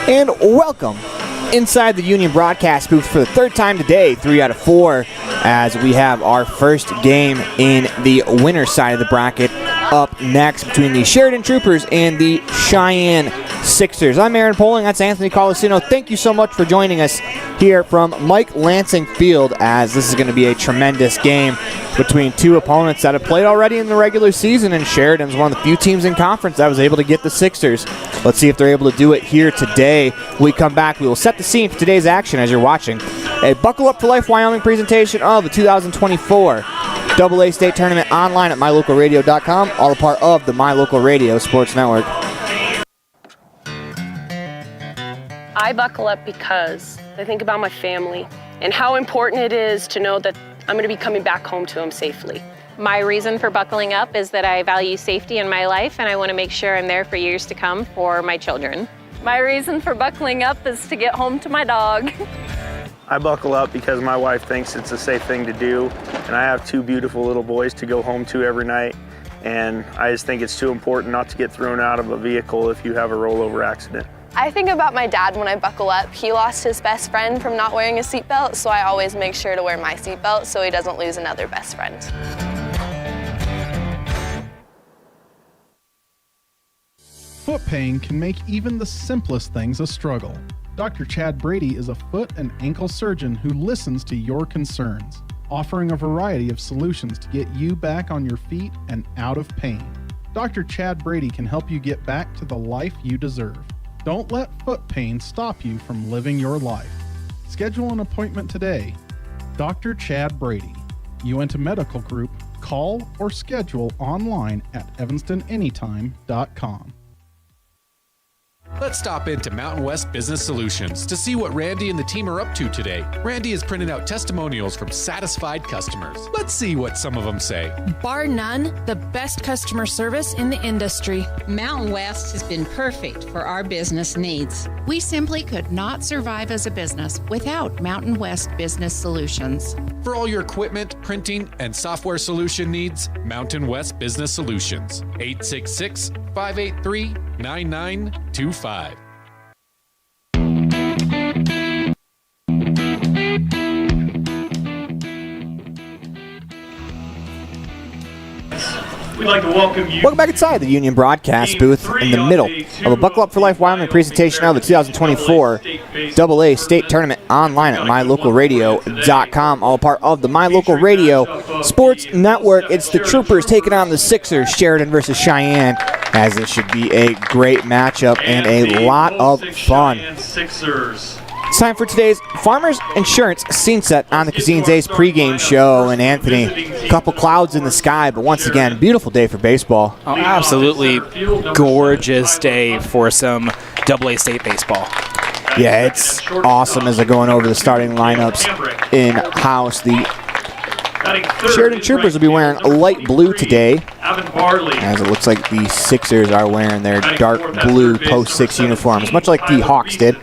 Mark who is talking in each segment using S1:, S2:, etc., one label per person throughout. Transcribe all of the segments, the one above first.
S1: And welcome inside the Union broadcast booth for the third time today, 3 out of 4, as we have our first game in the winner's side of the bracket up next between the Sheridan Troopers and the Cheyenne Sixers. I'm Aaron Poling, that's Anthony Colasuono. Thank you so much for joining us here from Mike Lansing Field, as this is going to be a tremendous game between two opponents that have played already in the regular season, and Sheridan's one of the few teams in conference that was able to get the Sixers. Let's see if they're able to do it here today. When we come back, we will set the scene for today's action as you're watching a Buckle Up for Life Wyoming presentation of the 2024 AA State Tournament online at mylocalradio.com, all a part of the My Local Radio Sports Network.
S2: I buckle up because I think about my family and how important it is to know that I'm going to be coming back home to them safely.
S3: My reason for buckling up is that I value safety in my life, and I want to make sure I'm there for years to come for my children.
S4: My reason for buckling up is to get home to my dog.
S5: I buckle up because my wife thinks it's a safe thing to do, and I have two beautiful little boys to go home to every night, and I just think it's too important not to get thrown out of a vehicle if you have a rollover accident.
S6: I think about my dad when I buckle up. He lost his best friend from not wearing a seatbelt, so I always make sure to wear my seatbelt so he doesn't lose another best friend.
S7: Foot pain can make even the simplest things a struggle. Dr. Chad Brady is a foot and ankle surgeon who listens to your concerns, offering a variety of solutions to get you back on your feet and out of pain. Dr. Chad Brady can help you get back to the life you deserve. Don't let foot pain stop you from living your life. Schedule an appointment today. Dr. Chad Brady, Uinta Medical Group. Call or schedule online at evanstonanytime.com.
S8: Let's stop into Mountain West Business Solutions to see what Randy and the team are up to today. Randy is printing out testimonials from satisfied customers. Let's see what some of them say.
S9: Bar none, the best customer service in the industry.
S10: Mountain West has been perfect for our business needs.
S11: We simply could not survive as a business without Mountain West Business Solutions.
S8: For all your equipment, printing, and software solution needs, Mountain West Business Solutions. 866-583-9925.
S12: We'd like to welcome you.
S1: Welcome back inside the Union broadcast booth in the middle of a Buckle Up for Life Wyoming presentation of the 2024 AA State Tournament online at mylocalradio.com, all part of the My Local Radio Sports Network. It's the Troopers taking on the Sixers, Sheridan versus Cheyenne, as it should be a great matchup and a lot of fun. It's time for today's Farmers Insurance scene set on the Casine's Ace pregame show. And Anthony, a couple clouds in the sky, but once again, beautiful day for baseball.
S13: Oh, absolutely gorgeous day for some AA State baseball.
S1: Yeah, it's awesome as they're going over the starting lineups in-house. The Sheridan Troopers will be wearing light blue today, as it looks like the Sixers are wearing their dark blue post-6 uniforms, much like the Hawks did.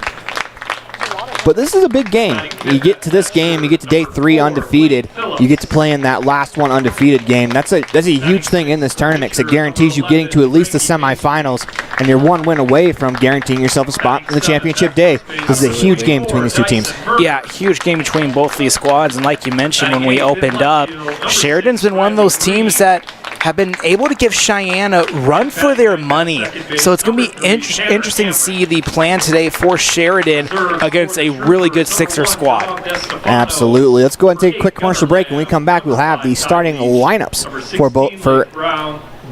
S1: But this is a big game. You get to this game, you get to day 3 undefeated. You get to play in that last one undefeated game. That's a huge thing in this tournament, because it guarantees you getting to at least the semifinals, and you're one win away from guaranteeing yourself a spot in the championship day. This is a huge game between these two teams.
S13: Yeah, huge game between both these squads, and like you mentioned when we opened up, Sheridan's been one of those teams that have been able to give Cheyenne a run for their money. So it's going to be interesting to see the plan today for Sheridan against a really good Sixer squad.
S1: Absolutely. Let's go ahead and take a quick commercial break. When we come back, we'll have the starting lineups for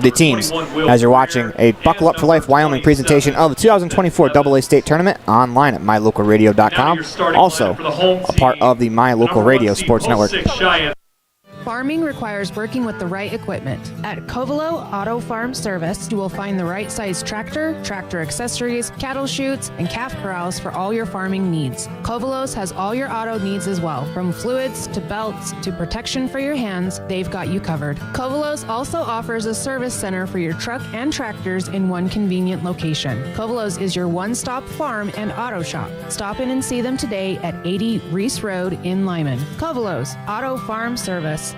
S1: the teams, as you're watching a Buckle Up for Life Wyoming presentation of the 2024 AA State Tournament online at mylocalradio.com, also a part of the My Local Radio Sports Network.
S9: Farming requires working with the right equipment. At Covelo Auto Farm Service, you will find the right size tractor, tractor accessories, cattle chutes, and calf corrals for all your farming needs. Covelos has all your auto needs as well. From fluids to belts to protection for your hands, they've got you covered. Covelos also offers a service center for your truck and tractors in one convenient location. Covelos is your one-stop farm and auto shop. Stop in and see them today at 80 Reese Road in Lyman. Covelos Auto Farm Service.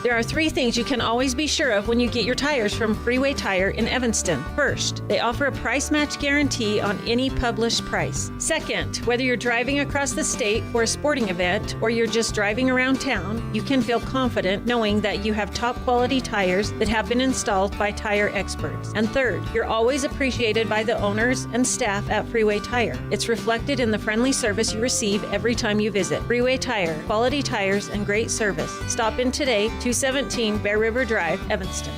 S12: There are 3 things you can always be sure of when you get your tires from Freeway Tire in Evanston. First, they offer a price match guarantee on any published price. Second, whether you're driving across the state for a sporting event or you're just driving around town, you can feel confident knowing that you have top quality tires that have been installed by tire experts. And third, you're always appreciated by the owners and staff at Freeway Tire. It's reflected in the friendly service you receive every time you visit. Freeway Tire, quality tires and great service. Stop in today, 217 Bear River Drive, Evanston.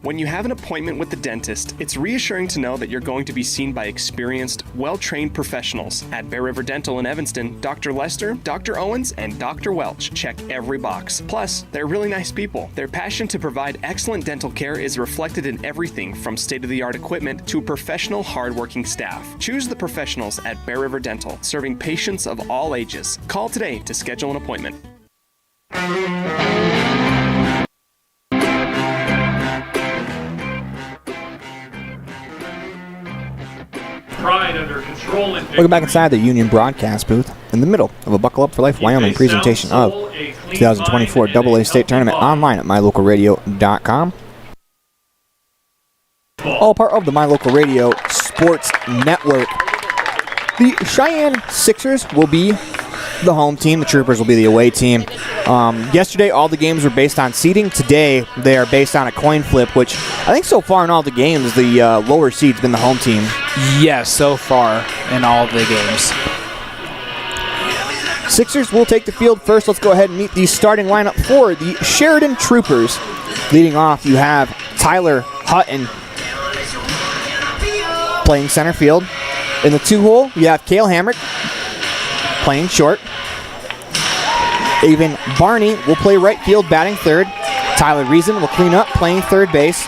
S14: When you have an appointment with the dentist, it's reassuring to know that you're going to be seen by experienced, well-trained professionals. At Bear River Dental in Evanston, Dr. Lester, Dr. Owens, and Dr. Welch check every box. Plus, they're really nice people. Their passion to provide excellent dental care is reflected in everything from state-of-the-art equipment to professional, hard-working staff. Choose the professionals at Bear River Dental, serving patients of all ages. Call today to schedule an appointment.
S15: Pride under control and
S1: Welcome back inside the Union broadcast booth in the middle of a Buckle Up for Life Wyoming presentation of 2024 AA State Tournament online at mylocalradio.com. All part of the My Local Radio Sports Network. The Cheyenne Sixers will be the home team. The Troopers will be the away team. Yesterday, all the games were based on seeding. Today, they are based on a coin flip, which I think so far in all the games, the lower seed's been the home team.
S13: Yes, so far in all the games.
S1: Sixers will take the field first. Let's go ahead and meet the starting lineup for the Sheridan Troopers. Leading off, you have Tyler Hutton playing center field. In the 2-hole, you have Cale Hamrick playing short. Avon Barney will play right field, batting third. Tyler Reason will clean up, playing third base.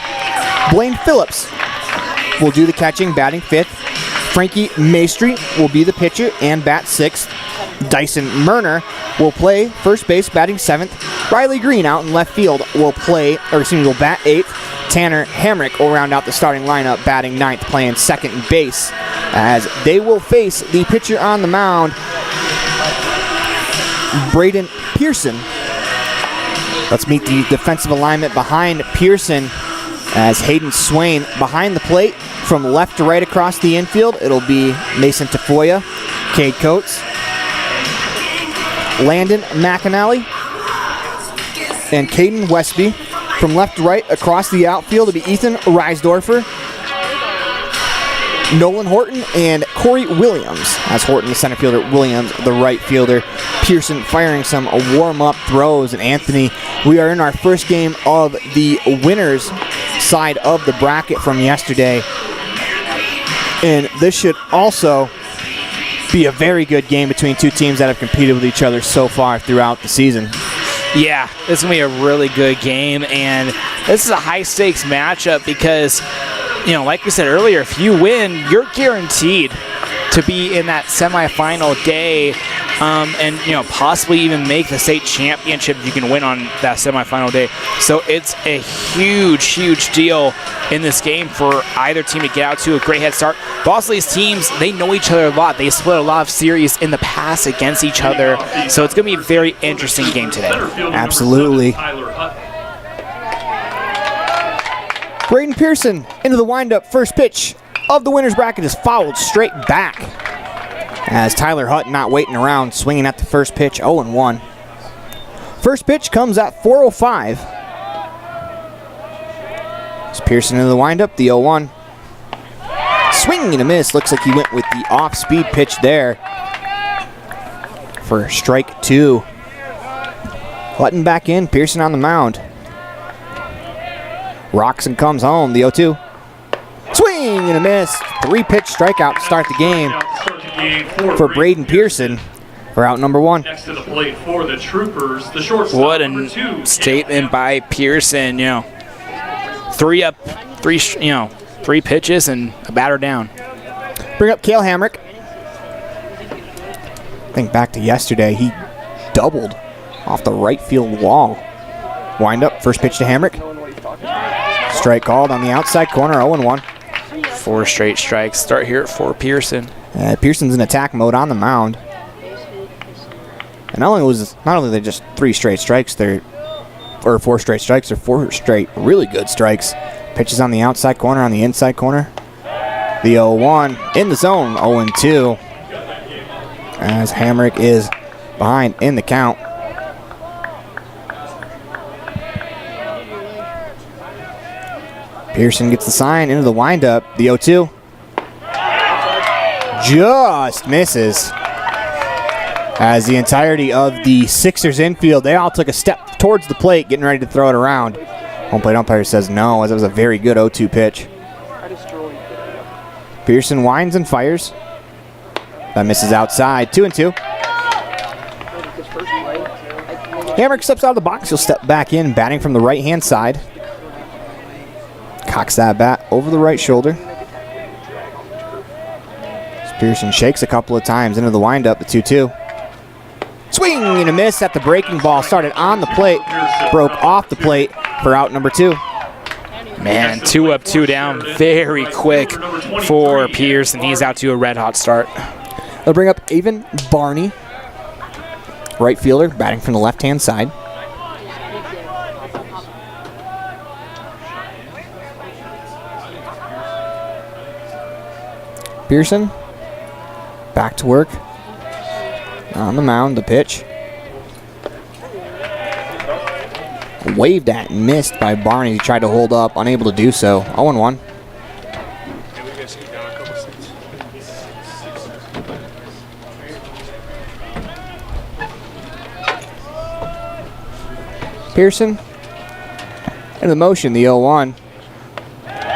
S1: Blaine Phillips will do the catching, batting fifth. Frankie Maestri will be the pitcher and bat sixth. Dyson Murner will play first base, batting seventh. Riley Green out in left field will bat eighth. Tanner Hamrick will round out the starting lineup, batting ninth, playing second base, as they will face the pitcher on the mound, Braden Pearson. Let's meet the defensive alignment behind Pearson, as Hayden Swain behind the plate from left to right across the infield. It'll be Mason Tafoya, Cade Coates, Landon McAnally, and Caden Westby. From left to right across the outfield, it'll be Ethan Reisdorfer, Nolan Horton, and Corey Williams. As Horton, the center fielder, Williams, the right fielder. Pearson firing some warm-up throws. And Anthony, we are in our first game of the winners side of the bracket from yesterday. And this should also be a very good game between two teams that have competed with each other so far throughout the season.
S13: Yeah, this is going to be a really good game, and this is a high-stakes matchup because, like we said earlier, if you win, you're guaranteed to be in that semifinal day and, possibly even make the state championship if you can win on that semifinal day. So it's a huge, huge deal in this game for either team to get out to a great head start. Both of these teams, they know each other a lot. They split a lot of series in the past against each other. So it's going to be a very interesting game today.
S1: Absolutely. Braden Pearson into the windup. First pitch of the winner's bracket is fouled straight back, as Tyler Hutton not waiting around, swinging at the first pitch, 0-1. First pitch comes at 4:05. It's Pearson into the windup, the 0-1. Swing and a miss. Looks like he went with the off-speed pitch there for strike two. Hutton back in, Pearson on the mound. Rocks and comes home, the 0-2. Swing and a miss. 3-pitch strikeout to start the game for Braden Pearson for out number one.
S15: Next to the plate for the Troopers, the shortstop.
S13: What a statement by Pearson. 3 up, 3 pitches and a batter down.
S1: Bring up Cale Hamrick. Think back to yesterday, he doubled off the right field wall. Wind up, first pitch to Hamrick. Strike called on the outside corner, 0-1.
S13: 4 straight strikes. Start here for Pearson.
S1: Pearson's in attack mode on the mound. And not only they just 4 straight strikes, they're 4 straight really good strikes. Pitches on the outside corner, on the inside corner. The 0-1 in the zone, 0-2. As Hamrick is behind in the count. Pearson gets the sign into the windup. The 0-2 just misses. As the entirety of the Sixers infield, they all took a step towards the plate, getting ready to throw it around. Home plate umpire says no, as it was a very good 0-2 pitch. Pearson winds and fires. That misses outside. 2-2. Hamrick steps out of the box. He'll step back in, batting from the right-hand side. Cocks that bat over the right shoulder. Pearson shakes a couple of times into the windup, the 2-2. Swing and a miss at the breaking ball. Started on the plate, broke off the plate for out number 2.
S13: Man, 2 up, 2 down, very quick for Pearson. He's out to a red-hot start.
S1: They'll bring up Avon Barney, right fielder, batting from the left-hand side. Pearson, back to work. On the mound, the pitch. Waved at and missed by Barney. He tried to hold up, unable to do so. 0-1. Pearson into the motion, the 0-1.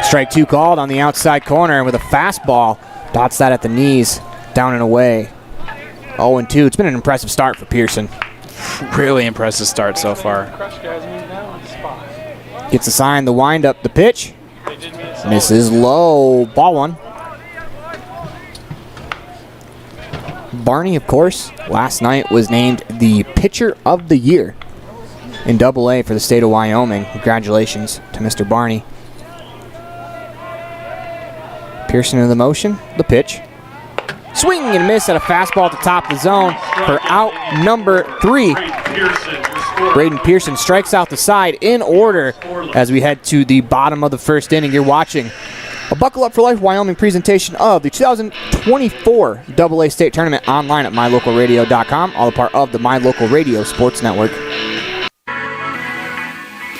S1: Strike 2 called on the outside corner with a fastball. Dots that at the knees, down and away. 0-2. It's been an impressive start for Pearson.
S13: Really impressive start so far.
S1: Gets a sign, the windup, the pitch. Misses low. Ball 1. Barney, of course, last night was named the Pitcher of the Year in Double-A for the state of Wyoming. Congratulations to Mr. Barney. Pearson in the motion, the pitch. Swing and miss at a fastball at the top of the zone for out number 3. Braden Pearson strikes out the side in order as we head to the bottom of the first inning. You're watching a Buckle Up for Life Wyoming presentation of the 2024 AA State Tournament online at mylocalradio.com, all a part of the My Local Radio Sports Network.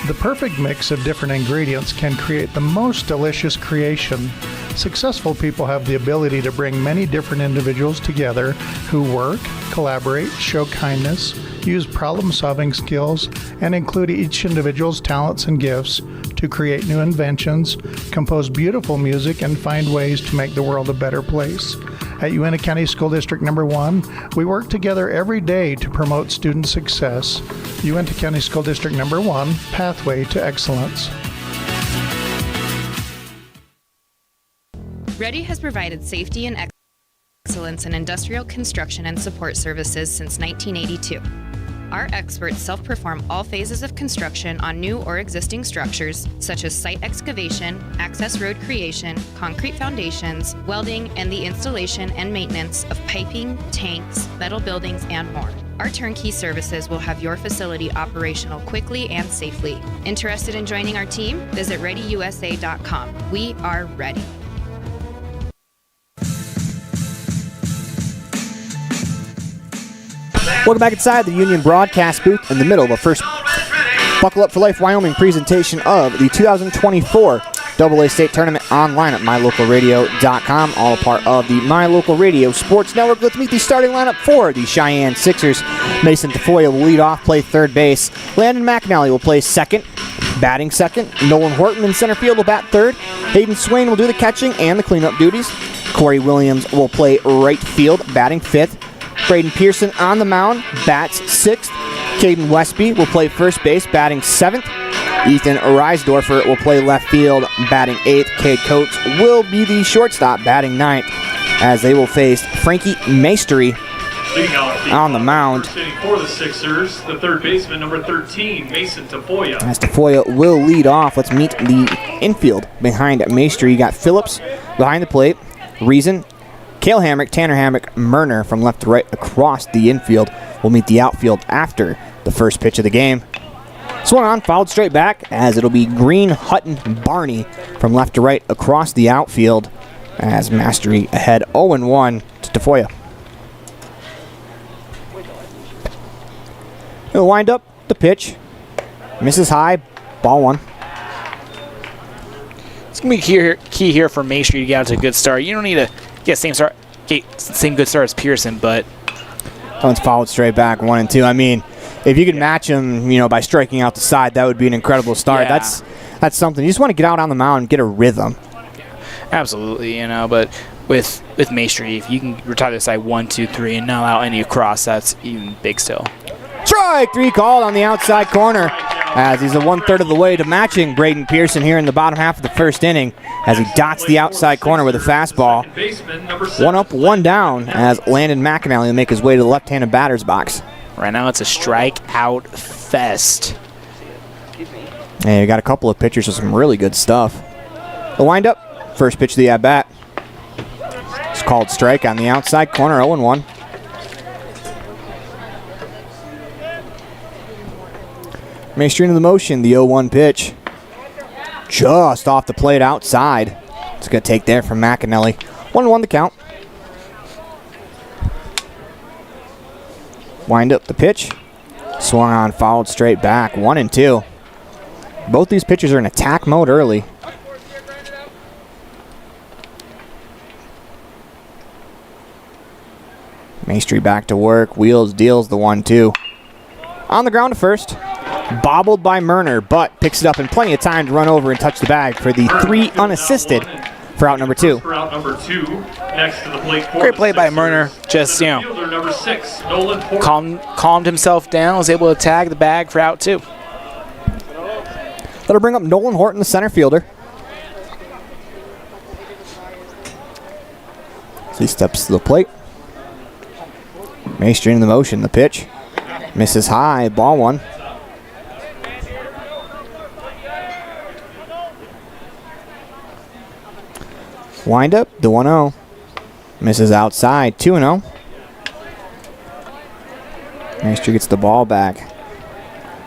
S16: The perfect mix of different ingredients can create the most delicious creation. Successful people have the ability to bring many different individuals together who work, collaborate, show kindness, use problem-solving skills, and include each individual's talents and gifts to create new inventions, compose beautiful music, and find ways to make the world a better place. At Uintah County School District Number 1, we work together every day to promote student success. Uintah County School District Number 1, Pathway to Excellence.
S17: Ready has provided safety and excellence in industrial construction and support services since 1982. Our experts self-perform all phases of construction on new or existing structures, such as site excavation, access road creation, concrete foundations, welding, and the installation and maintenance of piping, tanks, metal buildings, and more. Our turnkey services will have your facility operational quickly and safely. Interested in joining our team? Visit ReadyUSA.com. We are ready.
S1: Welcome back inside the Union broadcast booth in the middle of the first Buckle Up for Life Wyoming presentation of the 2024 AA State Tournament online at mylocalradio.com, all a part of the My Local Radio Sports Network. Let's meet the starting lineup for the Cheyenne Sixers. Mason Tafoya will lead off, play third base. Landon McNally will play second, batting second. Nolan Horton in center field will bat third. Hayden Swain will do the catching and the cleanup duties. Corey Williams will play right field, batting fifth. Braden Pearson on the mound, bats sixth. Caden Westby will play first base, batting seventh. Ethan Reisdorfer will play left field, batting eighth. Cade Coates will be the shortstop, batting ninth, as they will face Frankie Maestery on the mound.
S15: For the Sixers, the third baseman, number 13, Mason Tafoya.
S1: As Tafoya will lead off, let's meet the infield behind Maestery. You got Phillips behind the plate, Reason, Cale Hamrick, Tanner Hamrick, Murner from left to right across the infield will meet the outfield after the first pitch of the game. Swung on, fouled straight back as it'll be Green, Hutton, Barney from left to right across the outfield as Mastery ahead 0-1 to Tafoya. He'll wind up the pitch. Misses high, ball one.
S13: It's going to be key here for Maestri to get out to a good start. You don't need to get same good start as Pearson, but
S1: that one's fouled straight back, 1-2. I mean, if you could match him, by striking out the side, that would be an incredible start.
S13: Yeah.
S1: That's something. You just want to get out on the mound and get a rhythm.
S13: Absolutely, but with Maestri, if you can retire the side 1, 2, 3 and not allow any across, that's even big still.
S1: Strike 3 called on the outside corner as he's a 1/3 of the way to matching Braden Pearson here in the bottom half of the first inning as he dots the outside corner with a fastball. 1 up, 1 down as Landon McAnally will make his way to the left-handed batter's box.
S13: Right now it's a strikeout fest.
S1: And you got a couple of pitchers with some really good stuff. The windup, first pitch of the at-bat. It's called strike on the outside corner, 0-1. Maestri into the motion, the 0-1 pitch. Just off the plate outside. It's a good take there from McAnally. 1-1 the count. Wind up the pitch. Swung on, fouled straight back, 1-2. Both these pitchers are in attack mode early. Maestri back to work, wheels, deals the 1-2. On the ground to first. Bobbled by Murner, but picks it up in plenty of time to run over and touch the bag for the 3 unassisted for out number 2.
S15: For out number 2, next to the plate.
S13: Great play by Murner. Just,
S15: Fielder number 6, Nolan Porter.
S13: calmed himself down, was able to tag the bag for out 2.
S1: That'll bring up Nolan Horton, the center fielder. So he steps to the plate. Maestri in the motion, the pitch. Misses high, ball 1. Wind up, the 1-0. Misses outside, 2-0. Maestri gets the ball back.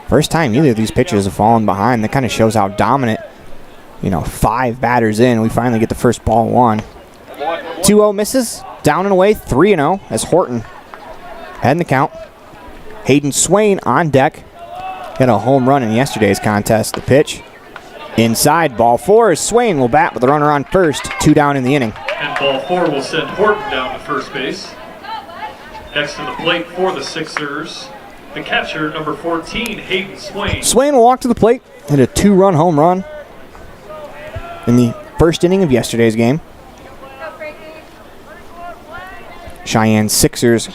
S1: First time either of these pitchers have fallen behind. That kind of shows how dominant, 5 batters in. We finally get the first ball 1. 2-0 misses, down and away, 3-0 as Horton head in the count. Hayden Swain on deck. Got a home run in yesterday's contest. The pitch. Inside, ball 4 as Swain will bat with the runner on first. 2 down in the inning.
S15: And ball 4 will send Horton down to first base. Next to the plate for the Sixers, the catcher, number 14, Hayden Swain.
S1: Swain will walk to the plate, hit a 2-run home run in the first inning of yesterday's game. Cheyenne Sixers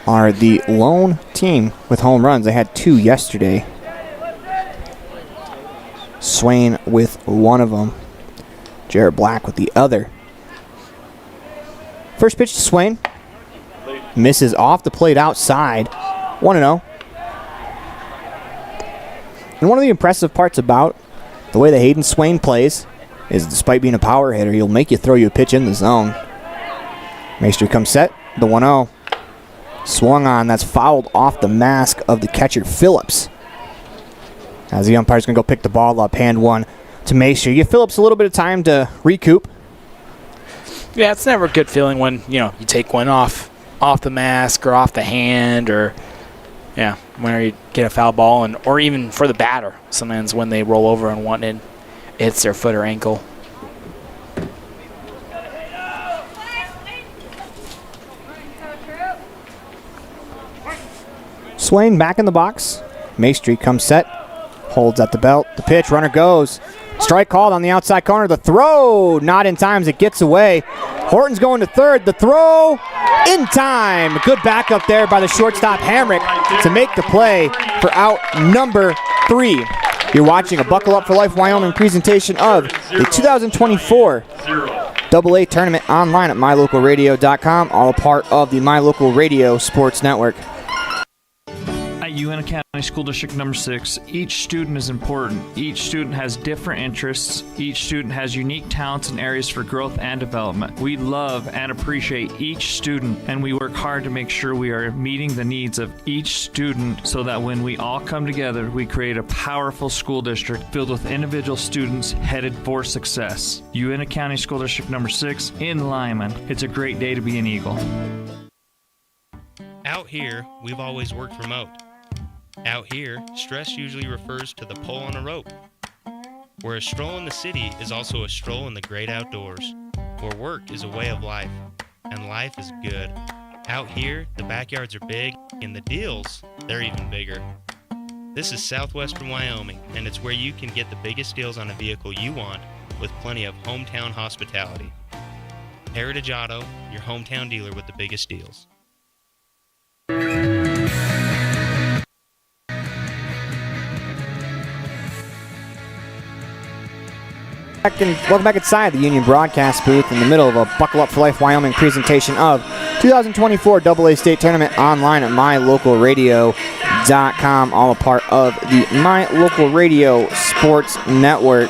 S1: are the lone team with home runs. They had 2 yesterday. Swain with one of them. Jared Black with the other. First pitch to Swain. Misses off the plate outside. 1-0. And one of the impressive parts about the way that Hayden Swain plays is despite being a power hitter, he'll make you throw you a pitch in the zone. Maestri comes set. The 1-0. Swung on. That's fouled off the mask of the catcher, Phillips. As the umpire's going to go pick the ball up, hand 1 to Maestri. Give Phillips a little bit of time to recoup.
S13: Yeah, it's never a good feeling when, you take one off the mask or off the hand or, when you get a foul ball or even for the batter. Sometimes when they roll over and one it hits their foot or ankle.
S1: Swain back in the box. Maestri comes set. Holds at the belt. The pitch. Runner goes. Strike called on the outside corner. The throw not in time as it gets away. Horton's going to third. The throw in time. Good backup there by the shortstop Hamrick to make the play for out number 3. You're watching a Buckle Up for Life Wyoming presentation of the 2024 AA tournament online at mylocalradio.com. All a part of the My Local Radio Sports Network.
S18: At Uinta County School District number 6, each student is important. Each student has different interests. Each student has unique talents and areas for growth and development. We love and appreciate each student, and we work hard to make sure we are meeting the needs of each student so that when we all come together, we create a powerful school district filled with individual students headed for success. Uinta County School District number 6 in Lyman. It's a great day to be an Eagle.
S19: Out here, we've always worked remote. Out here, stress usually refers to the pull on a rope. Where a stroll in the city is also a stroll in the great outdoors. Where work is a way of life, and life is good. Out here, the backyards are big, and the deals, they're even bigger. This is southwestern Wyoming, and it's where you can get the biggest deals on a vehicle you want with plenty of hometown hospitality. Heritage Auto, your hometown dealer with the biggest deals.
S1: Welcome back inside the Union broadcast booth in the middle of a Buckle Up for Life Wyoming presentation of 2024 AA State Tournament online at mylocalradio.com, all a part of the My Local Radio Sports Network.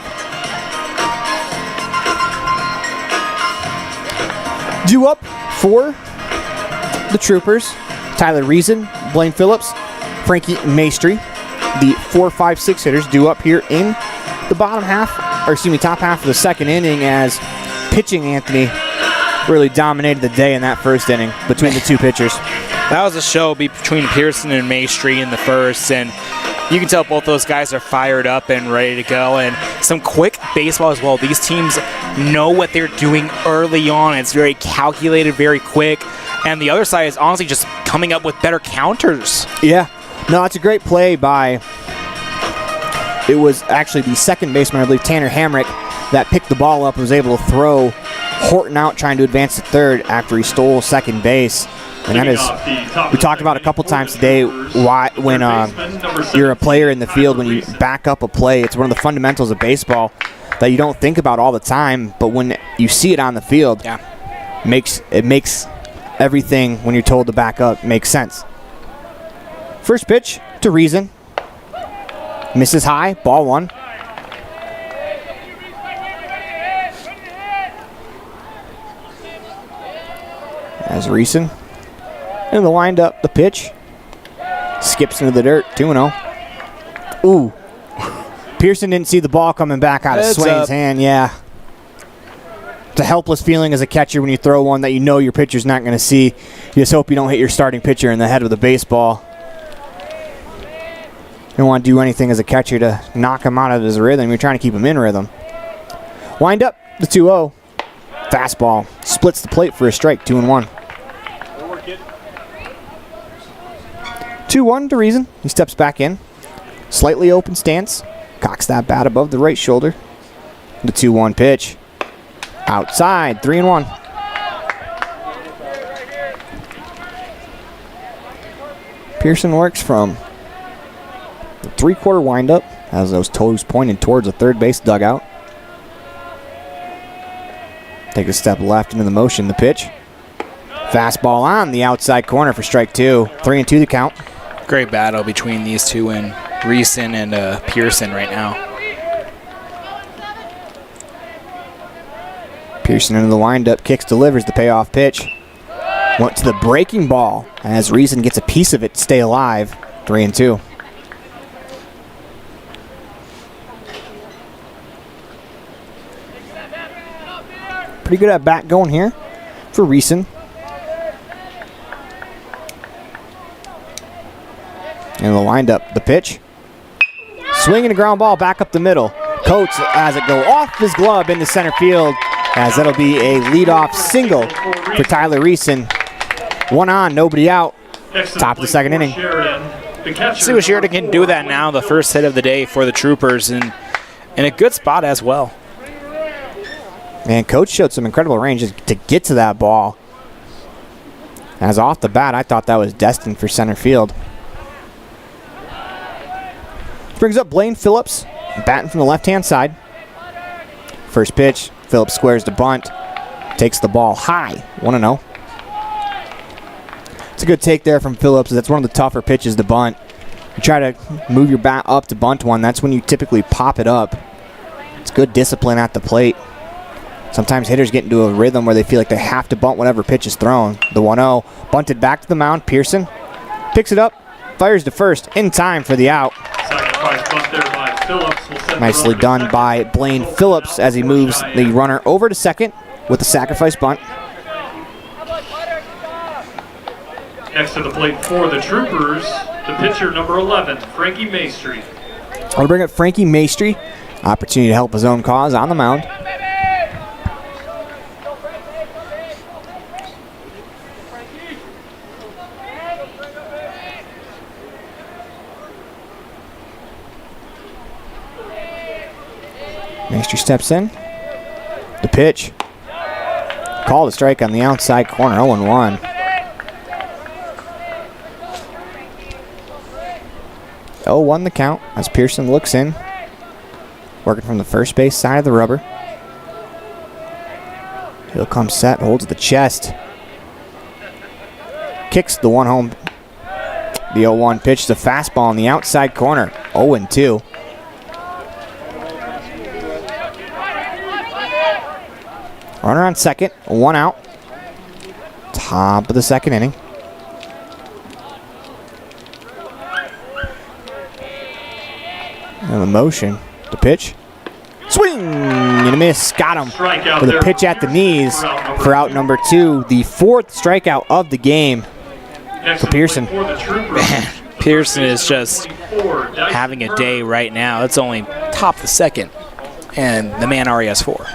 S1: Due up for the Troopers, Tyler Reason, Blaine Phillips, Frankie Maestri, the 4-5-6 hitters due up here in the top half of the second inning as pitching Anthony really dominated the day in that first inning between the two pitchers.
S13: That was a show between Pearson and Maestri in the first, and you can tell both those guys are fired up and ready to go, and some quick baseball as well. These teams know what they're doing early on. It's very calculated, very quick, and the other side is honestly just coming up with better counters.
S1: Yeah. No, it's a great play by... It was actually the second baseman, I believe, Tanner Hamrick, that picked the ball up and was able to throw Horton out trying to advance to third after he stole second base. And that is, we talked about a couple times today, why when you're a player in the field, when you back up a play, it's one of the fundamentals of baseball that you don't think about all the time, but when you see it on the field, it makes everything, when you're told to back up, make sense. First pitch to Reason. Misses high, ball one. As Reason in the windup, the pitch skips into the dirt, 2-0. Ooh. Pearson didn't see the ball coming back out of Swain's hand, yeah. It's a helpless feeling as a catcher when you throw one that you know your pitcher's not going to see. You just hope you don't hit your starting pitcher in the head with the baseball. You don't want to do anything as a catcher to knock him out of his rhythm. You're trying to keep him in rhythm. Wind up, the 2-0. Fastball. Splits the plate for a strike, 2-1. 2-1 to Reason. He steps back in. Slightly open stance. Cocks that bat above the right shoulder. The 2-1 pitch. Outside, 3-1. Pearson works from the three-quarter windup, has those toes pointed towards the third base dugout. Take a step left into the motion, the pitch. Fastball on the outside corner for strike two. 3-2 the count.
S13: Great battle between these two and Reason and Pearson right now.
S1: Pearson into the windup, kicks, delivers the payoff pitch. Went to the breaking ball as Reason gets a piece of it to stay alive. 3-2. Pretty good at bat going here for Reason. And the windup, the pitch. Swinging a ground ball back up the middle. Coates has it go off his glove into center field, as that'll be a leadoff single for Tyler Reason. One on, nobody out. Top of the second inning.
S13: See what Sheridan can do that now, the first hit of the day for the Troopers, and in a good spot as well.
S1: Man, Coach showed some incredible range to get to that ball. As off the bat, I thought that was destined for center field. Brings up Blaine Phillips, batting from the left-hand side. First pitch, Phillips squares the bunt, takes the ball high, 1-0. It's a good take there from Phillips. That's one of the tougher pitches to bunt. You try to move your bat up to bunt one. That's when you typically pop it up. It's good discipline at the plate. Sometimes hitters get into a rhythm where they feel like they have to bunt whatever pitch is thrown. The 1-0 bunted back to the mound. Pearson picks it up, fires to first in time for the out.
S15: Sacrifice bunt there by Phillips. Will set
S1: Nicely done by Blaine Phillips as he moves the runner over to second with the sacrifice bunt.
S15: Next to the plate for the Troopers, the pitcher number 11, Frankie Maestri.
S1: I'll bring up Frankie Maestri. Opportunity to help his own cause on the mound. Maestri steps in. The pitch. Call the strike on the outside corner, 0-1. The count as Pearson looks in. Working from the first base side of the rubber. He'll come set, holds the chest. Kicks the one home. The 0-1 pitch, the fastball on the outside corner, 0-2. Runner on second, 1 out. Top of the second inning. And the motion, the pitch. Swing and a miss, got him with a pitch at the knees for out number 2. The 4th strikeout of the game for Pearson.
S13: Pearson is just having a day right now. It's only top of the second, and the man already has 4.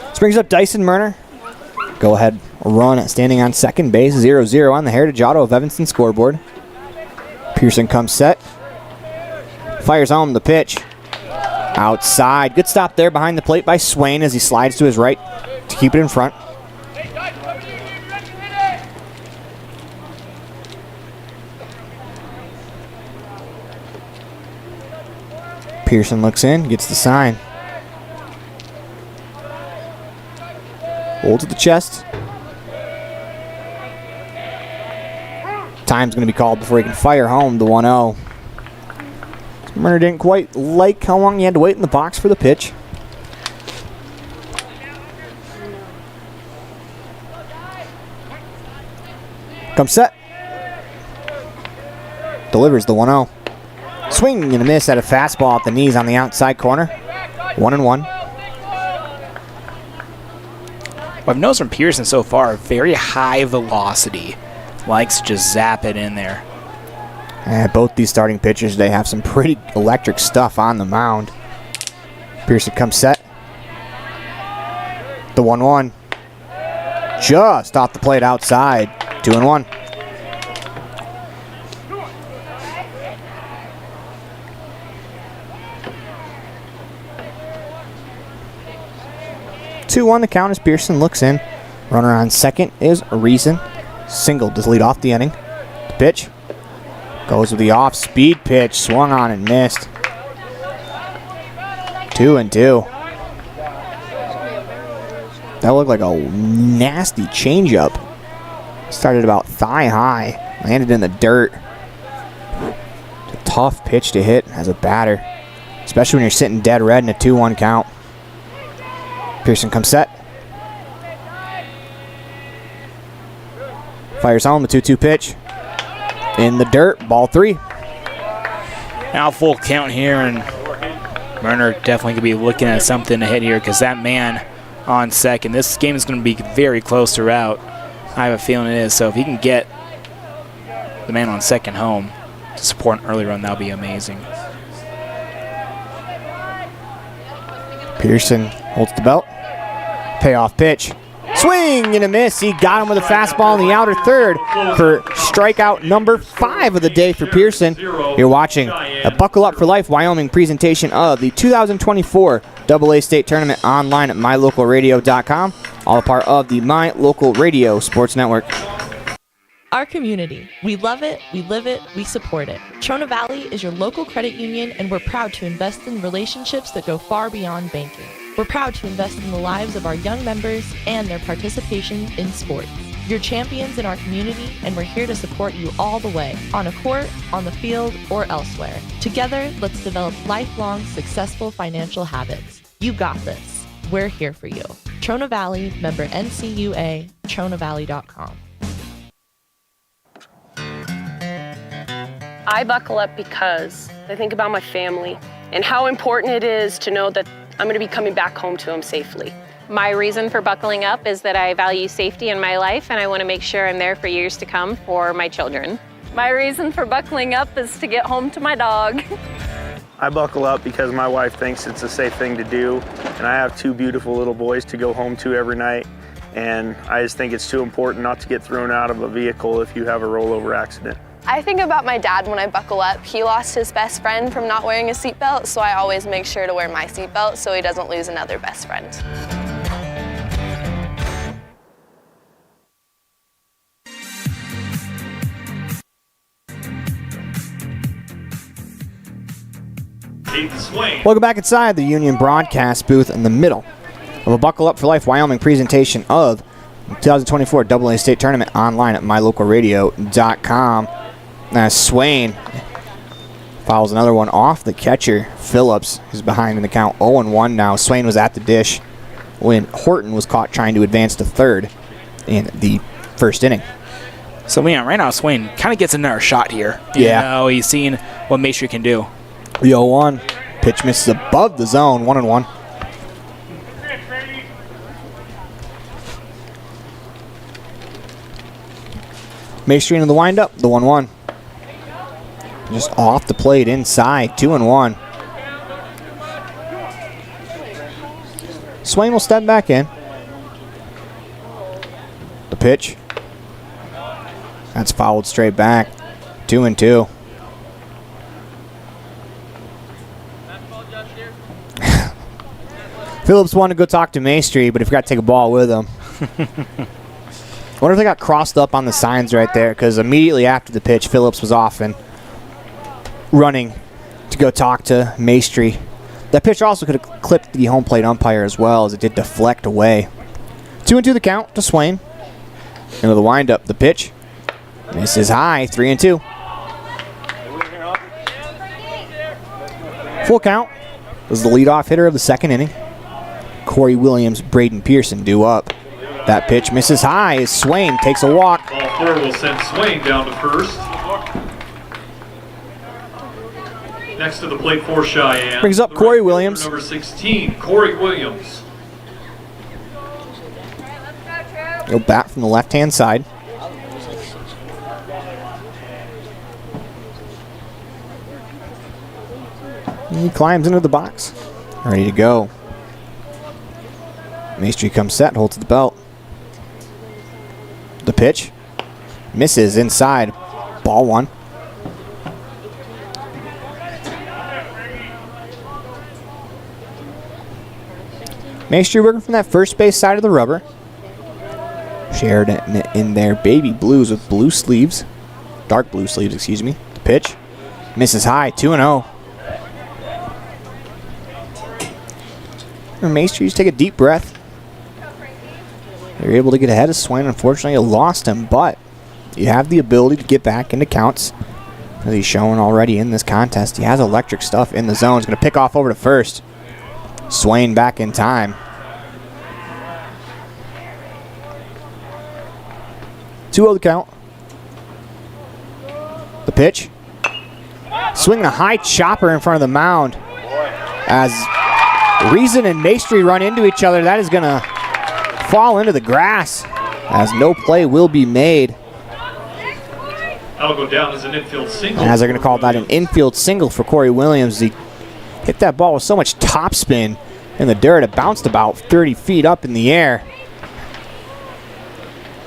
S1: This brings up Dyson Murner. Go ahead, run standing on second base, 0-0 on the Heritage Auto of Evanston scoreboard. Pearson comes set. Fires home the pitch. Outside. Good stop there behind the plate by Swain as he slides to his right to keep it in front. Pearson looks in, gets the sign. Holds at the chest. Time's going to be called before he can fire home the 1-0. Murner didn't quite like how long he had to wait in the box for the pitch. Comes set. Delivers the 1-0. Swing and a miss at a fastball at the knees on the outside corner. 1-1.
S13: What I've noticed from Pearson so far, very high velocity. Likes to just zap it in there.
S1: Both these starting pitchers, they have some pretty electric stuff on the mound. Pearson comes set. The 1-1. Just off the plate outside. 2-1. The count as Pearson looks in. Runner on second is Reason. Single to lead off the inning. The pitch. Goes with the off-speed pitch, swung on and missed. 2-2. That looked like a nasty changeup. Started about thigh high, landed in the dirt. It's a tough pitch to hit as a batter, especially when you're sitting dead red in a 2-1 count. Pearson comes set. Fires home the 2-2 pitch. In the dirt, ball 3.
S13: Now full count here, and Murner definitely could be looking at something to hit here because that man on second. This game is going to be very close to route. I have a feeling it is. So if he can get the man on second home to support an early run, that'll be amazing.
S1: Pearson holds the belt. Payoff pitch. Swing and a miss. He got him with a fastball in the outer third for strikeout number 5 of the day for Pearson. You're watching a Buckle Up for Life Wyoming presentation of the 2024 AA State Tournament online at mylocalradio.com. All a part of the My Local Radio Sports Network.
S20: Our community. We love it, we live it, we support it. Trona Valley is your local credit union, and we're proud to invest in relationships that go far beyond banking. We're proud to invest in the lives of our young members and their participation in sports. You're champions in our community, and we're here to support you all the way, on a court, on the field, or elsewhere. Together, let's develop lifelong, successful financial habits. You got this. We're here for you. Trona Valley, member NCUA, TronaValley.com.
S2: I buckle up because I think about my family and how important it is to know that I'm going to be coming back home to them safely.
S3: My reason for buckling up is that I value safety in my life and I want to make sure I'm there for years to come for my children.
S4: My reason for buckling up is to get home to my dog.
S5: I buckle up because my wife thinks it's a safe thing to do, and I have two beautiful little boys to go home to every night, and I just think it's too important not to get thrown out of a vehicle if you have a rollover accident.
S6: I think about my dad when I buckle up. He lost his best friend from not wearing a seatbelt, so I always make sure to wear my seatbelt so he doesn't lose another best friend.
S1: Welcome back inside the Union broadcast booth in the middle of a Buckle Up for Life Wyoming presentation of 2024 AA State Tournament online at mylocalradio.com. As Swain fouls another one off the catcher. Phillips is behind in the count 0-1 now. Swain was at the dish when Horton was caught trying to advance to third in the first inning.
S13: So, yeah, right now Swain kind of gets another shot here.
S1: Yeah.
S13: You know, he's seen what Maestri can do.
S1: The 0-1. Pitch misses above the zone, 1-1. Maestri into the windup, the 1-1. Just off the plate inside, 2-1. Swain will step back in. The pitch. That's fouled straight back, 2-2. Phillips wanted to go talk to Maestri, but he forgot to take a ball with him. I wonder if they got crossed up on the signs right there, because immediately after the pitch, Phillips was off and running to go talk to Maestri. That pitch also could have clipped the home plate umpire as well, as it did deflect away. 2-2 the count to Swain. Into the windup, the pitch. Misses high, 3-2. Full count. Was the leadoff hitter of the second inning. Corey Williams, Braden Pearson due up. That pitch misses high as Swain takes a walk.
S15: Ball four will send Swain down to first. Next to the plate for Cheyenne.
S1: Brings up Corey Williams.
S15: Number 16, Corey Williams.
S1: He'll bat from the left-hand side. And he climbs into the box. Ready to go. Maestri comes set, holds the belt. The pitch. Misses inside. Ball one. Maestri working from that first base side of the rubber. Sheridan in their baby blues with blue sleeves. Dark blue sleeves, excuse me. The pitch. Misses high, 2-0. Maestri just take a deep breath. They're able to get ahead of Swain. Unfortunately, it lost him, but you have the ability to get back into counts. As he's shown already in this contest, he has electric stuff in the zone. He's going to pick off over to first. Swain back in time. 2-0 the count. The pitch. Swinging a high chopper in front of the mound. As Reason and Maestri run into each other, that is going to fall into the grass as no play will be made.
S15: That'll go down as an infield single.
S1: As they're going to call that an infield single for Corey Williams. He hit that ball with so much topspin in the dirt, it bounced about 30 feet up in the air.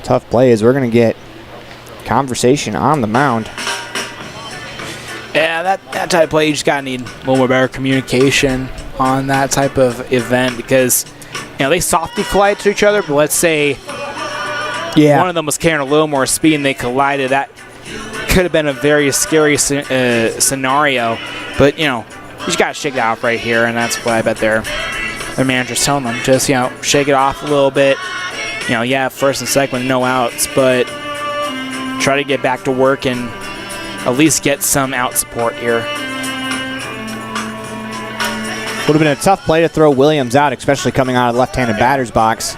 S1: Tough play as we're going to get conversation on the mound.
S13: Yeah, that type of play, you just got to need a little more better communication on that type of event because, you know, they softly collide to each other, but let's say one of them was carrying a little more speed and they collided. That could have been a very scary scenario, but, you know, you just got to shake it off right here, and that's what I bet their manager's telling them. Just, you know, shake it off a little bit, yeah, first and second with no outs, but try to get back to work and at least get some out support here.
S1: Would have been a tough play to throw Williams out, especially coming out of the left-handed batter's box.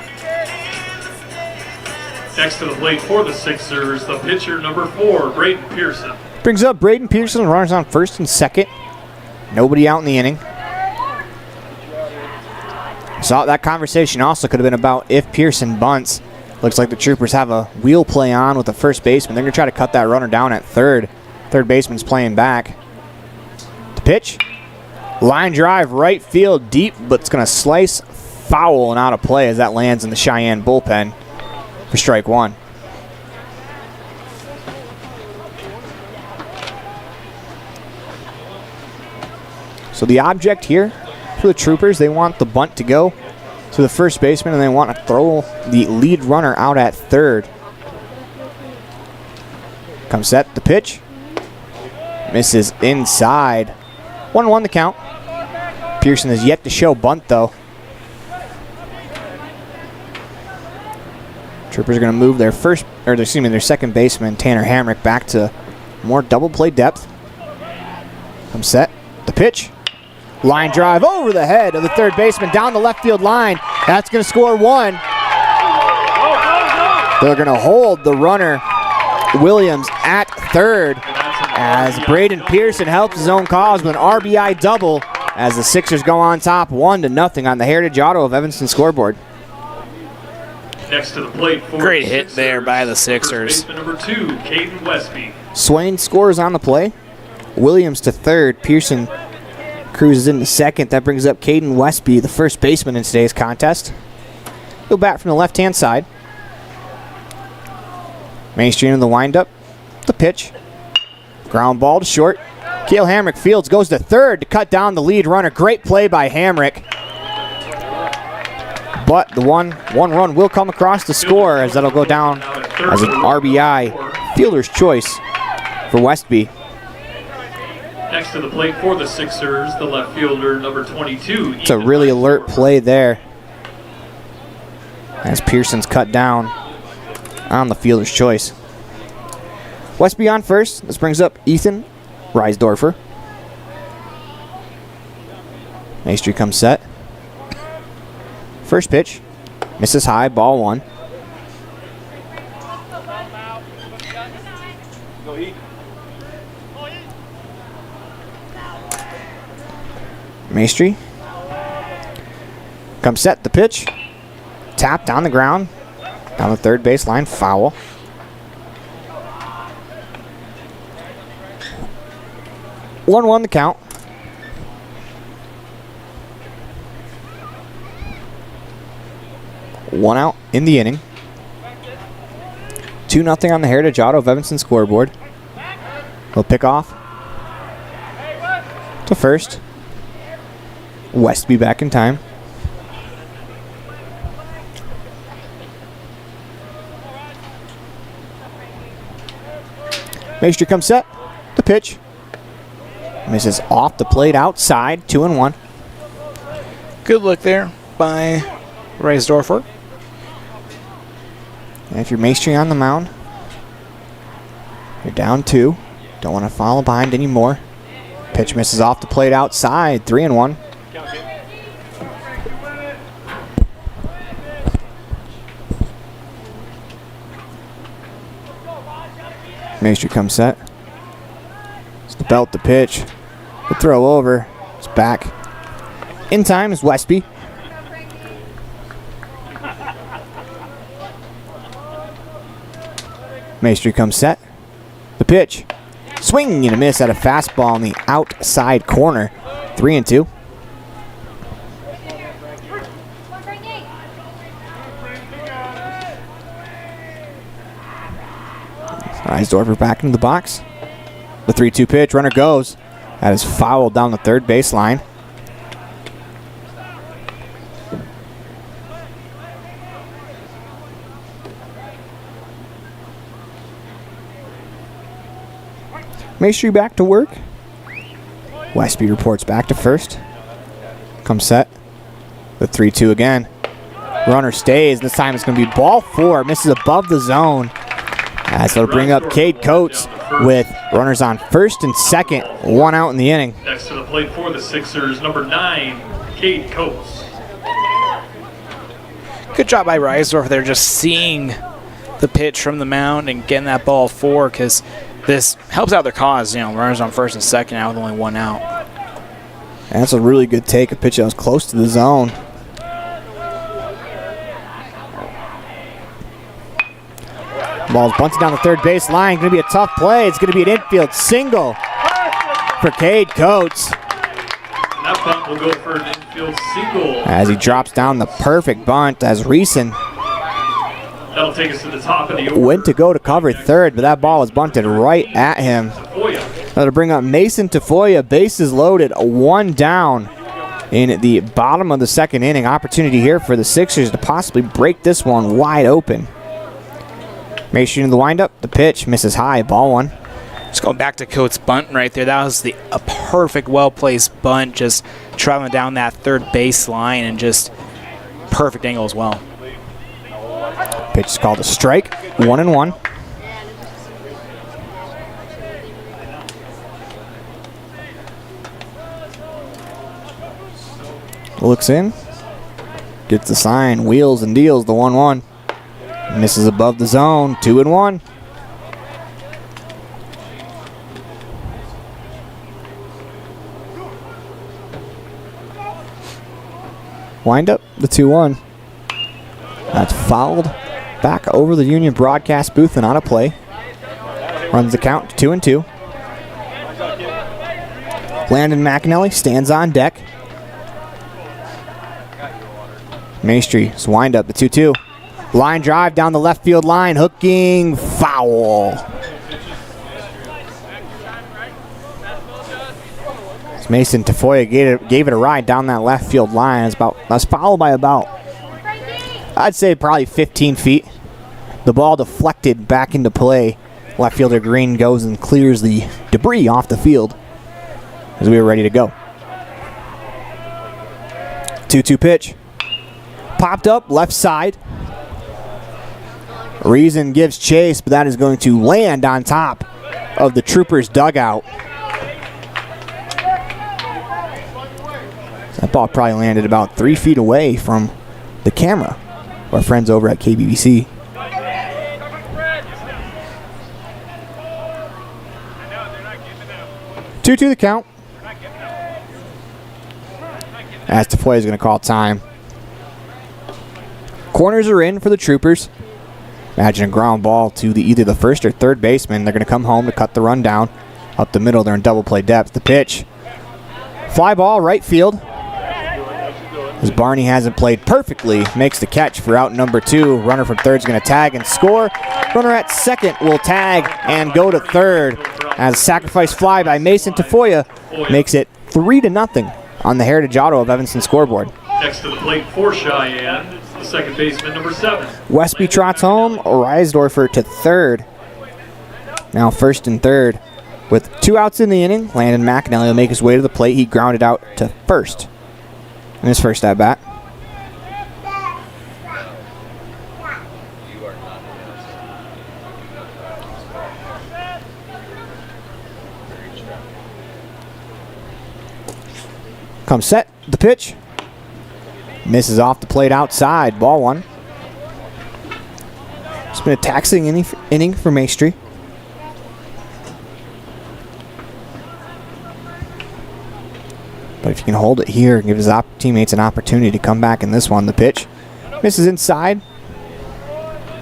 S15: Next to the plate for the Sixers, the pitcher number 4, Braden Pearson.
S1: Brings up Braden Pearson, runners on first and second. Nobody out in the inning. So that conversation also could have been about if Pearson bunts. Looks like the Troopers have a wheel play on with the first baseman. They're going to try to cut that runner down at third. Third baseman's playing back. The pitch. Line drive, right field, deep, but it's going to slice foul and out of play as that lands in the Cheyenne bullpen for strike one. So the object here for the Troopers, they want the bunt to go to the first baseman, and they want to throw the lead runner out at third. Comes set, the pitch. Misses inside. 1-1 the count. Pearson has yet to show bunt, though. Troopers are going to move their their second baseman, Tanner Hamrick, back to more double play depth. Comes set, the pitch. Line drive over the head of the third baseman down the left field line. That's going to score one. They're going to hold the runner, Williams, at third as Braden Pearson helps his own cause with an RBI double as the Sixers go on top 1-0 on the Heritage Auto of Evanston scoreboard.
S15: Next to the plate for
S13: Great hit there by the Sixers.
S15: Number 2, Caden Westby.
S1: Swain scores on the play. Williams to third. Pearson cruises into second. That brings up Caden Westby, the first baseman in today's contest. Go back from the left-hand side. Main Street in the windup. The pitch. Ground ball to short. Cale Hamrick fields, goes to third to cut down the lead runner. Great play by Hamrick. But the one run will come across the score as that'll go down as an RBI fielder's choice for Westby.
S15: Next to the plate for the Sixers, the left fielder, number 22.
S1: It's a really alert play there as Pearson's cut down on the fielder's choice. Westby on first. This brings up Ethan Reisdorfer. Maestri comes set. First pitch. Misses high, ball one. Maestri comes set, the pitch. Tapped on the ground. Down the third baseline, foul. One the count. One out in the inning. 2-0 on the Heritage Auto of Evanston scoreboard. He'll pick off to first. Westby back in time. Maestri comes set. The pitch. Misses off the plate outside. 2-1.
S13: Good look there by Reisdorfer.
S1: And if you're Maestri on the mound, you're down 2. Don't want to follow behind anymore. Pitch misses off the plate outside. 3-1. Maestri comes set. It's the belt, the pitch. The throw over. It's back. In time is Westby. Maestri comes set. The pitch. Swing and a miss at a fastball in the outside corner. 3-2. Reisdorfer back into the box. The 3-2 pitch. Runner goes. That is fouled down the third baseline. Maestri back to work. Westby reports back to first. Comes set. The 3-2 again. Runner stays. This time it's going to be ball 4. Misses above the zone. As it'll bring up Cade Coates with runners on first and second. 1 out in the inning.
S15: Next to the plate for the Sixers, number 9, Cade Coates.
S13: Good job by Reisdorf there, just seeing the pitch from the mound and getting that ball 4, because this helps out their cause. Runners on first and second out with only 1 out.
S1: And that's a really good take. A pitch that was close to the zone. Ball's bunted down the third base line. Going to be a tough play. It's going to be an infield single for Cade Coates.
S15: That bunt will go for an infield single.
S1: As he drops down the perfect bunt as Reeson
S15: That'll take us to the top of the order.
S1: went to go to cover third, but that ball was bunted right at him. That'll bring up Mason Tafoya. Bases loaded, 1 down in the bottom of the second inning. Opportunity here for the Sixers to possibly break this one wide open. Mason in the windup. The pitch misses high. Ball 1.
S13: Just going back to Coates' bunt right there. That was a perfect, well-placed bunt, just traveling down that third base line and just perfect angle as well.
S1: Pitch is called a strike. 1-1. Looks in. Gets the sign. Wheels and deals the 1-1. Misses above the zone. 2-1. Wind up the 2-1. That's fouled back over the Union broadcast booth and on a play. Runs the count to 2-2. Landon McAnally stands on deck. Maestry's wind up the 2-2. Line drive down the left field line. Hooking foul. Mason Tafoya gave it a ride down that left field line. That's fouled by about, I'd say probably 15 feet. The ball deflected back into play. Left fielder Green goes and clears the debris off the field as we were ready to go. 2-2 pitch. Popped up left side. Reason gives chase, but that is going to land on top of the Troopers' dugout. That ball probably landed about 3 feet away from the camera. Our friends over at KBBC. Two the count. As Tafoya is going to call time. Corners are in for the Troopers. Imagine a ground ball to either the first or third baseman. They're going to come home to cut the run down. Up the middle, they're in double play depth. The pitch. Fly ball, right field. As Barney hasn't played perfectly, makes the catch for out number 2. Runner from third is going to tag and score. Runner at second will tag and go to third. As a sacrifice fly by Mason Tafoya makes it 3-0 on the Heritage Auto of Evanston scoreboard.
S15: Next to the plate for Cheyenne, the second baseman, number 7.
S1: Westby trots home. Reisdorfer to third. Now first and third. With 2 outs in the inning, Landon McAnally will make his way to the plate. He grounded out to first in his first at bat. Comes set, the pitch. Misses off the plate outside, ball 1. It's been a taxing inning for Maestry. But if you can hold it here and give his teammates an opportunity to come back in this one, the pitch misses inside.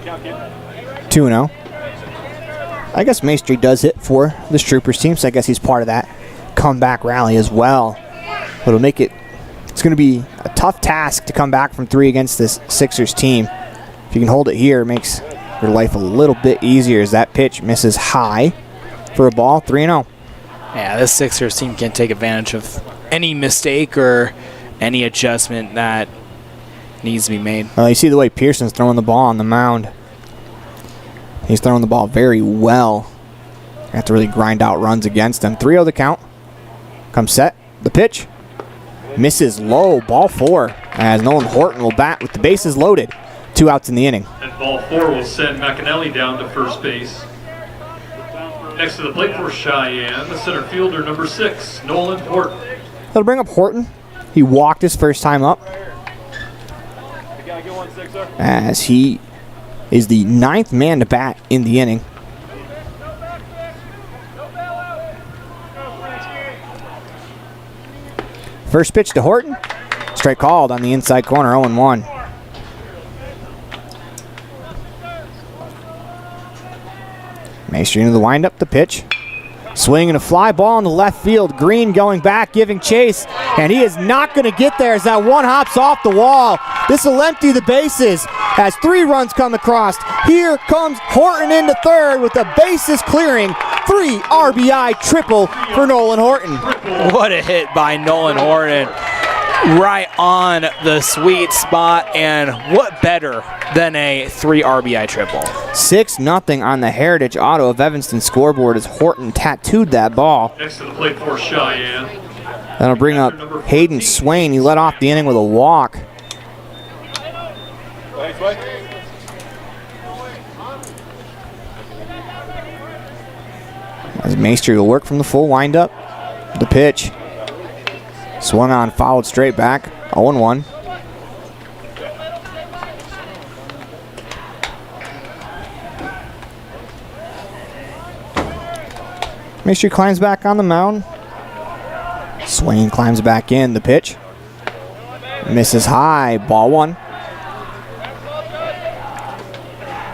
S1: 2-0. I guess Maestry does hit for this Troopers team, so I guess he's part of that comeback rally as well. But it'll make it's going to be a tough task to come back from 3 against this Sixers team. If you can hold it here, it makes your life a little bit easier as that pitch misses high for a ball, 3-0.
S13: Yeah, this Sixers team can take advantage of any mistake or any adjustment that needs to be made.
S1: You see the way Pearson's throwing the ball on the mound. He's throwing the ball very well. You have to really grind out runs against him. 3-0 the count. Comes set. The pitch. misses low, ball 4, as Nolan Horton will bat with the bases loaded. 2 outs in the inning.
S15: And ball 4 will send McAnally down to first base. Next to the plate for Cheyenne, the center fielder, number 6, Nolan Horton.
S1: They'll bring up Horton. He walked his first time up, as he is the 9th man to bat in the inning. First pitch to Horton. Strike called on the inside corner, 0-1. Maestri into the windup, the pitch. Swing and a fly ball in the left field. Green going back, giving chase, and he is not going to get there as that one hops off the wall. This will empty the bases as 3 runs come across. Here comes Horton into third with the bases clearing. 3 RBI triple for Nolan Horton.
S13: What a hit by Nolan Horton. Right on the sweet spot, and what better than a 3 RBI triple.
S1: 6-0 on the Heritage Auto of Evanston scoreboard as Horton tattooed that ball.
S15: Next to the plate for Cheyenne.
S1: That'll bring up Hayden Swain. He led off the inning with a walk. As Maestri will work from the full windup. The pitch. Swung on, fouled straight back. 0-1. Maestri climbs back on the mound. Swain climbs back in. The pitch. Misses high. Ball 1.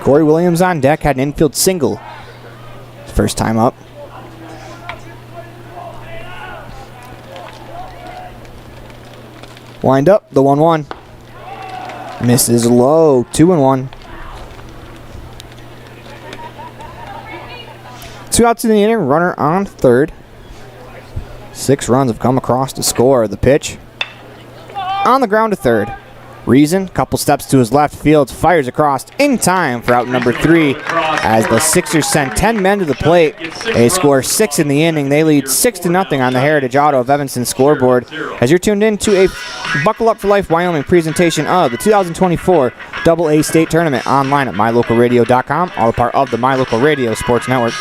S1: Corey Williams on deck, had an infield single. First time up. Wind up, the 1-1. Misses low, 2-1. 2 outs in the inning, runner on third. 6 runs have come across to score. The pitch on the ground to third. Reason, couple steps to his left field, fires across in time for out number 3 as the Sixers send 10 men to the plate. They score 6 in the inning. They lead 6-0 on the Heritage Auto of Evanston scoreboard as you're tuned in to a Buckle Up for Life Wyoming presentation of the 2024 AA State Tournament online at mylocalradio.com, all a part of the My Local Radio Sports Network.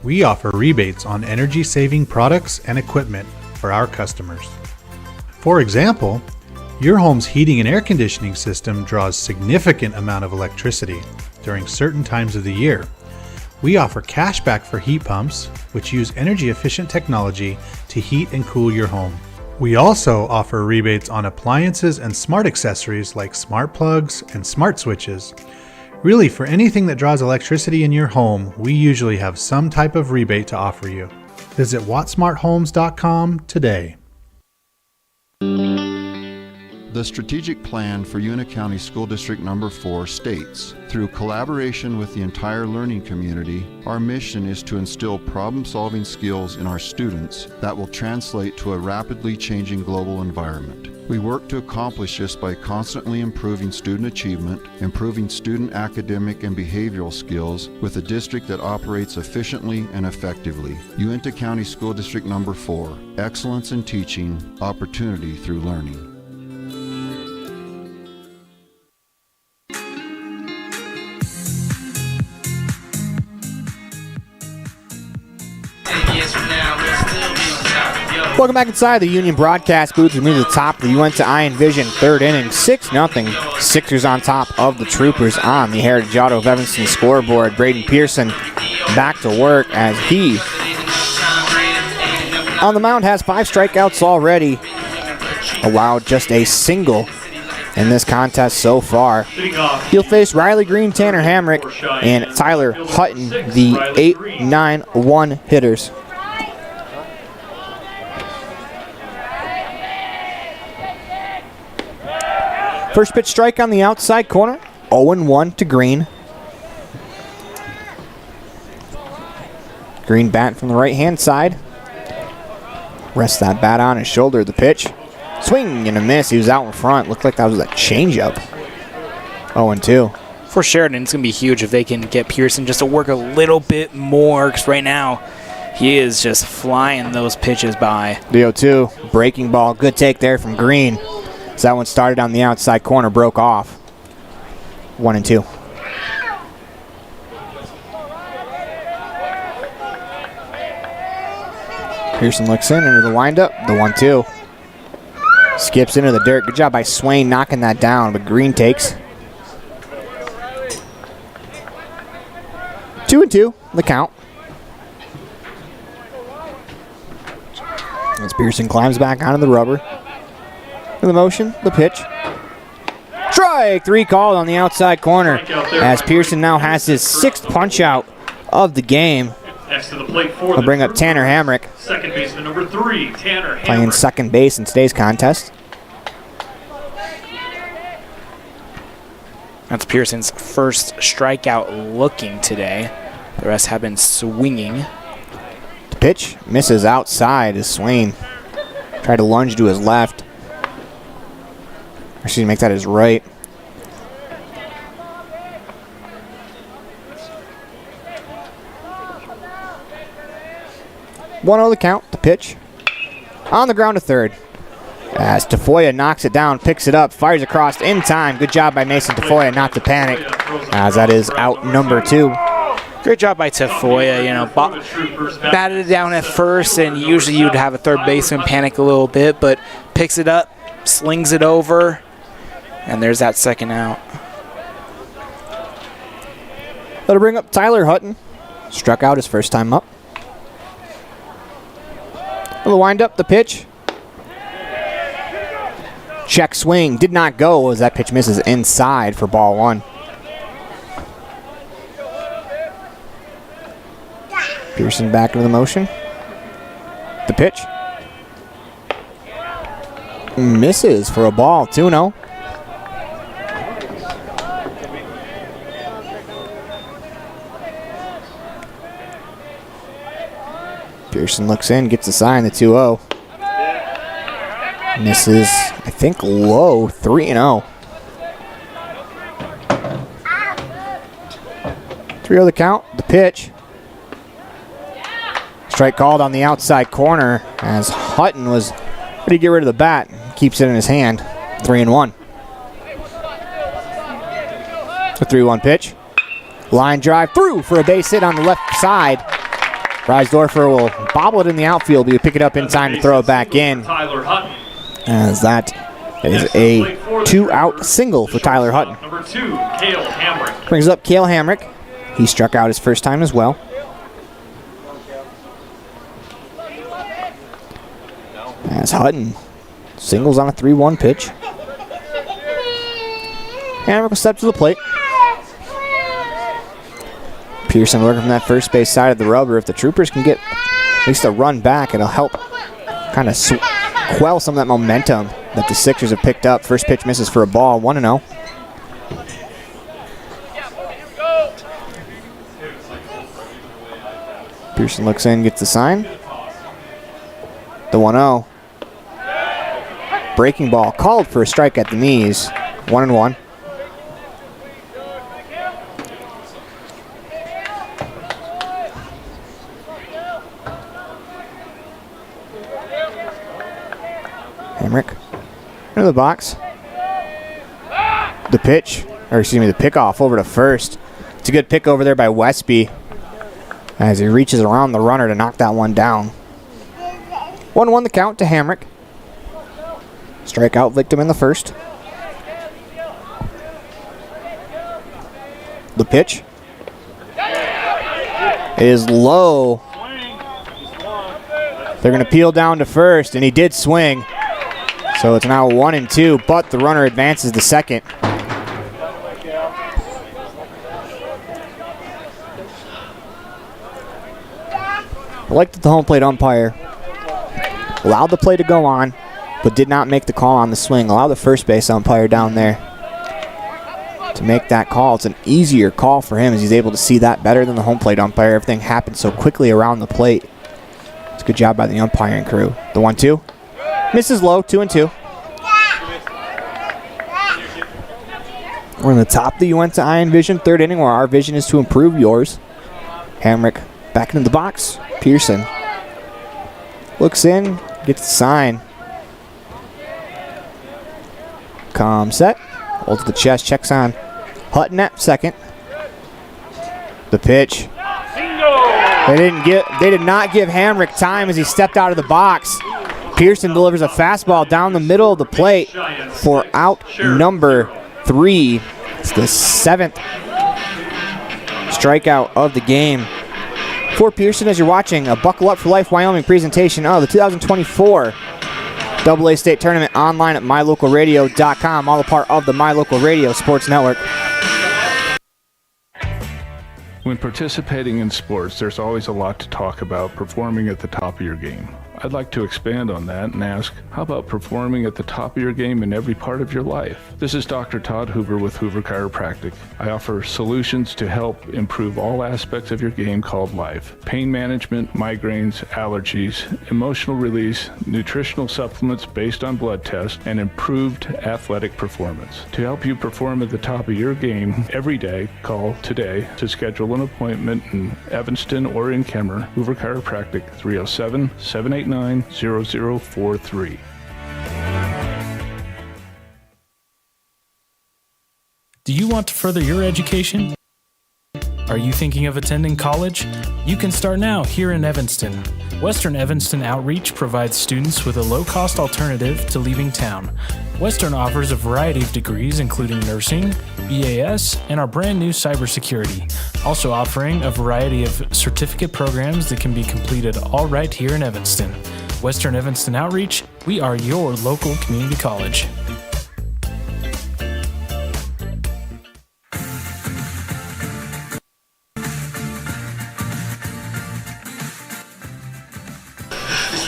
S7: We offer rebates on energy-saving products and equipment for our customers. For example, your home's heating and air conditioning system draws significant amount of electricity during certain times of the year. We offer cashback for heat pumps, which use energy-efficient technology to heat and cool your home. We also offer rebates on appliances and smart accessories like smart plugs and smart switches. Really, for anything that draws electricity in your home, we usually have some type of rebate to offer you. Visit wattsmarthomes.com today.
S21: The strategic plan for Una County School District Number 4 states, through collaboration with the entire learning community, our mission is to instill problem-solving skills in our students that will translate to a rapidly changing global environment. We work to accomplish this by constantly improving student achievement, improving student academic and behavioral skills with a district that operates efficiently and effectively. Uintah County School District Number 4, excellence in teaching, opportunity through learning.
S1: Welcome back inside the Union broadcast booth. We move to the top of the Uintah Iron Vision third inning, 6-0. Sixers on top of the Troopers on the Heritage Auto of Evanston scoreboard. Braden Pearson back to work as he on the mound has 5 strikeouts already. Allowed just a single in this contest so far. He'll face Riley Green, Tanner Hamrick, and Tyler Hutton, the 8-9-1 hitters. First pitch strike on the outside corner, 0-1 to Green. Green bat from the right-hand side. Rests that bat on his shoulder. The pitch. Swing and a miss. He was out in front. Looked like that was a changeup. 0-2.
S13: For Sheridan, it's going to be huge if they can get Pearson just to work a little bit more, because right now He is just flying those pitches by.
S1: The 0-2, breaking ball. Good take there from Green. So that one started on the outside corner, broke off. 1-2. Pearson looks in into the windup. The 1-2. Skips into the dirt. Good job by Swain knocking that down, but Green takes. 2-2, the count. As Pearson climbs back onto the rubber. In the motion, the pitch. Strike 3 called on the outside corner as Pearson now has his 6th punch out of the game.
S15: Next to the plate for
S1: We'll bring up Tanner Hamrick.
S15: Second baseman number 3, Tanner
S1: Playing
S15: Hamrick.
S1: second base in today's contest.
S13: That's Pearson's first strikeout looking today. The rest have been swinging.
S1: The pitch misses outside as Swain tried to lunge to his left. Excuse me, make that his right. One-0 the count, the pitch. On the ground to third. As Tafoya knocks it down, picks it up, fires across in time. Good job by Mason Tafoya not to panic, as that is out number 2.
S13: Great job by Tafoya, you know, batted it down at first, and usually you'd have a third baseman panic a little bit, but picks it up, slings it over, and there's that second out.
S1: That'll bring up Tyler Hutton. Struck out his first time up. The wind up, the pitch. Check swing, did not go as that pitch misses inside for ball 1. Pearson back into the motion. The pitch. Misses for a ball, 2-0. Pearson looks in, gets a sign, the 2-0. Misses, I think, low, 3-0. 3-0 the count, the pitch. Strike called on the outside corner as Hutton was ready to get rid of the bat. Keeps it in his hand, 3-1. The 3-1 pitch. Line drive through for a base hit on the left side. Reisdorfer will bobble it in the outfield, but he'll pick it up in time to throw it back in.
S15: Tyler Hutton.
S1: As that is a 2-out single for Tyler Hutton.
S15: Number 2, Cale Hamrick.
S1: Brings up Cale Hamrick. He struck out his first time as well. As Hutton singles on a 3-1 pitch. Hamrick will step to the plate. Pearson working from that first base side of the rubber. If the Troopers can get at least a run back, it'll help kind of quell some of that momentum that the Sixers have picked up. First pitch misses for a ball, 1-0. Pearson looks in, gets the sign. The 1-0. Breaking ball called for a strike at the knees, 1-1. Hamrick into the box. The pitch, or excuse me, the pickoff over to first. It's a good pick over there by Westby as he reaches around the runner to knock that one down. 1-1 the count to Hamrick. Strikeout victim in the first. The pitch is low. They're going to peel down to first, and he did swing. So it's now 1-2, but the runner advances to second. I like that the home plate umpire allowed the play to go on, but did not make the call on the swing. Allow the first base umpire down there to make that call. It's an easier call for him as he's able to see that better than the home plate umpire. Everything happened so quickly around the plate. It's a good job by the umpiring crew. The 1-2. Misses low, 2-2. We're in the top of the Uinta Iron Vision, third inning, where our vision is to improve yours. Hamrick Back into the box. Pearson looks in, gets the sign. Calm set. Holds the chest, checks on Hutton at second. The pitch. They did not give Hamrick time as he stepped out of the box. Pearson delivers a fastball down the middle of the plate for out number 3. It's the 7th strikeout of the game for Pearson as you're watching a Buckle Up for Life Wyoming presentation of the 2024 AA State Tournament online at mylocalradio.com, all a part of the My Local Radio Sports Network.
S10: When participating in sports, there's always a lot to talk about performing at the top of your game. I'd like to expand on that and ask, how about performing at the top of your game in every part of your life? This is Dr. Todd Hoover with Hoover Chiropractic. I offer solutions to help improve all aspects of your game called life. Pain management, migraines, allergies, emotional release, nutritional supplements based on blood tests, and improved athletic performance. To help you perform at the top of your game every day, call today to schedule an appointment in Evanston or in Kemmer. Hoover Chiropractic, 307-789-0043.
S22: Do you want to further your education? Are you thinking of attending college? You can start now here in Evanston. Western Evanston Outreach provides students with a low-cost alternative to leaving town. Western offers a variety of degrees including nursing, EAS, and our brand new cybersecurity, also offering a variety of certificate programs that can be completed all right here in Evanston. Western Evanston Outreach, we are your local community college.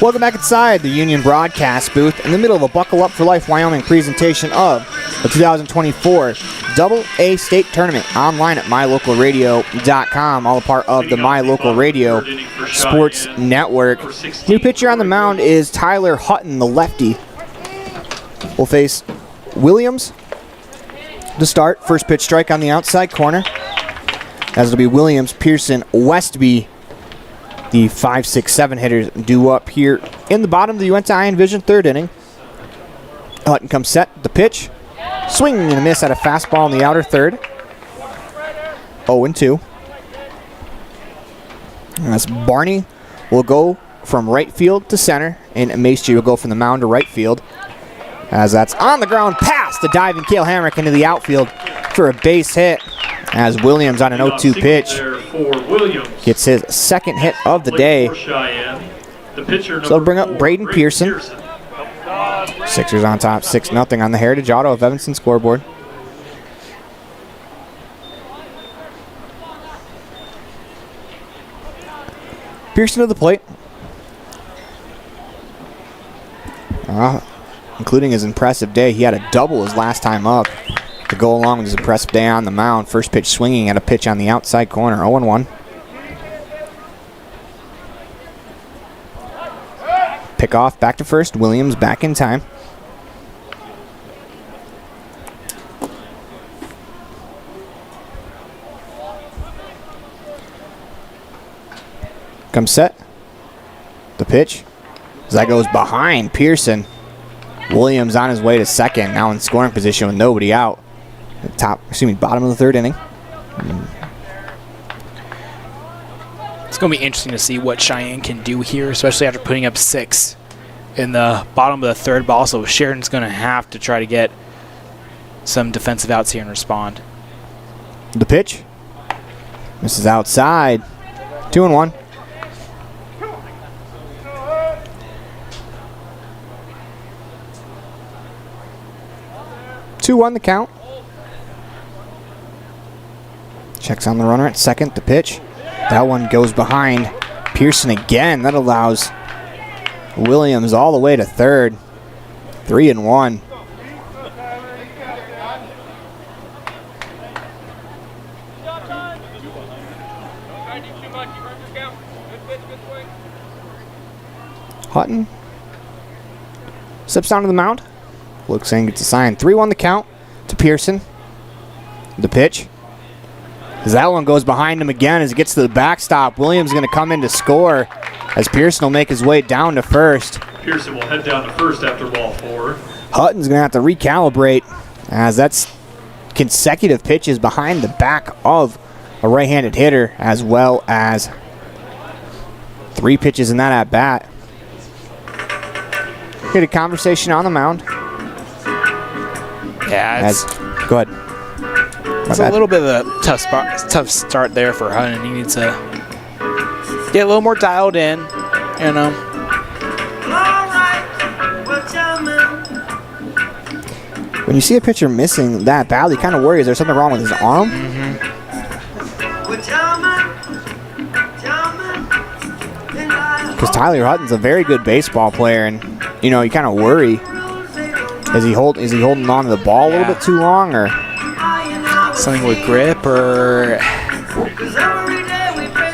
S1: Welcome back inside the Union broadcast booth in the middle of a Buckle Up for Life Wyoming presentation of the 2024 AA State Tournament online at mylocalradio.com, all a part of the My Local Radio Sports Network. New pitcher on the mound is Tyler Hutton, the lefty. Will face Williams to start. First pitch strike on the outside corner. As it'll be Williams, Pearson, Westby, the 5, 6, 7 hitters due up here in the bottom of the Uinta Iron Vision third inning. Hutton comes set, the pitch. Swing and a miss at a fastball in the outer third. 0-2. As Barney will go from right field to center, and Maestri will go from the mound to right field. As that's on the ground, past the diving Cale Hamrick into the outfield for a base hit. As Williams on an 0-2 pitch gets his second hit of the day. So they'll bring up Braden Pearson. Sixers on top, 6-0 on the Heritage Auto of Evanston scoreboard. Pearson to the plate. Including his impressive day. He had a double his last time up to go along with his impressive day on the mound. First pitch swinging at a pitch on the outside corner, 0-1. Pick off, back to first. Williams back in time. Comes set. The pitch. As that goes behind Pearson. Williams on his way to second, now in scoring position with nobody out. Bottom of the third inning.
S13: It's going to be interesting to see what Cheyenne can do here, especially after putting up 6 in the bottom of the third. But also Sheridan's going to have to try to get some defensive outs here and respond.
S1: The pitch. This is outside. 2-1. On the count. Checks on the runner at second. The pitch. That one goes behind Pearson again. That allows Williams all the way to third. 3-1. Hutton steps down to the mound. Looks in, gets a sign. 3-1 the count to Pearson. The pitch. As that one goes behind him again as it gets to the backstop. Williams going to come in to score as Pearson will make his way down to first.
S15: Pearson will head down to first after ball 4.
S1: Hutton's going to have to recalibrate as that's consecutive pitches behind the back of a right-handed hitter, as well as 3 pitches in that at-bat. Get a conversation on the mound.
S13: Yeah,
S1: go ahead.
S13: It's a little bit of a tough start there for Hutton. He needs to get a little more dialed in, you know.
S1: When you see a pitcher missing that badly, you kind of worry, is there something wrong with his arm? Because Tyler Hutton's a very good baseball player, and you know, you kind of worry. Is he holding on to the ball a little bit too long, or
S13: something with grip, or?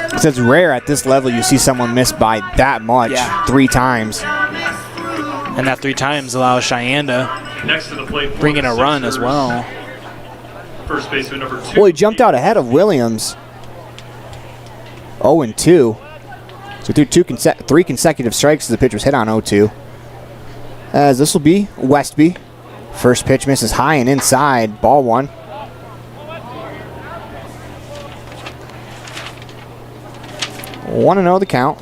S1: Because it's rare at this level you see someone miss by that much 3 times.
S13: And that 3 times allows Cheyenne to
S15: Next to the plate,
S13: bring in a run as well.
S15: First baseman number 2.
S1: Well, he jumped out ahead of Williams. 0-2. So through 3 consecutive strikes, the pitch was hit on 0-2. As this will be Westby. First pitch misses high and inside. Ball 1. Want to know the count.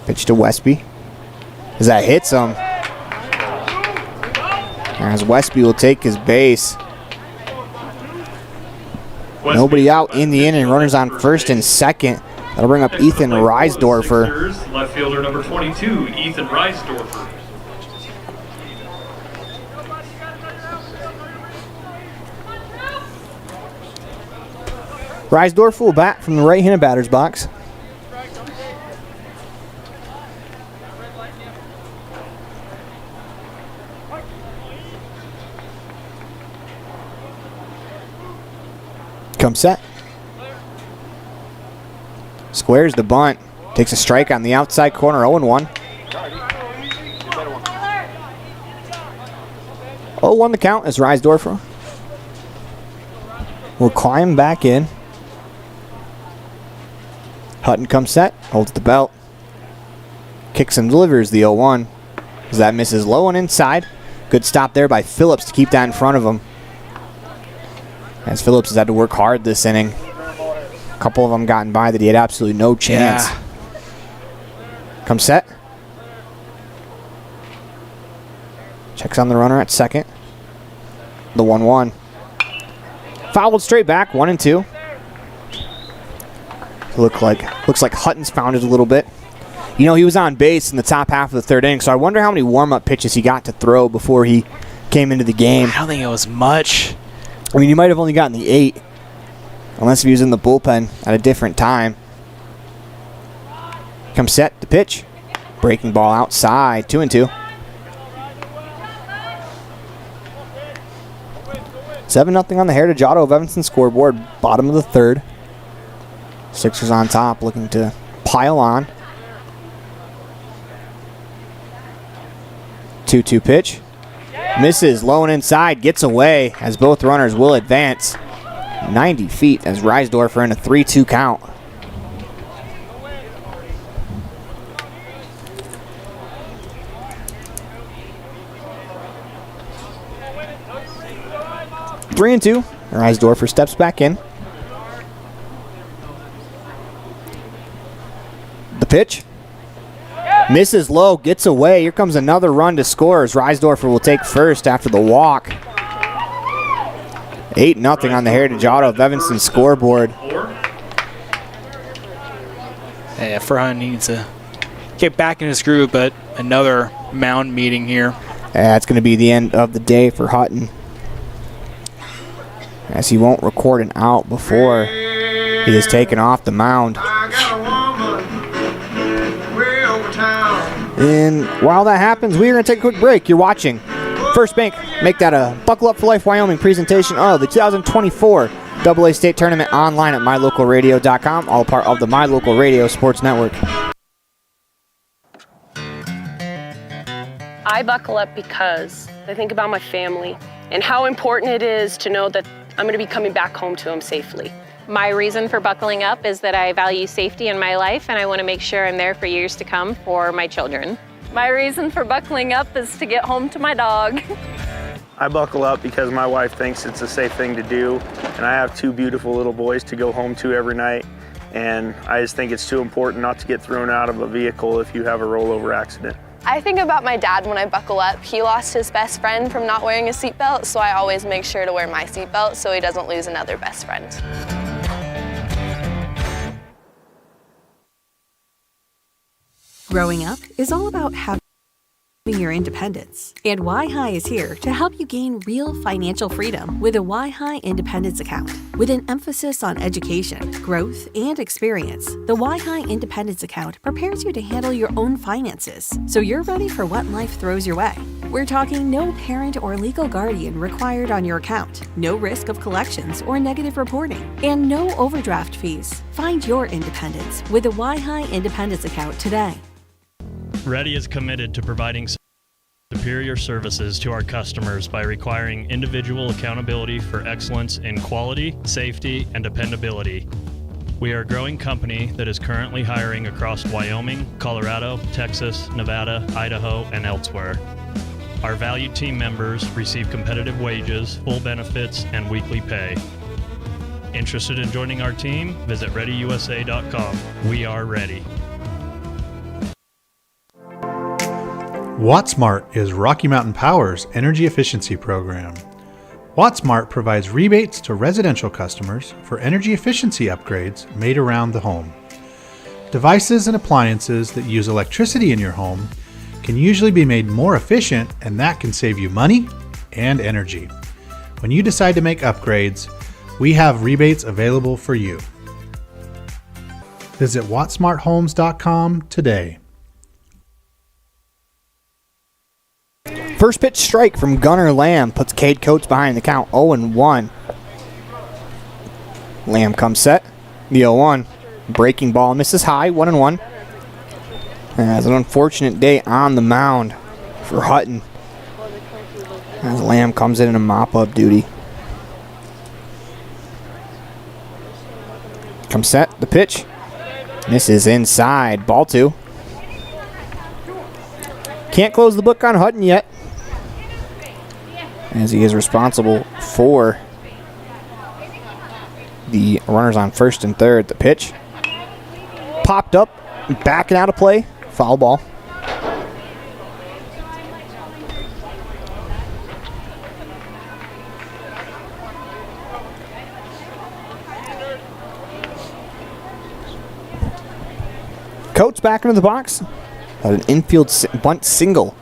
S1: Pitch to Westby. As that hits him. As Westby will take his base. Nobody out in the inning. Runners on first and second. That'll bring up Ethan Reisdorfer.
S15: Left fielder number 22, Ethan Reisdorfer.
S1: Reisdorfer will bat from the right-handed batter's box. Comes set. Squares the bunt. Takes a strike on the outside corner, 0-1. 0-1 the count as Reisdorfer will climb back in. Hutton comes set, holds the belt. Kicks and delivers the 0-1. As that misses low and inside. Good stop there by Phillips to keep that in front of him. As Phillips has had to work hard this inning. A couple of them gotten by that he had absolutely no chance.
S13: Yeah.
S1: Comes set. Checks on the runner at second. The 1-1. Fouled straight back, 1-2. Looks like Hutton's found it a little bit. You know, he was on base in the top half of the 3rd inning, so I wonder how many warm-up pitches he got to throw before he came into the game.
S13: I don't think it was much.
S1: I mean, he might have only gotten the 8, unless he was in the bullpen at a different time. Comes set, the pitch. Breaking ball outside, 2-2. 7-0 on the Heritage Auto of Evanston scoreboard, bottom of the 3rd. Sixers on top, looking to pile on. 2-2 pitch. Misses, low and inside, gets away as both runners will advance 90 feet as Reisdorfer in a 3-2 count. Three and 2. Reisdorfer steps back in. The pitch. Misses low, gets away. Here comes another run to score as Reisdorfer will take first after the walk. 8-0 on the Heritage Auto of Evanston scoreboard.
S13: Yeah, Furhan needs to get back in his groove, but another mound meeting here.
S1: It's going to be the end of the day for Hutton, as he won't record an out before he is taken off the mound. And while that happens, we are going to take a quick break. You're watching First Bank make that a Buckle Up for Life Wyoming presentation of the 2024 AA State Tournament online at mylocalradio.com, all part of the My Local Radio Sports Network.
S2: I buckle up because I think about my family and how important it is to know that I'm going to be coming back home to him safely.
S3: My reason for buckling up is that I value safety in my life and I want to make sure I'm there for years to come for my children.
S4: My reason for buckling up is to get home to my dog.
S5: I buckle up because my wife thinks it's a safe thing to do, and I have two beautiful little boys to go home to every night, and I just think it's too important not to get thrown out of a vehicle if you have a rollover accident.
S6: I think about my dad when I buckle up. He lost his best friend from not wearing a seatbelt, so I always make sure to wear my seatbelt so he doesn't lose another best friend.
S8: Growing up is all about having your independence. And Y-High is here to help you gain real financial freedom with a Y-High Independence Account. With an emphasis on education, growth, and experience, the Y-High Independence Account prepares you to handle your own finances, so you're ready for what life throws your way. We're talking no parent or legal guardian required on your account, no risk of collections or negative reporting, and no overdraft fees. Find your independence with a Y-High Independence Account today.
S11: Ready is committed to providing superior services to our customers by requiring individual accountability for excellence in quality, safety, and dependability. We are a growing company that is currently hiring across Wyoming, Colorado, Texas, Nevada, Idaho, and elsewhere. Our valued team members receive competitive wages, full benefits, and weekly pay. Interested in joining our team? Visit ReadyUSA.com. We are ready.
S23: WattSmart is Rocky Mountain Power's energy efficiency program. WattSmart provides rebates to residential customers for energy efficiency upgrades made around the home. Devices and appliances that use electricity in your home can usually be made more efficient, and that can save you money and energy. When you decide to make upgrades, we have rebates available for you. Visit wattsmarthomes.com today.
S1: First pitch strike from Gunnar Lamb puts Cade Coates behind the count 0-1. Lamb comes set. The 0-1. Breaking ball misses high, 1-1. And has an unfortunate day on the mound for Hutton as Lamb comes in a mop-up duty. Comes set. The pitch. Misses inside. Ball 2. Can't close the book on Hutton yet, as he is responsible for the runners on first and third. The pitch popped up, backing out of play, foul ball. Coates back into the box. An infield bunt single.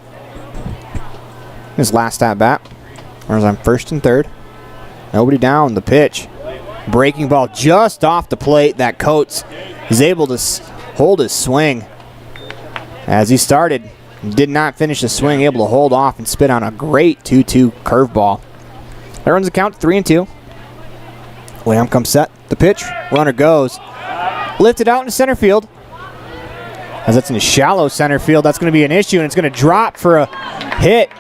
S1: His last at bat. Runners on first and third. Nobody down. The pitch. Breaking ball just off the plate. That Coates is able to hold his swing. As he started, did not finish the swing, able to hold off and spit on a great 2-2 curveball. That runs the count 3-2. Lamb comes set. The pitch. Runner goes. Lifted out into center field. As that's in a shallow center field, that's going to be an issue, and it's going to drop for a hit.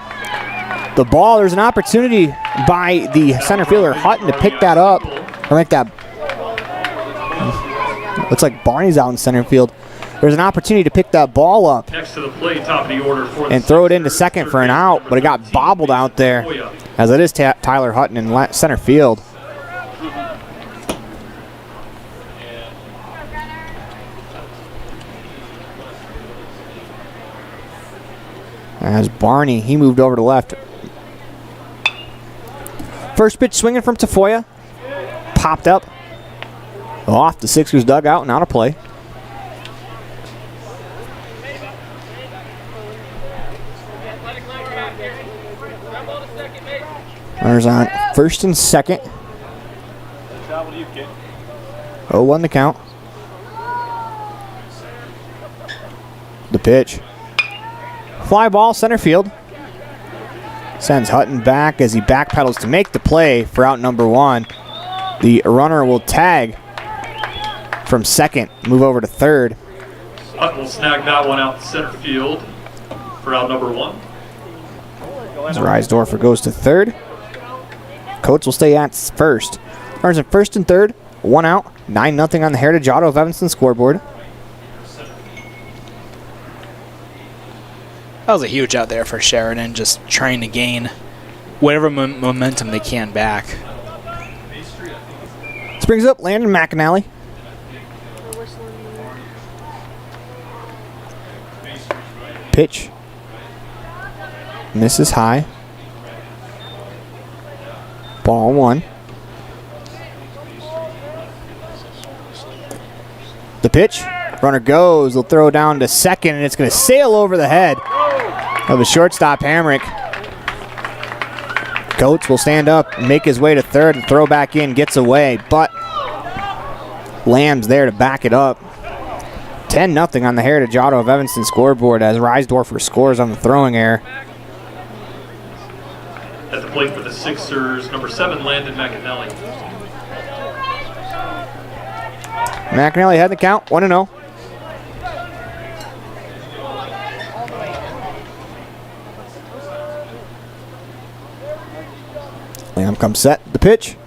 S1: The ball, there's an opportunity by the center fielder, Hutton, to pick that up. Or make that. Looks like Barney's out in center field. There's an opportunity to pick that ball up.
S15: Next to the plate, top of the order for
S1: and throw it into second for an out, but it got bobbled out there. As it is Tyler Hutton in center field. As Barney, he moved over to left. First pitch swinging from Tafoya. Popped up. Off the Sixers dugout and out of play. Runners on first and second. 0-1 the count. The pitch. Fly ball, center field. Sends Hutton back as he backpedals to make the play for out number 1. The runner will tag from second, move over to third.
S15: Hutton will snag that one out center field for out number 1.
S1: As Reisdorfer goes to third. Coates will stay at first. Runners in first and third, 1 out, 9-0 on the Heritage Auto of Evanston scoreboard.
S13: That was a huge out there for Sheridan, just trying to gain whatever momentum they can back.
S1: This brings up Landon McAnally. Pitch. Misses high. Ball 1. The pitch. Runner goes. They'll throw down to second, and it's going to sail over the head of the shortstop, Hamrick. Coates will stand up and make his way to third and throw back in. Gets away, but Lamb's there to back it up. 10-0 on the Heritage Auto of Evanston scoreboard as Reisdorfer scores on the throwing error.
S15: At the plate for the Sixers, number 7, Landon McAnally.
S1: McAnally had the count, 1-0. Lamb comes set, the pitch.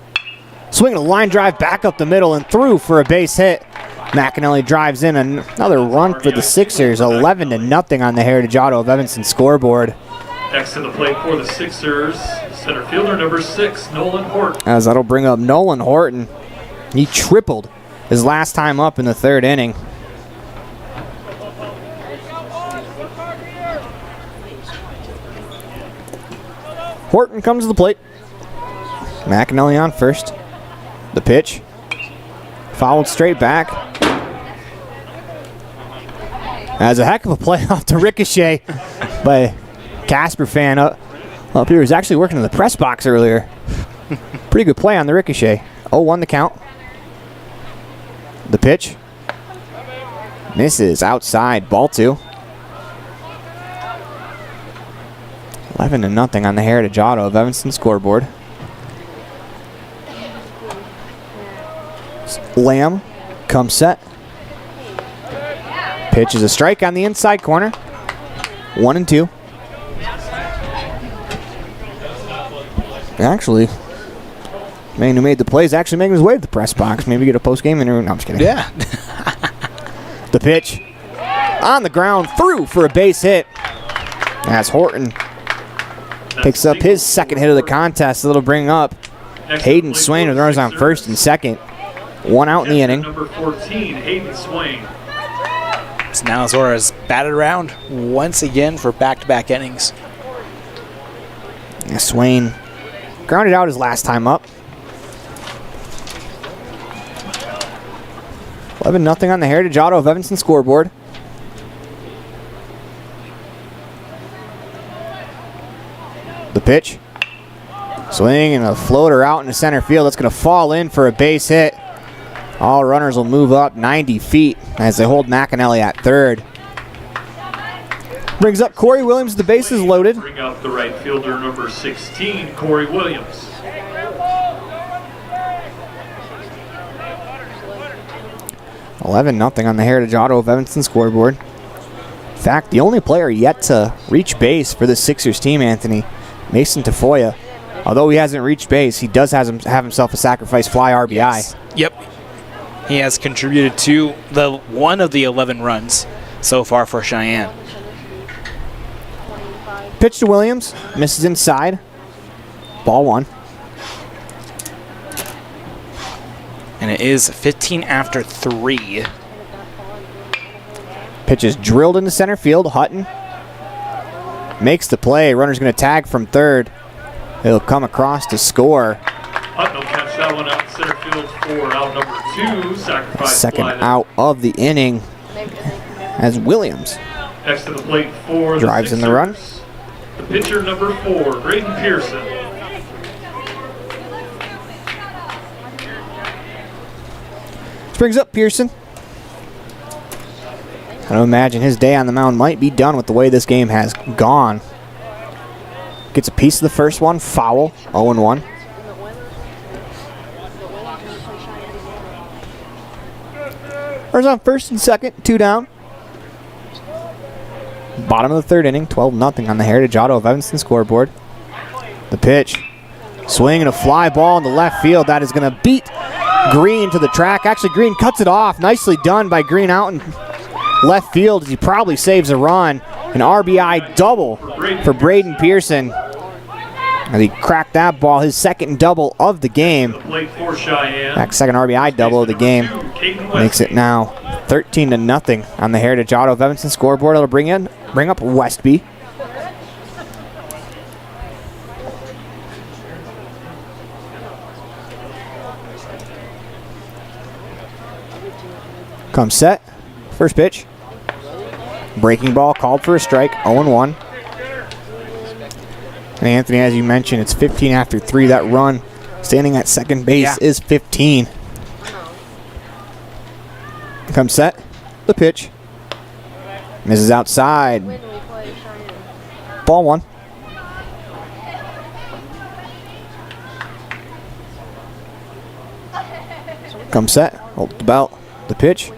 S1: Swinging a line drive back up the middle and through for a base hit. McAnally drives in another run for the Sixers, 11-0 on the Heritage Auto of Evanston scoreboard.
S15: Next to the plate for the Sixers, center fielder number 6, Nolan Horton.
S1: As that'll bring up Nolan Horton. He tripled his last time up in the third inning. Horton comes to the plate. McAnally on first. The pitch. Fouled straight back. As a heck of a play off the ricochet by Casper fan up here. He was actually working in the press box earlier. Pretty good play on the ricochet. 0-1 the count. The pitch. Misses outside. Ball 2. 11-0 on the Heritage Auto of Evanston scoreboard. Lamb comes set. Pitch is a strike on the inside corner. 1-2. Actually, man who made the plays actually making his way to the press box. Maybe get a post-game interview. No, I'm just kidding.
S13: Yeah.
S1: The pitch on the ground, through for a base hit. As Horton picks up his second hit of the contest. It'll bring up Hayden Swain with runners on first and second. 1 out in the inning.
S15: Number 14, Hayden Swain.
S13: So now Zora's batted around once again for back-to-back innings.
S1: Yeah, Swain grounded out his last time up. 11-0 on the Heritage Auto of Evanston scoreboard. The pitch. Swing and a floater out into center field. That's going to fall in for a base hit. All runners will move up 90 feet as they hold McAnally at third. Brings up Corey Williams. The base is loaded.
S15: Bring up the right fielder, number 16, Corey Williams.
S1: $11-0 on the Heritage Auto of Evanston scoreboard. In fact, the only player yet to reach base for the Sixers team, Anthony, Mason Tafoya. Although he hasn't reached base, he does have himself a sacrifice fly RBI.
S13: Yes. Yep. He has contributed to one of the 11 runs so far for Cheyenne.
S1: Pitch to Williams. Misses inside. Ball 1.
S13: And it is 15 after 3.
S1: Pitch is drilled into center field. Hutton makes the play. Runner's going to tag from third. He'll come across to score.
S15: Hutton will catch that one out in center field for out number 2. Sacrifice
S1: Second
S15: fly.
S1: out of the inning as Williams
S15: Next to the plate for
S1: drives
S15: the
S1: in the run.
S15: Sixers, the pitcher number 4, Braden Pearson.
S1: This brings up Pearson. I don't imagine his day on the mound might be done with the way this game has gone. Gets a piece of the first one, foul, 0-1. Runners on first and second, 2 down. Bottom of the third inning, 12-0 on the Heritage Auto of Evanston scoreboard. The pitch Swing and a fly ball in the left field. That is going to beat Green to the track. Actually, Green cuts it off. Nicely done by Green out in left field as he probably saves a run. An RBI double for Braden Pearson. As he cracked that ball, his second double of the game. That second RBI double of the game makes it now 13-0 on the Heritage Auto of Evanston scoreboard. It'll bring up Westby. Come set. First pitch. Breaking ball called for a strike. 0-1. And Anthony, as you mentioned, it's 15 after 3. That run standing at second base is 15. Come set. The pitch. Misses outside. Ball 1. Come set. Hold the belt. The pitch.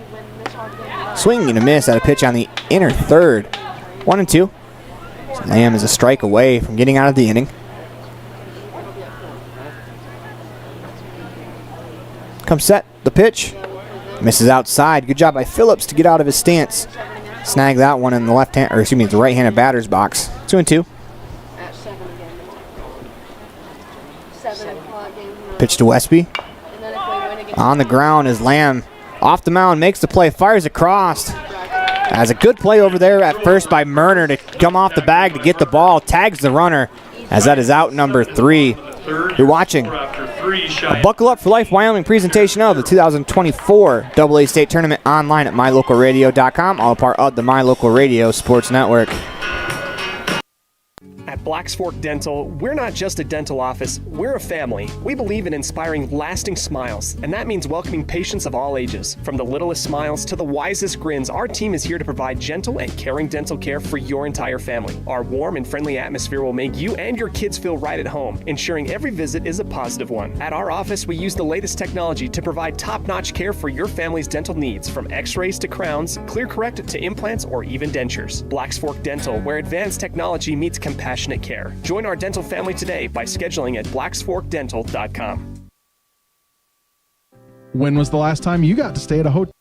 S1: Swing and a miss at a pitch on the inner third. 1-2. Lamb is a strike away from getting out of the inning. Come set. The pitch. Misses outside. Good job by Phillips to get out of his stance. Snag that one in the left hand, or excuse me, the right-handed batter's box. 2-2. Pitch to Westby. On the ground as Lamb off the mound, makes the play, fires across. Has a good play over there at first by Murner to come off the bag to get the ball. Tags the runner as that is out number 3. You're watching a Buckle Up for Life Wyoming presentation of the 2024 AA State Tournament online at mylocalradio.com, all part of the My Local Radio Sports Network.
S9: At Blacks Fork Dental, we're not just a dental office, we're a family. We believe in inspiring lasting smiles, and that means welcoming patients of all ages. From the littlest smiles to the wisest grins, our team is here to provide gentle and caring dental care for your entire family. Our warm and friendly atmosphere will make you and your kids feel right at home, ensuring every visit is a positive one. At our office, we use the latest technology to provide top-notch care for your family's dental needs, from x-rays to crowns, clear correct to implants, or even dentures. Blacks Fork Dental, where advanced technology meets compassionate care. Join our dental family today by scheduling at blacksforkdental.com.
S7: When was the last time you got to stay at a hotel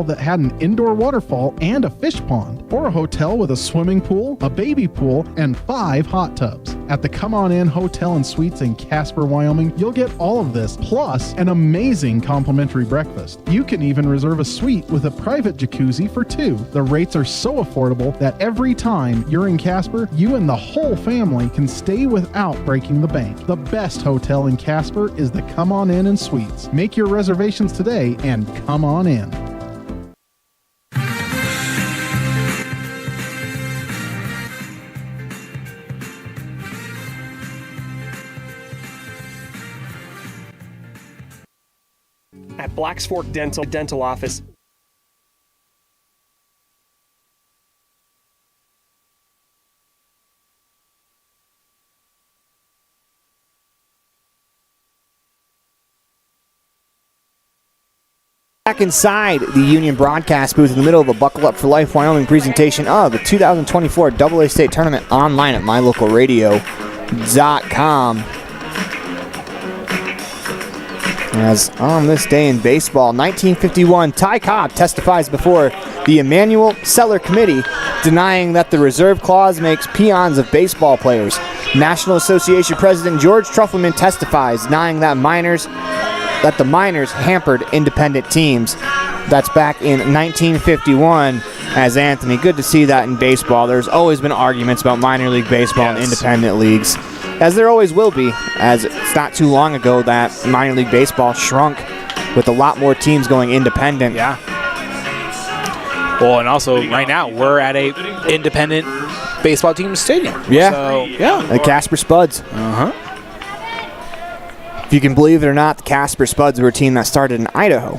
S7: that had an indoor waterfall and a fish pond, or a hotel with a swimming pool, a baby pool, and 5 hot tubs? At the Come On In Hotel and Suites in Casper, Wyoming, you'll get all of this, plus an amazing complimentary breakfast. You can even reserve a suite with a private jacuzzi for 2. The rates are so affordable that every time you're in Casper, you and the whole family can stay without breaking the bank. The best hotel in Casper is the Come On In and Suites. Make your reservations today and come on in.
S9: At Blacks Fork Dental Office,
S1: Back inside the Union broadcast booth in the middle of a Buckle Up for Life Wyoming presentation of the 2024 AA State Tournament online at mylocalradio.com. As on this day in baseball, 1951, Ty Cobb testifies before the Emanuel Seller Committee, denying that the reserve clause makes peons of baseball players. National Association President George Truffleman testifies, denying that the minors hampered independent teams. That's back in 1951. As Anthony, good to see that in baseball. There's always been arguments about minor league baseball and independent leagues, as there always will be, as it's not too long ago that minor league baseball shrunk with a lot more teams going independent.
S13: Yeah. Well, and also right now we're at a independent baseball team stadium.
S1: Yeah.
S13: So, yeah.
S1: The Casper Spuds.
S13: Uh-huh.
S1: If you can believe it or not, the Casper Spuds were a team that started in Idaho.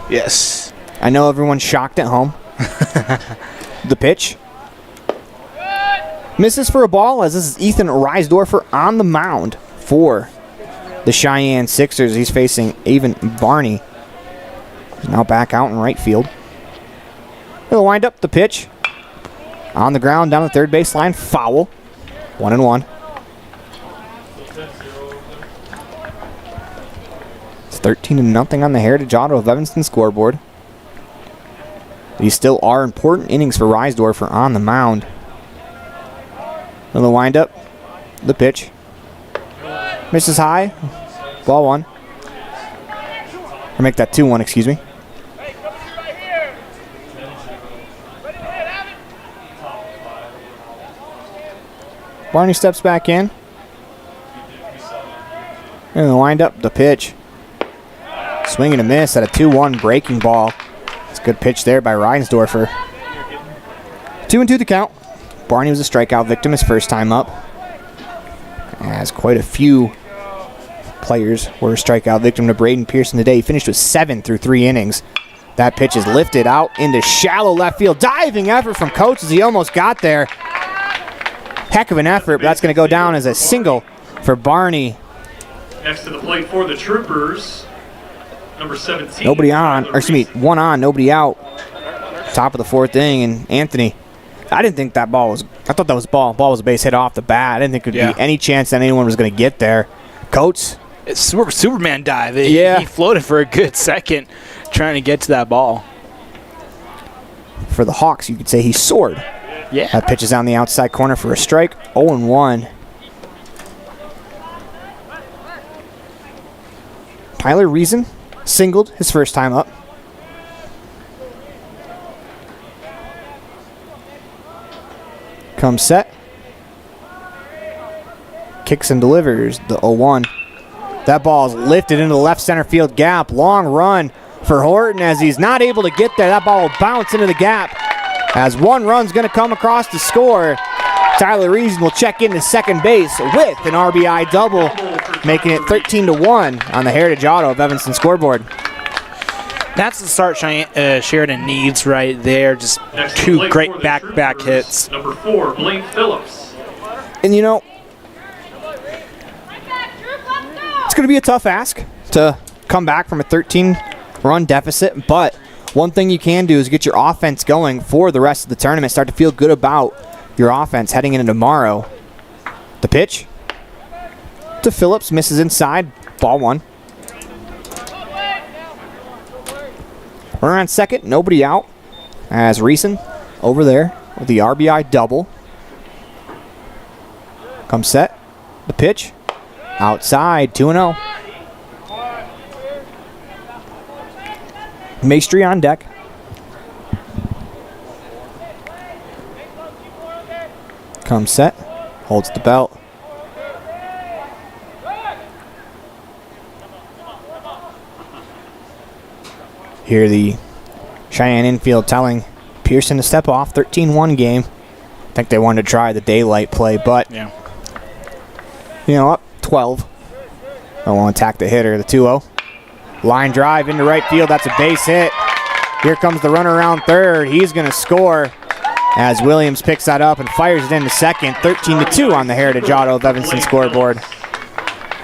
S13: Yes.
S1: I know everyone's shocked at home. The pitch. Misses for a ball, as this is Ethan Reisdorfer on the mound for the Cheyenne Sixers. He's facing Avon Barney. He's now back out in right field. He'll wind up the pitch. On the ground, down the third baseline, foul. 1-1. 13-0 on the Heritage Auto of Evanston scoreboard. These still are important innings for Reisdorfer on the mound. And the windup, the pitch. Misses high, ball one. Or make that 2-1, excuse me. Barney steps back in. And the windup, the pitch. Swing and a miss at a 2-1 breaking ball. It's a good pitch there by Reinsdorfer. 2-2 the count. Barney was a strikeout victim his first time up. As quite a few players were a strikeout victim to Braden Pearson today. He finished with 7 through 3 innings. That pitch is lifted out into shallow left field. Diving effort from Coates as he almost got there. Heck of an effort, but that's going to go down as a single for Barney.
S15: Next to the plate for the Troopers, number 17.
S1: Nobody on, or excuse me, one on, nobody out. Top of the fourth inning, and Anthony, I didn't think that ball was, I thought that was ball. Ball was a base hit off the bat. I didn't think there would be any chance that anyone was going to get there. Coates.
S13: It's Superman dive.
S1: Yeah.
S13: He floated for a good second trying to get to that ball.
S1: For the Hawks, you could say he soared.
S13: Yeah.
S1: That pitch is on the outside corner for a strike. 0-1. Tyler Reason singled his first time up. Comes set. Kicks and delivers the 0-1. That ball is lifted into the left center field gap. Long run for Horton as he's not able to get there. That ball will bounce into the gap. As one run's going to come across to score. Tyler Reason will check into second base with an RBI double, making it 13-1 on the Heritage Auto of Evanston scoreboard.
S13: That's the start Sheridan needs right there. Just two great back-to-back hits.
S15: Number 4, Blaine Phillips.
S1: And you know, it's going to be a tough ask to come back from a 13-run deficit, but one thing you can do is get your offense going for the rest of the tournament. Start to feel good about your offense heading into tomorrow. The pitch to Phillips, misses inside, ball one. Runner on second, nobody out. As Reason over there with the RBI double. Comes set, the pitch, outside, 2-0. Maestri on deck. Comes set, holds the belt. Here the Cheyenne infield telling Pearson to step off. 13-1 game. I think they wanted to try the daylight play, but you know, up 12. Don't want to attack the hitter, the 2-0. Line drive into right field. That's a base hit. Here comes the runner around third. He's going to score as Williams picks that up and fires it into second. 13-2 on the Heritage Auto of Evanston scoreboard.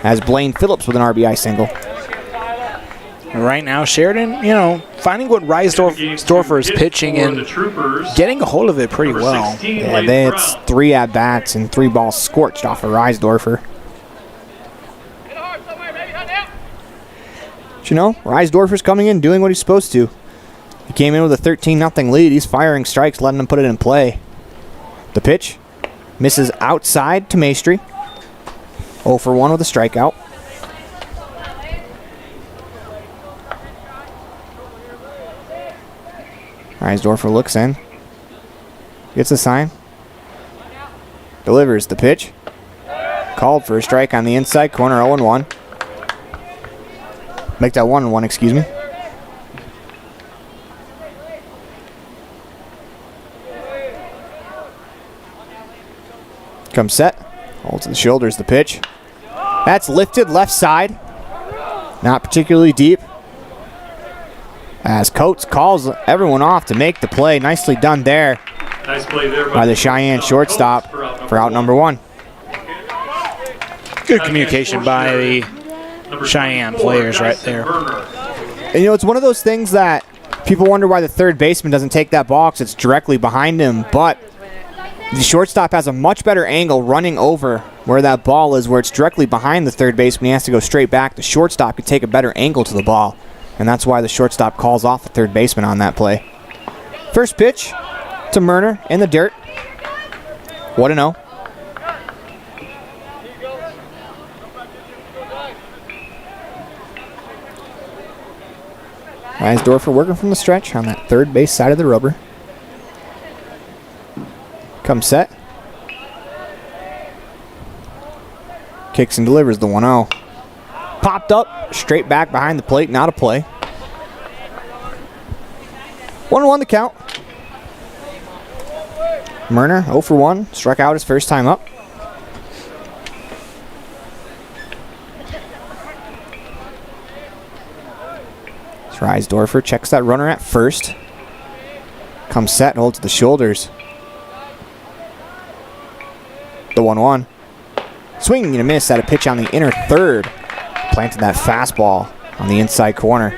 S1: As Blaine Phillips with an RBI single.
S13: Right now, Sheridan, you know, finding what Reisdorfer is pitching and getting a hold of it pretty well.
S1: Yeah, it's 3 at-bats and 3 balls scorched off of Reisdorfer. But you know, Reisdorfer's coming in doing what he's supposed to. He came in with a 13-0 lead. He's firing strikes, letting him put it in play. The pitch misses outside to Maestri. 0 for 1 with a strikeout. Reisdorfer looks in. Gets a sign. Delivers the pitch. Called for a strike on the inside corner, 0-1. Make that 1-1, excuse me. Comes set. Holds to the shoulders, the pitch. That's lifted left side. Not particularly deep. As Coates calls everyone off to make the play. Nicely done there.
S15: Nice play there
S1: by the Cheyenne shortstop for out number 1.
S13: Good communication by the Cheyenne players right there.
S1: And you know, it's one of those things that people wonder why the third baseman doesn't take that ball because it's directly behind him, but the shortstop has a much better angle running over where that ball is, where it's directly behind the third baseman. He has to go straight back. The shortstop could take a better angle to the ball, and that's why the shortstop calls off the third baseman on that play. First pitch to Murner in the dirt. 1-0. Reisdorfer working from the stretch on that third base side of the rubber. Comes set. Kicks and delivers the 1-0. Popped up, straight back behind the plate, not a play. 1-1 the count. Murner 0 for 1, struck out his first time up. Reisdorfer checks that runner at first. Comes set, holds the shoulders. The 1-1. Swinging and a miss at a pitch on the inner third. Planted that fastball on the inside corner.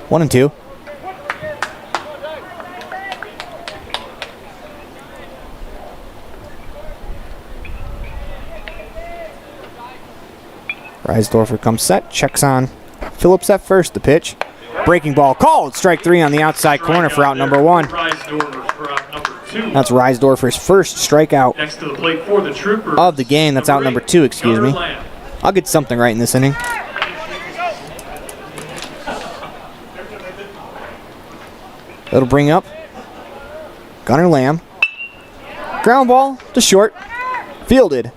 S1: 1-2. Reisdorfer comes set, checks on Phillips at first, the pitch. Breaking ball called. Strike 3 on the outside corner for out number 1. That's Reisdorfer's first strikeout
S15: Next to the plate for the Troopers
S1: of the game. That's out number 2, excuse me. I'll get something right in this inning. It'll bring up Gunnar Lamb. Ground ball to short. Fielded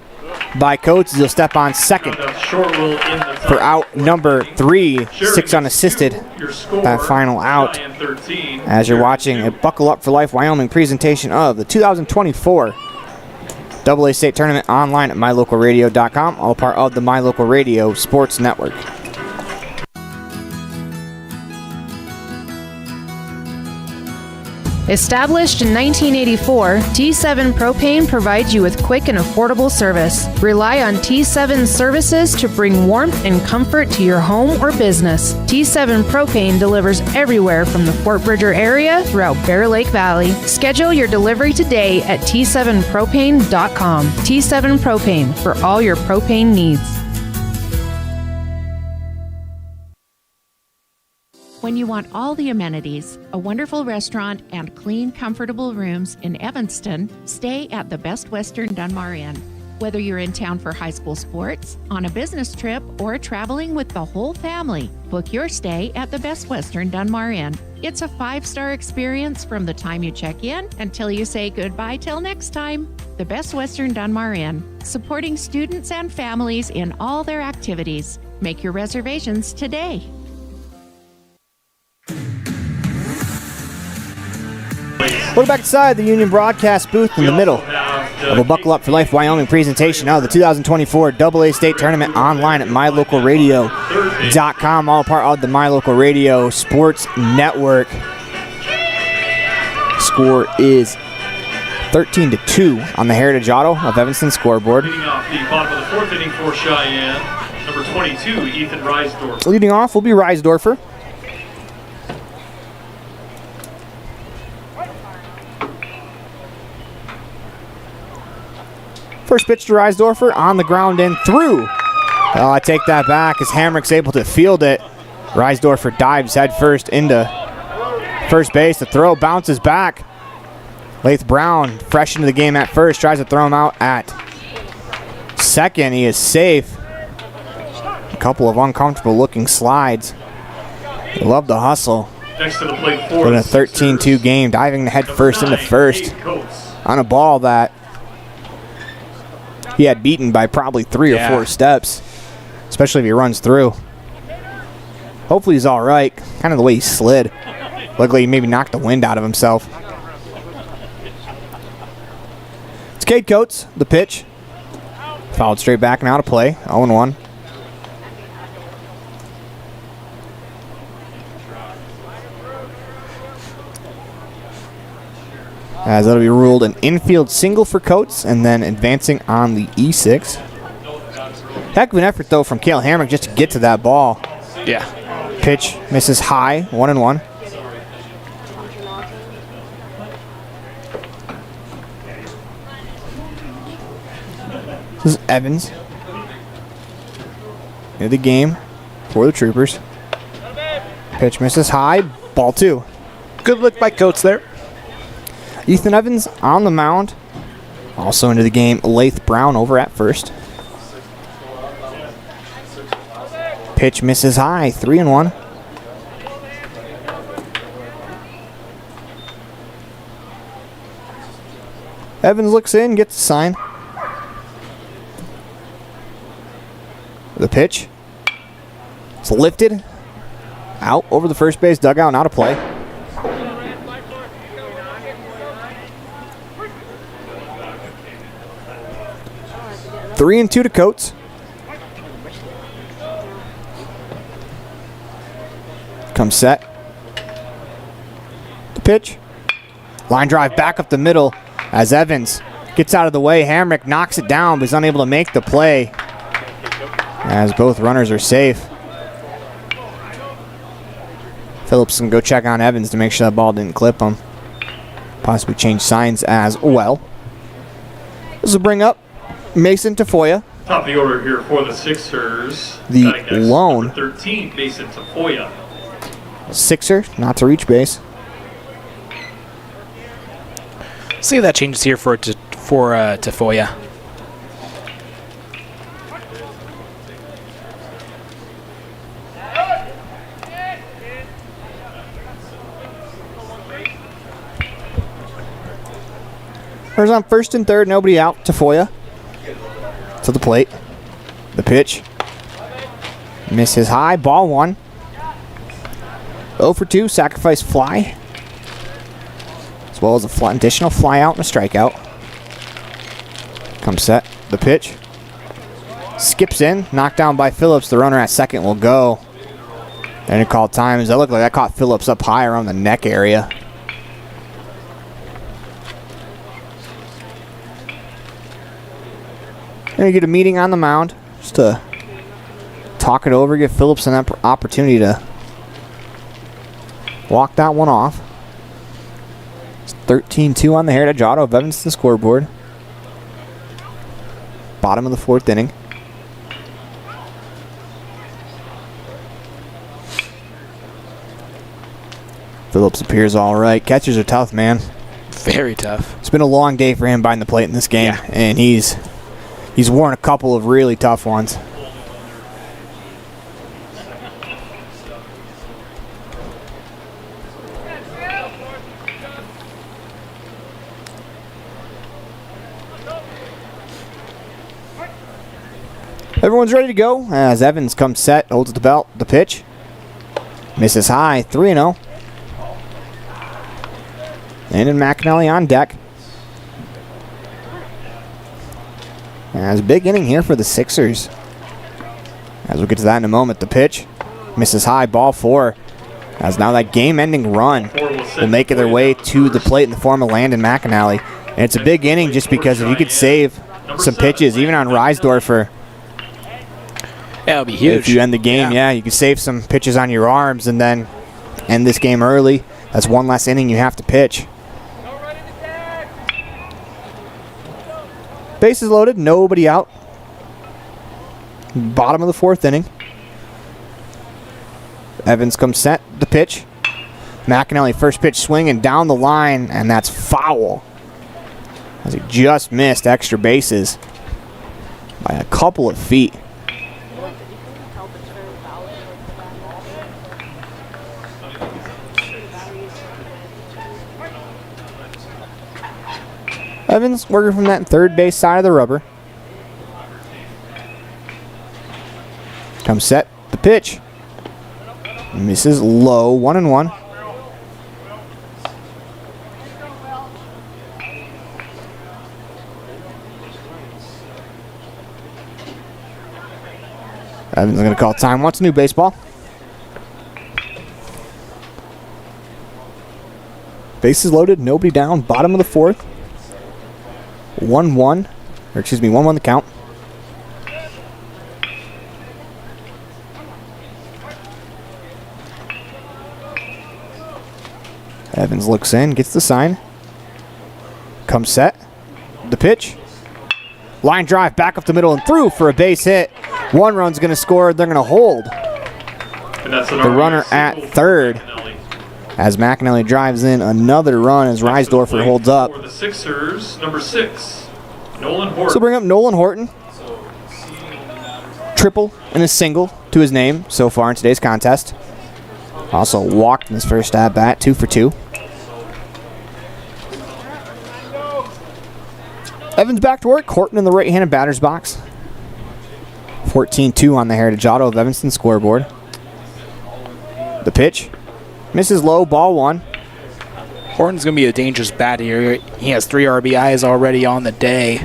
S1: by Coates. He'll step on second for out number 3. 6 unassisted. That final out. As you're watching a Buckle Up for Life Wyoming presentation of the 2024 AA State Tournament online at mylocalradio.com, all part of the My Local Radio Sports Network.
S12: Established in 1984, T7 Propane provides you with quick and affordable service. Rely on T7 services to bring warmth and comfort to your home or business. T7 Propane delivers everywhere from the Fort Bridger area throughout Bear Lake Valley. Schedule your delivery today at T7propane.com. T7 Propane for all your propane needs.
S14: When you want all the amenities, a wonderful restaurant, and clean, comfortable rooms in Evanston, stay at the Best Western Dunmar Inn. Whether you're in town for high school sports, on a business trip, or traveling with the whole family, book your stay at the Best Western Dunmar Inn. It's a 5-star experience from the time you check in until you say goodbye till next time. The Best Western Dunmar Inn, supporting students and families in all their activities. Make your reservations today.
S1: We're back inside the Union broadcast booth in the middle of a Buckle Up for Life Wyoming presentation of the 2024 AA State Tournament online at mylocalradio.com, all part of the My Local Radio Sports Network. Score is 13-2 on the Heritage Auto of Evanston scoreboard.
S15: Leading off the bottom of the 4th inning for Cheyenne, number 22, Ethan Reisdorfer.
S1: Leading off will be Reisdorfer. First pitch to Reisdorfer on the ground and through. Oh, I take that back as Hamrick's able to field it. Reisdorfer dives head first into first base. The throw bounces back. Lath Brown, fresh into the game at first, tries to throw him out at second. He is safe. A couple of uncomfortable looking slides. They love the hustle.
S15: Next to the plate for
S1: in a 13-2 game, diving head first into first on a ball that he had beaten by probably 3 or 4 steps, especially if he runs through. Hopefully he's all right. Kind of the way he slid. Looked like he maybe knocked the wind out of himself. It's Cade Coates, the pitch. Fouled straight back and out of play, 0-1. As that'll be ruled an infield single for Coates, and then advancing on the E6. Heck of an effort, though, from Cale Hamrick just to get to that ball.
S13: Yeah.
S1: Pitch misses high, 1-1. This is Evans. Into the game for the Troopers. Pitch misses high. Ball 2.
S13: Good look by Coates there.
S1: Ethan Evans on the mound. Also into the game, Lath Brown over at first. Pitch misses high. 3-1. Evans looks in, gets the sign. The pitch. It's lifted. Out over the first base dugout, and out of play. Three and 2 to Coates. Comes set. The pitch. Line drive back up the middle as Evans gets out of the way. Hamrick knocks it down, but he's unable to make the play as both runners are safe. Phillips can go check on Evans to make sure that ball didn't clip him. Possibly change signs as well. This will bring up Mason Tafoya.
S15: Top of the order here for the Sixers.
S1: The
S15: Batting next,
S1: lone
S15: number 13, Mason Tafoya.
S1: Sixer, not to reach base.
S13: See if that changes here for Tafoya.
S1: Runners on first and third, nobody out. Tafoya to the plate. The pitch misses high. Ball 1. 0 for 2. Sacrifice fly, as well as a additional fly out and a strikeout. Comes set. The pitch skips in. Knocked down by Phillips. The runner at second will go. And it called times. That looked like that caught Phillips up high around the neck area. Gonna get a meeting on the mound just to talk it over, give Phillips an opportunity to walk that one off. It's 13-2 on the Heritage Auto of Evanston scoreboard. Bottom of the 4th inning. Phillips appears all right. Catchers are tough, man.
S13: Very tough.
S1: It's been a long day for him behind the plate in this game, and he's worn a couple of really tough ones. Everyone's ready to go as Evans comes set, holds the belt, the pitch. Misses high, 3-0. And McAnally on deck. As a big inning here for the Sixers. As we'll get to that in a moment. The pitch misses high, ball 4. As now that game-ending run will make their way to the plate in the form of Landon McAnally. And it's a big inning just because if you could save some pitches, even on Reisdorfer.
S13: That would be huge.
S1: If you end the game, you could save some pitches on your arms and then end this game early. That's one less inning you have to pitch. Bases loaded, nobody out. Bottom of the 4th inning. Evans comes set, the pitch. McAnally first pitch swinging down the line, and that's foul. As he just missed extra bases by a couple of feet. Evans working from that third base side of the rubber. Comes set, the pitch. Misses low, 1-1. Evans going to call time. Wants new baseball. Bases loaded, nobody down, bottom of the 4th. 1-1, or excuse me, 1-1 the count. Evans looks in, gets the sign. Comes set. The pitch. Line drive back up the middle and through for a base hit. One run's going to score. They're going to hold the runner at third as McAnally drives in another run as Reisdorfer holds up.
S15: For the Sixers, number 6, Nolan Horton.
S1: So bring up Nolan Horton. Triple and a single to his name so far in today's contest. Also walked in his first at bat, 2 for 2. Evans back to work. Horton in the right-handed batter's box. 14-2 on the Heritage Auto of Evanston scoreboard. The pitch. Misses low, ball 1.
S13: Horton's going to be a dangerous bat here. He has 3 RBIs already on the day.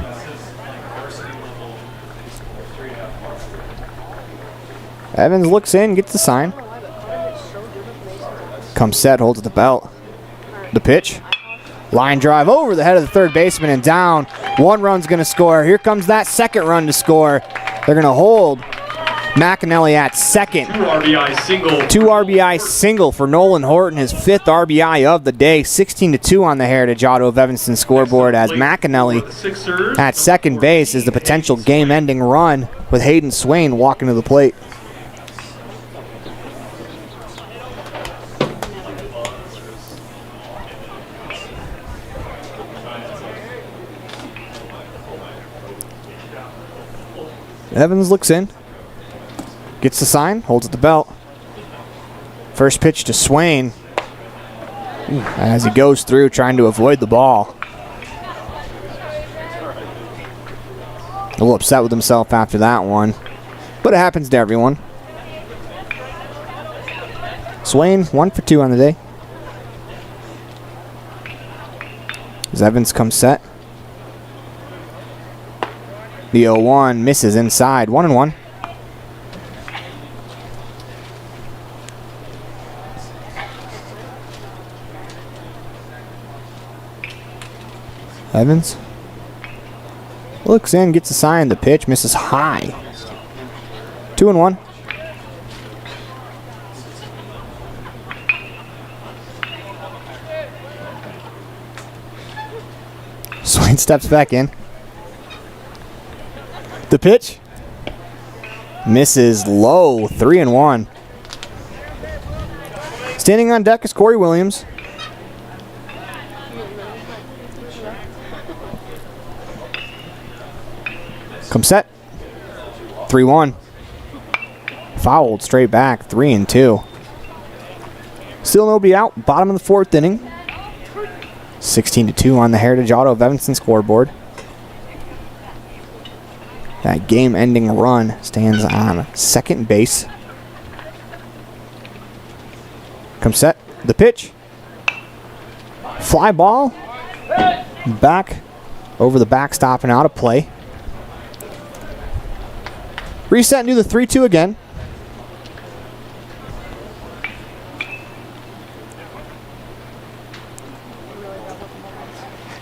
S1: Evans looks in, gets the sign. Comes set, holds at the belt. The pitch. Line drive over the head of the third baseman and down. 1 run's going to score. Here comes that second run to score. They're going to hold McAnally at second.
S15: 2 RBI single.
S1: 2 RBI single for Nolan Horton, his 5th RBI of the day. 16-2 on the Heritage Auto of Evanston scoreboard as McAnally at second base is the potential game-ending run with Hayden Swain walking to the plate. Evans looks in, gets the sign, holds at the belt. First pitch to Swain as he goes through trying to avoid the ball. A little upset with himself after that one, but it happens to everyone. Swain 1 for 2 on the day. As Evans comes set. The 0-1 misses inside, 1-1. Evans looks in, gets a sign. The pitch misses high. 2-1. Swain steps back in. The pitch misses low, 3-1. Standing on deck is Corey Williams. Come set. 3-1. Fouled straight back, 3-2. Still nobody out, bottom of the 4th inning. 16-2 on the Heritage Auto of Evanston scoreboard. That game-ending run stands on second base. Come set. The pitch. Fly ball. Back over the backstop and out of play. Reset and do the 3-2 again.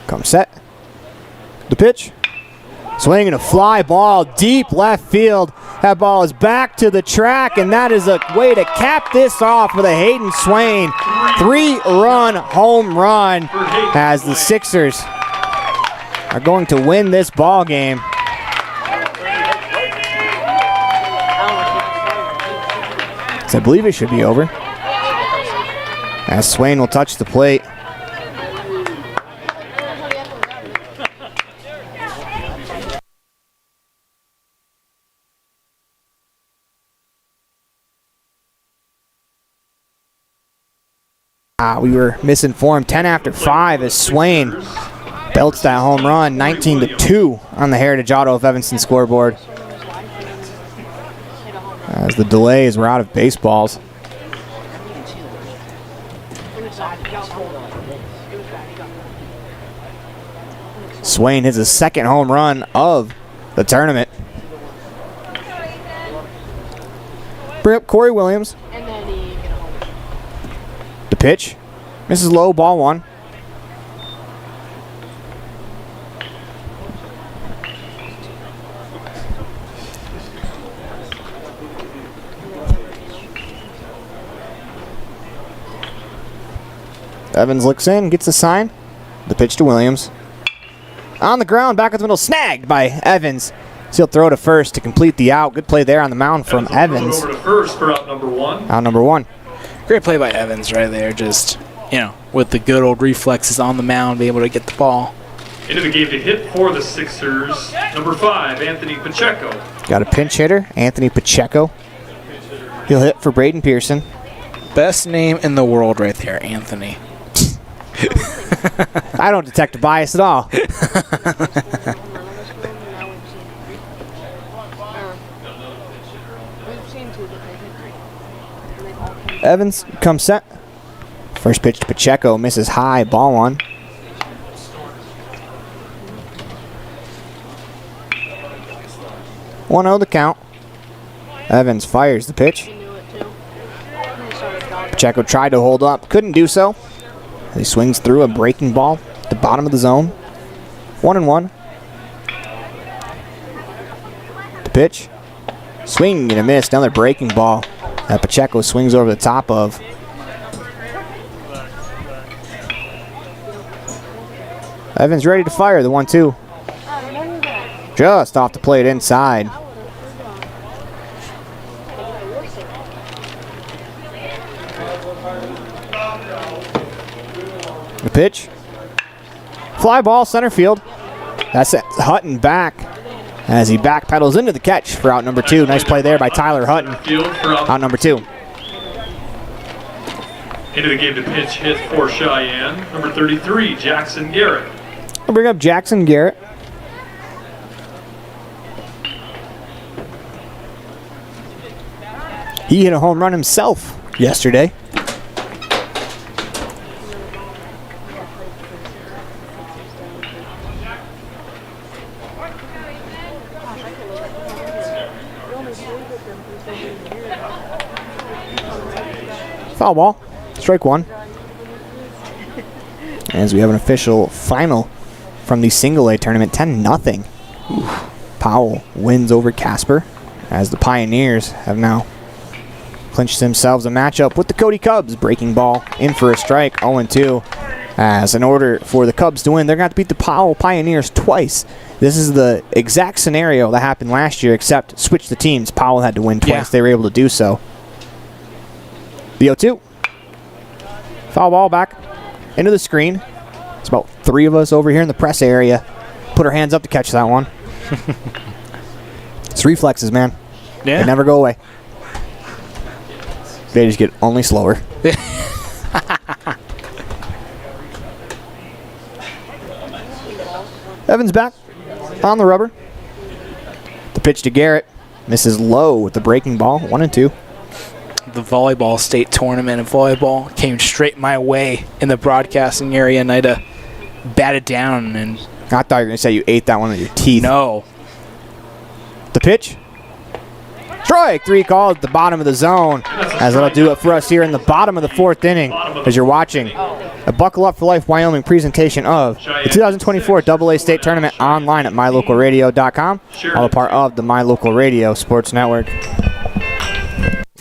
S1: Come set. The pitch. Swinging a fly ball deep left field. That ball is back to the track, and that is a way to cap this off with a Hayden Swain 3-run home run as the Sixers are going to win this ball game. So I believe it should be over as Swain will touch the plate. We were misinformed. 10 after 5 as Swain belts that home run. 19-2 on the Heritage Auto of Evanston scoreboard. As the delays were out of baseballs. Swain hits his second home run of the tournament. Bring up Corey Williams. The pitch. Misses low, ball 1. Evans looks in, gets a sign. The pitch to Williams. on the ground, back at the middle, snagged by Evans. So he'll throw to first to complete the out. Good play there on the mound from Evans.
S15: Over to first for out number one.
S1: Out number one.
S13: Great play by Evans right there. Just, with the good old reflexes on the mound, be able to get the ball.
S15: Into the game to hit for the Sixers, number 5, Anthony Pacheco.
S1: Got a pinch hitter, Anthony Pacheco. He'll hit for Braden Pearson.
S13: Best name in the world right there, Anthony.
S1: I don't detect a bias at all. Evans comes set. First pitch to Pacheco, misses high, ball one. One 0 the count. Evans fires the pitch. Pacheco tried to hold up, couldn't do so. He swings through a breaking ball at the bottom of the zone. 1-1. The pitch. Swing and a miss, another breaking ball that Pacheco swings over the top of. Evans ready to fire the 1-2. Just off the plate inside. The pitch. Fly ball center field. That's it. Hutton back as he backpedals into the catch for out number 2. Nice play there by Tyler Hutton. Out number 2.
S15: Into the game to pitch hit for Cheyenne, number 33, Jackson Garrett.
S1: We'll bring up Jackson Garrett. He hit a home run himself yesterday. Foul ball. Strike one. As we have an official final from the single A tournament, 10-0. Powell wins over Casper as the Pioneers have now clinched themselves a matchup with the Cody Cubs. Breaking ball in for a strike, 0-2. As in order for the Cubs to win, they're going to have to beat the Powell Pioneers twice. This is the exact scenario that happened last year, except switch the teams. Powell had to win twice.
S13: Yeah.
S1: They were able to do so. The 0-2. Foul ball back into the screen. It's about 3 of us over here in the press area. Put our hands up to catch that one. It's reflexes, man.
S13: Yeah.
S1: They never go away. They just get only slower. Evans back on the rubber. The pitch to Garrett. Misses low with the breaking ball. 1-2.
S13: The volleyball state tournament of volleyball came straight my way in the broadcasting area, and I had to bat it down. And
S1: I thought you were going to say you ate that one with your teeth.
S13: No.
S1: The pitch. Strike 3 called at the bottom of the zone. As that'll do it for us here in the bottom of the 4th inning. As you're watching a Buckle Up for Life Wyoming presentation of the 2024 AA State Tournament online at mylocalradio.com. All a part of the My Local Radio Sports Network.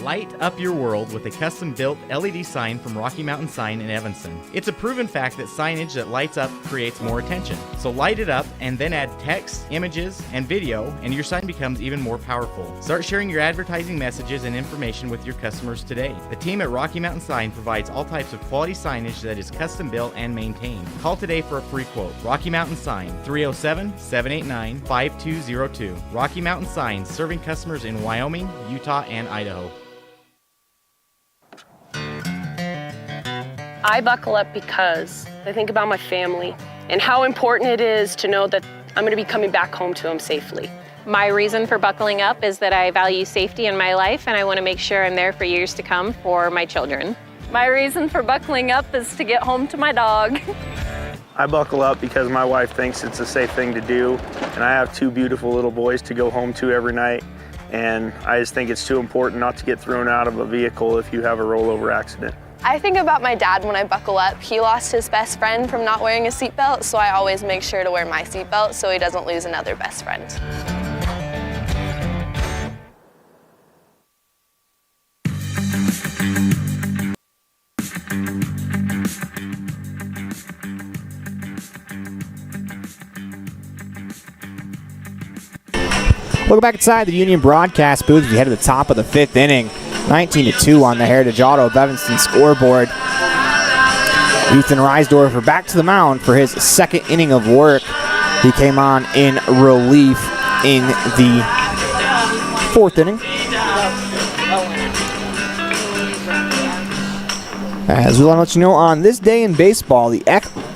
S16: Light up your world with a custom-built LED sign from Rocky Mountain Sign in Evanston. It's a proven fact that signage that lights up creates more attention. So light it up and then add text, images, and video, and your sign becomes even more powerful. Start sharing your advertising messages and information with your customers today. The team at Rocky Mountain Sign provides all types of quality signage that is custom-built and maintained. Call today for a free quote. Rocky Mountain Sign, 307-789-5202. Rocky Mountain Sign, serving customers in Wyoming, Utah, and Idaho.
S2: I buckle up because I think about my family and how important it is to know that I'm going to be coming back home to them safely.
S3: My reason for buckling up is that I value safety in my life, and I want to make sure I'm there for years to come for my children.
S4: My reason for buckling up is to get home to my dog.
S5: I buckle up because my wife thinks it's a safe thing to do, and I have 2 beautiful little boys to go home to every night, and I just think it's too important not to get thrown out of a vehicle if you have a rollover accident.
S6: I think about my dad when I buckle up. He lost his best friend from not wearing a seatbelt, so I always make sure to wear my seatbelt so he doesn't lose another best friend.
S1: Welcome back inside the Union broadcast booth as we head to the top of the 5th inning. 19-2 on the Heritage Auto of Evanston scoreboard. Ethan Reisdorfer back to the mound for his 2nd inning of work. He came on in relief in the 4th inning. As we want to let you know, on this day in baseball, the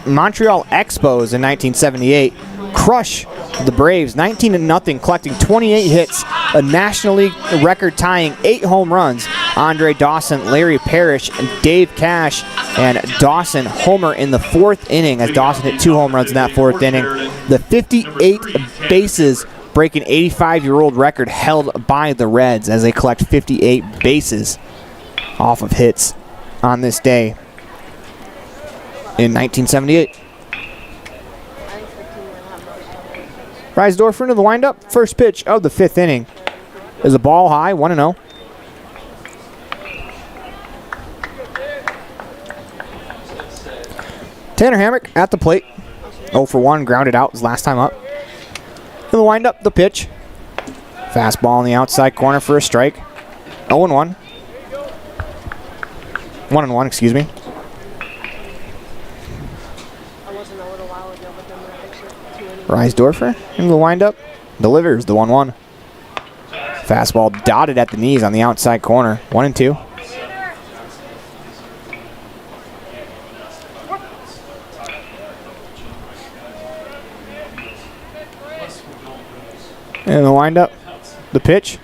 S1: Montreal Expos in 1978 crush the Braves 19-0, collecting 28 hits, a National League record-tying 8 home runs. Andre Dawson, Larry Parrish, and Dave Cash, and Dawson homer in the 4th inning as Dawson hit 2 home runs in that 4th inning. The 58 bases break an 85-year-old record held by the Reds as they collect 58 bases off of hits on this day in 1978. Reisdorfer into the windup. First pitch of the 5th inning is a ball high, 1-0. Tanner Hamrick at the plate. 0 for 1, grounded out his last time up. In the windup, the pitch. Fastball on the outside corner for a strike. 0-1. 1-1, excuse me. Reisdorfer into the windup. Delivers the 1-1. Fastball dotted at the knees on the outside corner. 1-2. In the windup, the pitch.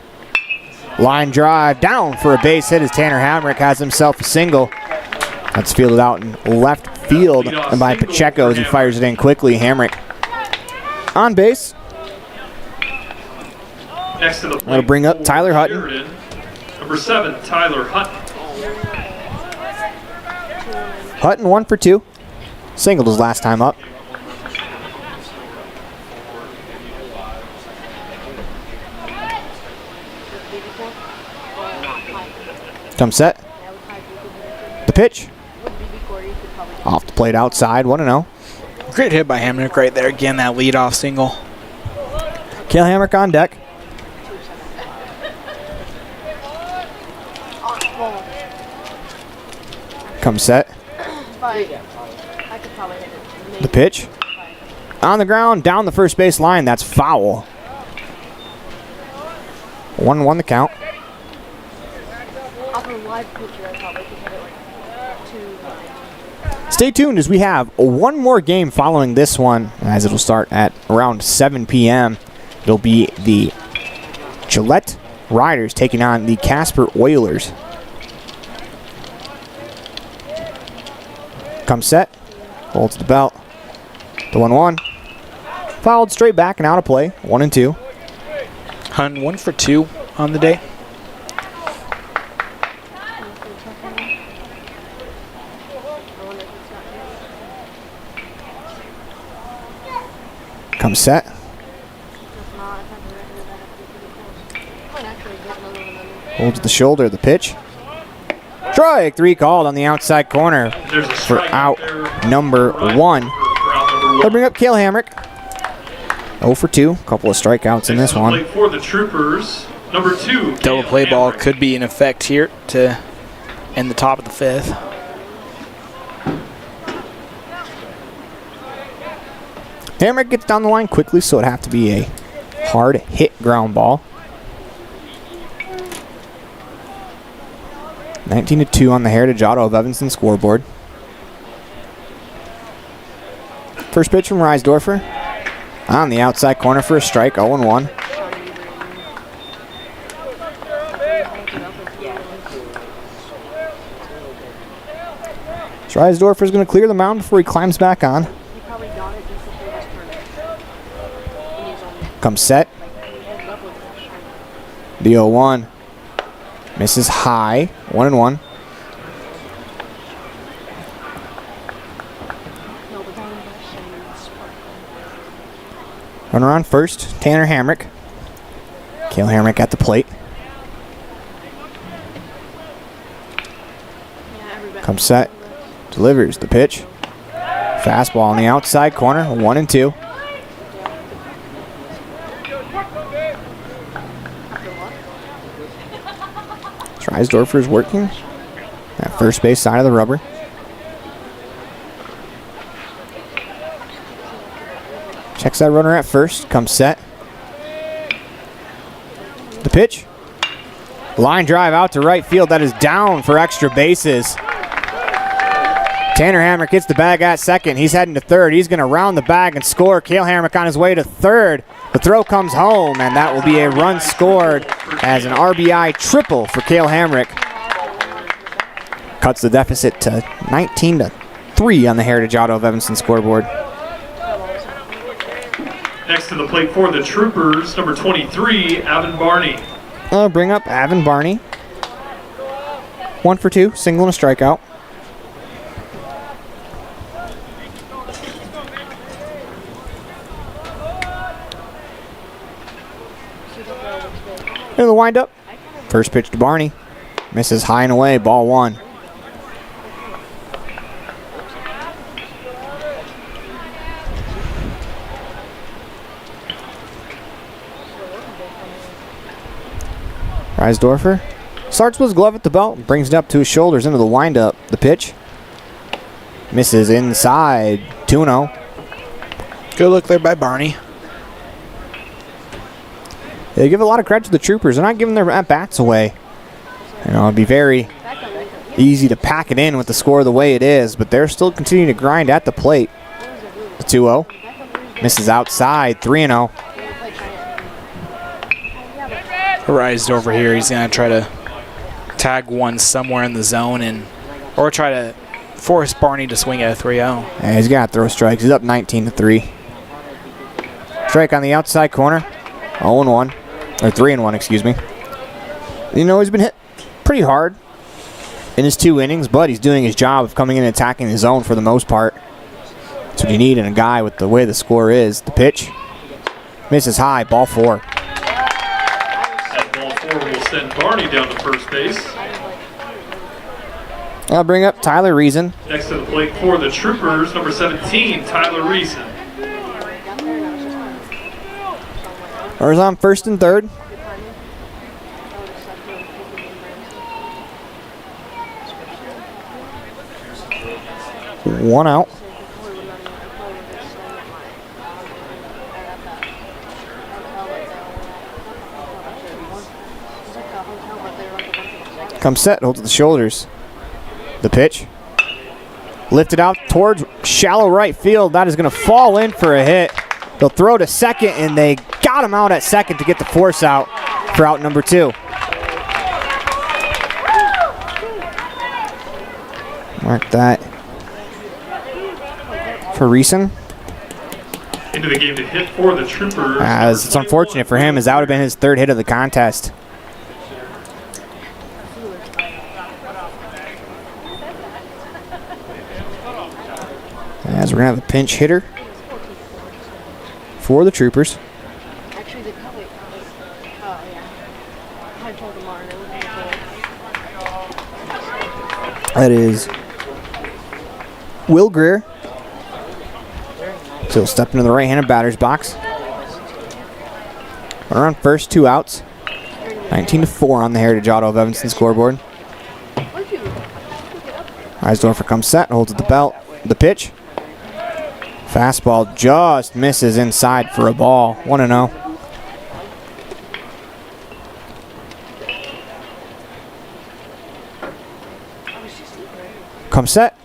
S1: Line drive down for a base hit as Tanner Hamrick has himself a single. That's fielded out in left field by Pacheco as he fires it in quickly. Hamrick on base.
S15: Next to the plate,
S1: that'll bring up Tyler Hutton.
S15: Sheridan, number 7, Tyler Hutton.
S1: Hutton 1 for 2. Singled his last time up. Come set. The pitch. Off the plate outside, 1-0.
S13: Great hit by Hamrick right there. Again, that leadoff single.
S1: Cale Hamrick on deck. Come set. The pitch. On the ground, down the first base line. That's foul. 1-1 the count. Stay tuned as we have one more game following this one, as it'll start at around 7 p.m. It'll be the Gillette Riders taking on the Casper Oilers. Come set. Holds the belt. The 1-1. Fouled straight back and out of play. 1-2.
S13: Hunt 1 for 2 on the day.
S1: Come set. Holds the shoulder, the pitch. Strike 3 called on the outside corner for out number 1. They'll bring up Cale Hamrick. 0 for 2. Couple of strikeouts in this one.
S15: For the Troopers, number 2.
S13: Double play ball could be in effect here to end the top of the 5th.
S1: Hamrick gets down the line quickly, so it'd have to be a hard hit ground ball. 19-2 on the Heritage Auto of Evanston scoreboard. First pitch from Reisdorfer. On the outside corner for a strike, 0-1. So Reisdorfer's going to clear the mound before he climbs back on. Comes set. The 0-1. Misses high. 1-1. Runner on first. Tanner Hamrick. Cale Hamrick at the plate. Comes set. Delivers the pitch. Fastball on the outside corner. 1-2. Reisdorfer's working at first base side of the rubber. Checks that runner at first, comes set. The pitch. Line drive out to right field. That is down for extra bases. Tanner Hamrick gets the bag at second. He's heading to third. He's going to round the bag and score. Cale Hamrick on his way to third. The throw comes home, and that will be a run scored as an RBI triple for Cale Hamrick. Cuts the deficit to 19-3 on the Heritage Auto of Evanston scoreboard.
S15: Next to the plate for the Troopers, number 23, Avon Barney.
S1: I'll bring up Avon Barney. 1 for 2, single and a strikeout. In the windup, first pitch to Barney. Misses high and away, ball 1. Reisdorfer starts with his glove at the belt, brings it up to his shoulders into the windup. The pitch misses inside, 2-0.
S13: Good look there by Barney.
S1: They give a lot of credit to the Troopers. They're not giving their at-bats away. You know, it'd be very easy to pack it in with the score the way it is, but they're still continuing to grind at the plate. The 2-0. Misses outside, 3-0.
S13: Rise over here. He's going to try to tag one somewhere in the zone or try to force Barney to swing at a 3-0.
S1: Yeah, he's got to throw strikes. He's up 19-3. Strike on the outside corner. 0-1. Or 3-1, excuse me. You know, he's been hit pretty hard in his 2 innings, but he's doing his job of coming in and attacking the zone for the most part. That's what you need in a guy with the way the score is. The pitch misses high, ball 4.
S15: That ball 4 will send Barney down to first base.
S1: I'll bring up Tyler Reason.
S15: Next to the plate for the Troopers, number 17, Tyler Reason.
S1: Runners on first and third. One out. Comes set, holds the shoulders. The pitch. Lifted out towards shallow right field. That is going to fall in for a hit. They'll throw to second, and they got him out at second to get the force out for out number 2. Mark that for Reason.
S15: Into the game to hit for the Troopers.
S1: As it's unfortunate for him, as that would have been his 3rd hit of the contest. As we're going to have a pinch hitter for the Troopers. That is Will Greer. So he'll step into the right-handed batter's box. Runner on first, 2 outs. 19-4 on the Heritage Auto of Evanston scoreboard. Reisdorfer comes set, holds at the belt. The pitch. Fastball just misses inside for a ball. 1-0. Comes set.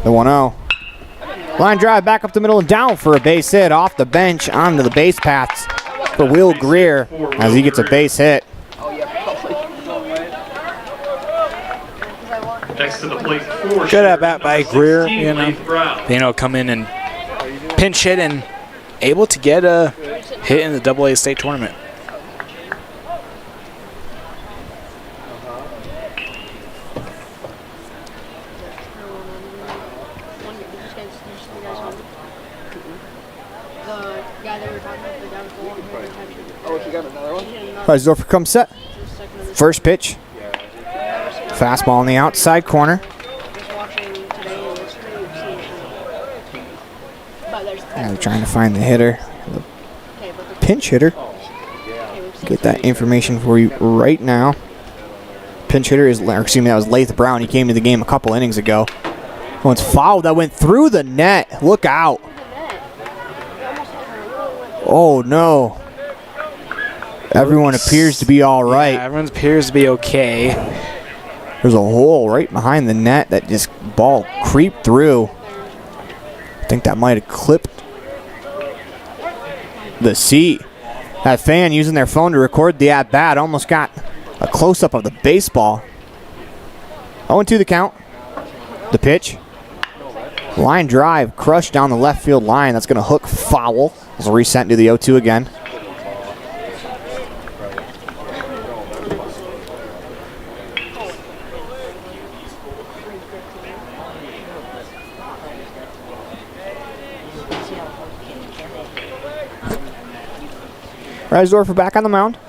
S1: The 1-0. Line drive back up the middle and down for a base hit off the bench onto the base paths for Will Greer as he gets a base hit.
S15: Next to the plate for
S13: Good at bat by Greer.
S15: 16,
S13: You know, come in and pinch hit and able to get a hit in the AA state tournament.
S1: Reisdorfer comes set. First pitch. Fastball on the outside corner. And they're trying to find the hitter, the pinch hitter. Get that information for you right now. pinch hitter is, that was Lath Brown. He came to the game a couple innings ago. One's fouled. That went through the net. Look out. Oh, no. Everyone appears to be all right.
S13: Yeah, everyone appears to be okay.
S1: There's a hole right behind the net that just ball creeped through. I think that might have clipped the seat. That fan using their phone to record the at-bat almost got a close-up of the baseball. 0-2 the count. The pitch. Line drive crushed down the left field line. That's going to hook foul. It'll reset into the 0-2 again. Reisdorfer back on the mound.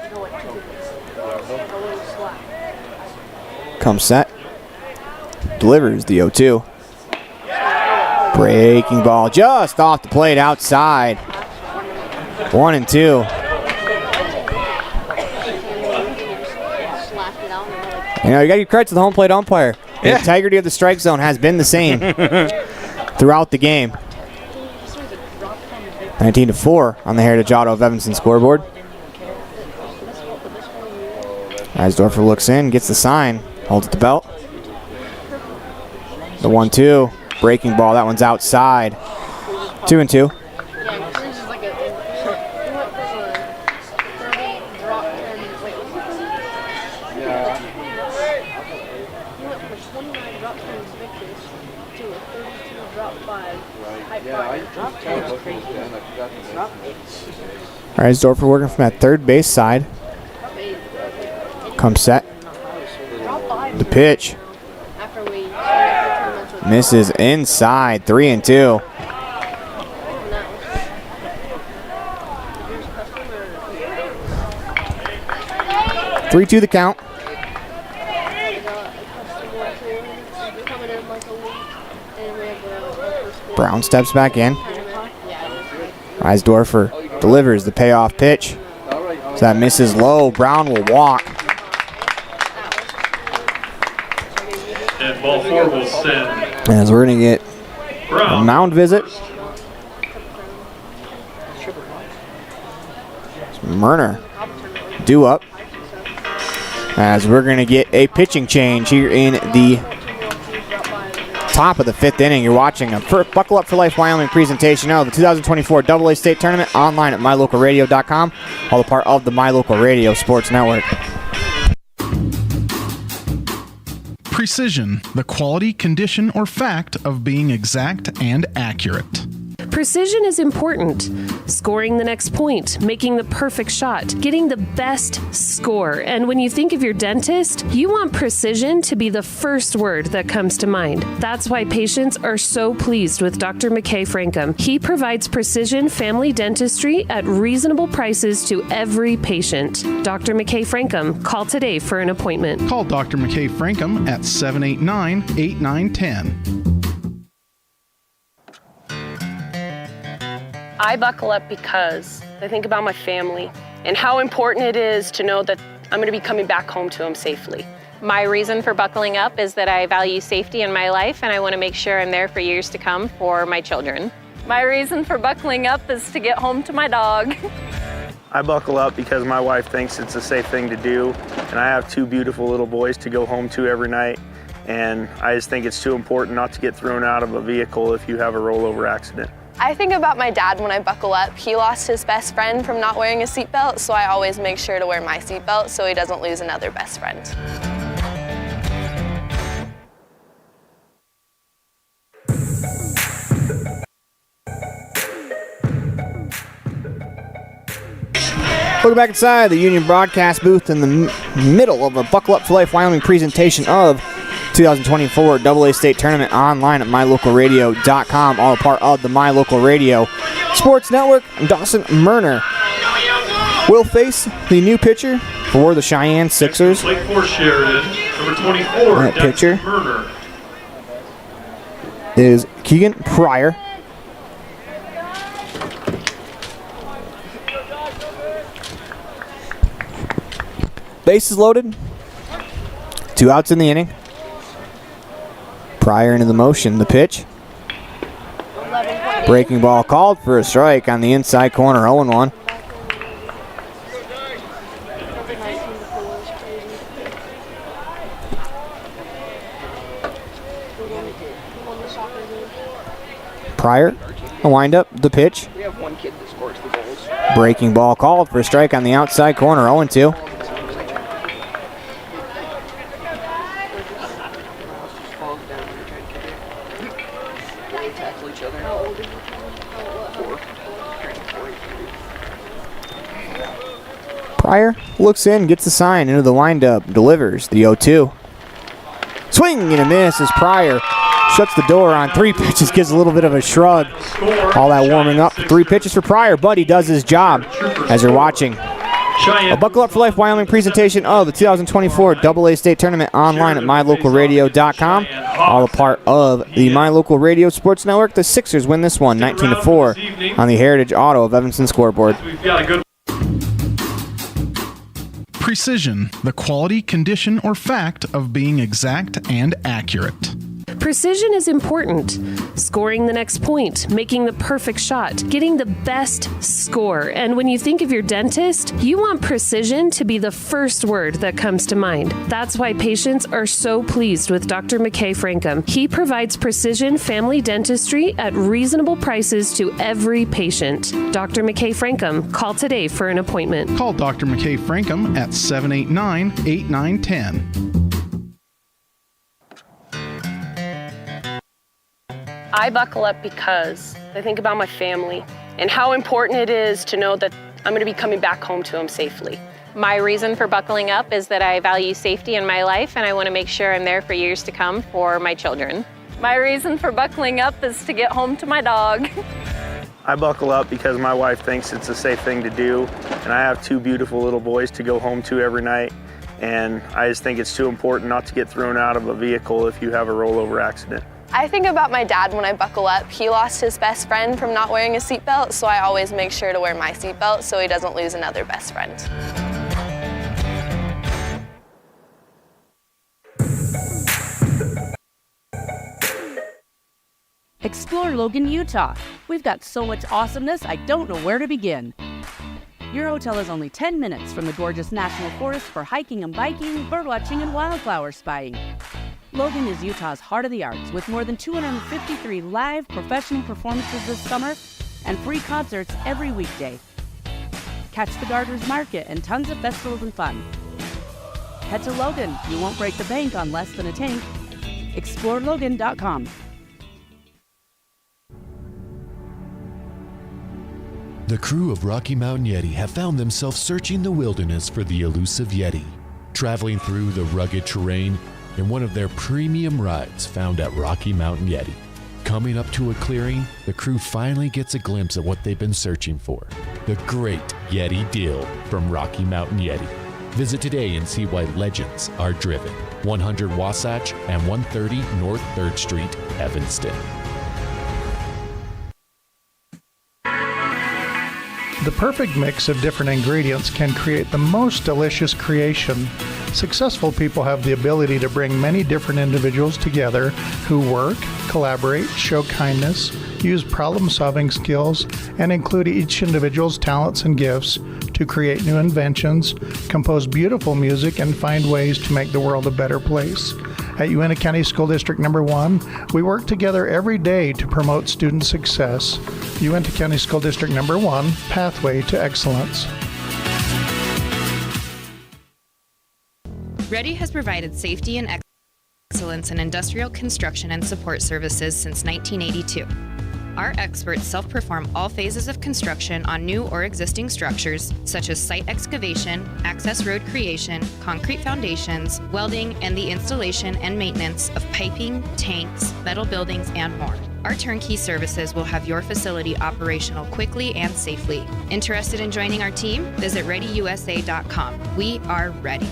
S1: Comes set. Delivers the 0-2. Breaking ball just off the plate outside. 1-2. You know, you got to give credit to the home plate umpire. The integrity of the strike zone has been the same throughout the game. 19-4 on the Heritage Auto of Evanston scoreboard. Reisdorfer looks in, gets the sign, holds at the belt. The 1-2, breaking ball, that one's outside. 2-2. Reisdorfer working from that third base side. Comes set. The pitch. Misses inside. 3-2. The count. Brown steps back in. Reisdorfer delivers the payoff pitch. So that misses low. Brown will walk.
S15: And ball 4 will send.
S1: As we're going to get a mound visit. Murner due up. As we're going to get a pitching change here in the top of the 5th inning. You're watching a Buckle Up for Life Wyoming presentation of the 2024 AA State Tournament online at mylocalradio.com, all a part of the My Local Radio Sports Network.
S7: Precision, the quality, condition, or fact of being exact and accurate.
S2: Precision is important. Scoring the next point, making the perfect shot, getting the best score. And when you think of your dentist, you want precision to be the first word that comes to mind. That's why patients are so pleased with Dr. McKay Frankum. He provides precision family dentistry at reasonable prices to every patient. Dr. McKay Frankum, call today for an appointment.
S7: Call Dr. McKay Frankum at 789-8910.
S2: I buckle up because I think about my family and how important it is to know that I'm going to be coming back home to them safely.
S3: My reason for buckling up is that I value safety in my life and I want to make sure I'm there for years to come for my children.
S4: My reason for buckling up is to get home to my dog.
S5: I buckle up because my wife thinks it's a safe thing to do, and I have 2 beautiful little boys to go home to every night, and I just think it's too important not to get thrown out of a vehicle if you have a rollover accident.
S6: I think about my dad when I buckle up. He lost his best friend from not wearing a seatbelt, so I always make sure to wear my seatbelt so he doesn't lose another best friend.
S1: Welcome back inside the Union broadcast booth in the middle of a Buckle Up for Life Wyoming presentation of 2024 AA State Tournament online at mylocalradio.com, all a part of the My Local Radio Sports Network. Dawson Murner will face the new pitcher for the Cheyenne Sixers.
S15: Plate for Sheridan, number 24,
S1: That pitcher
S15: Murner.
S1: is Keegan Pryor. Bases loaded. 2 outs in the inning. Pryor into the motion. The pitch. Breaking ball called for a strike on the inside corner. 0-1. Pryor, a windup, the pitch.
S17: We have one kid that scores the goals.
S1: Breaking ball called for a strike on the outside corner. 0-2. Pryor looks in, gets the sign into the windup, delivers the 0-2. Swing and a miss as Pryor shuts the door on 3 pitches, gives a little bit of a shrug. All that warming up. 3 pitches for Pryor, but he does his job. As you're watching a Buckle Up for Life Wyoming presentation of the 2024 AA State Tournament online at mylocalradio.com. All a part of the My Local Radio Sports Network. The Sixers win this one 19-4 on the Heritage Auto of Evanston scoreboard.
S7: Precision, the quality, condition, or fact of being exact and accurate.
S2: Precision is important. Scoring the next point, making the perfect shot, getting the best score. And when you think of your dentist, you want precision to be the first word that comes to mind. That's why patients are so pleased with Dr. McKay Frankum. He provides precision family dentistry at reasonable prices to every patient. Dr. McKay Frankum, call today for an appointment.
S7: Call Dr. McKay Frankum at 789-8910.
S4: I buckle up because I think about my family and how important it is to know that I'm going to be coming back home to them safely.
S3: My reason for buckling up is that I value safety in my life and I want to make sure I'm there for years to come for my children.
S4: My reason for buckling up is to get home to my dog.
S5: I buckle up because my wife thinks it's a safe thing to do, and I have 2 beautiful little boys to go home to every night, and I just think it's too important not to get thrown out of a vehicle if you have a rollover accident.
S6: I think about my dad when I buckle up. He lost his best friend from not wearing a seatbelt, so I always make sure to wear my seatbelt so he doesn't lose another best friend.
S18: Explore Logan, Utah. We've got so much awesomeness, I don't know where to begin. Your hotel is only 10 minutes from the gorgeous National Forest for hiking and biking, birdwatching, and wildflower spying. Logan is Utah's heart of the arts, with more than 253 live professional performances this summer and free concerts every weekday. Catch the Garters Market and tons of festivals and fun. Head to Logan. You won't break the bank on less than a tank. ExploreLogan.com.
S19: The crew of Rocky Mountain Yeti have found themselves searching the wilderness for the elusive Yeti, traveling through the rugged terrain in one of their premium rides found at Rocky Mountain Yeti. Coming up to a clearing, the crew finally gets a glimpse of what they've been searching for, the great Yeti deal from Rocky Mountain Yeti. Visit today and see why legends are driven. 100 Wasatch and 130 North 3rd Street, Evanston.
S23: The perfect mix of different ingredients can create the most delicious creation. Successful people have the ability to bring many different individuals together who work, collaborate, show kindness, use problem-solving skills, and include each individual's talents and gifts to create new inventions, compose beautiful music, and find ways to make the world a better place. At Uintah County School District Number 1, we work together every day to promote student success. Uintah County School District Number 1, Pathway to Excellence.
S24: Ready has provided safety and excellence in industrial construction and support services since 1982. Our experts self-perform all phases of construction on new or existing structures, such as site excavation, access road creation, concrete foundations, welding, and the installation and maintenance of piping, tanks, metal buildings, and more. Our turnkey services will have your facility operational quickly and safely. Interested in joining our team? Visit ReadyUSA.com. We are ready.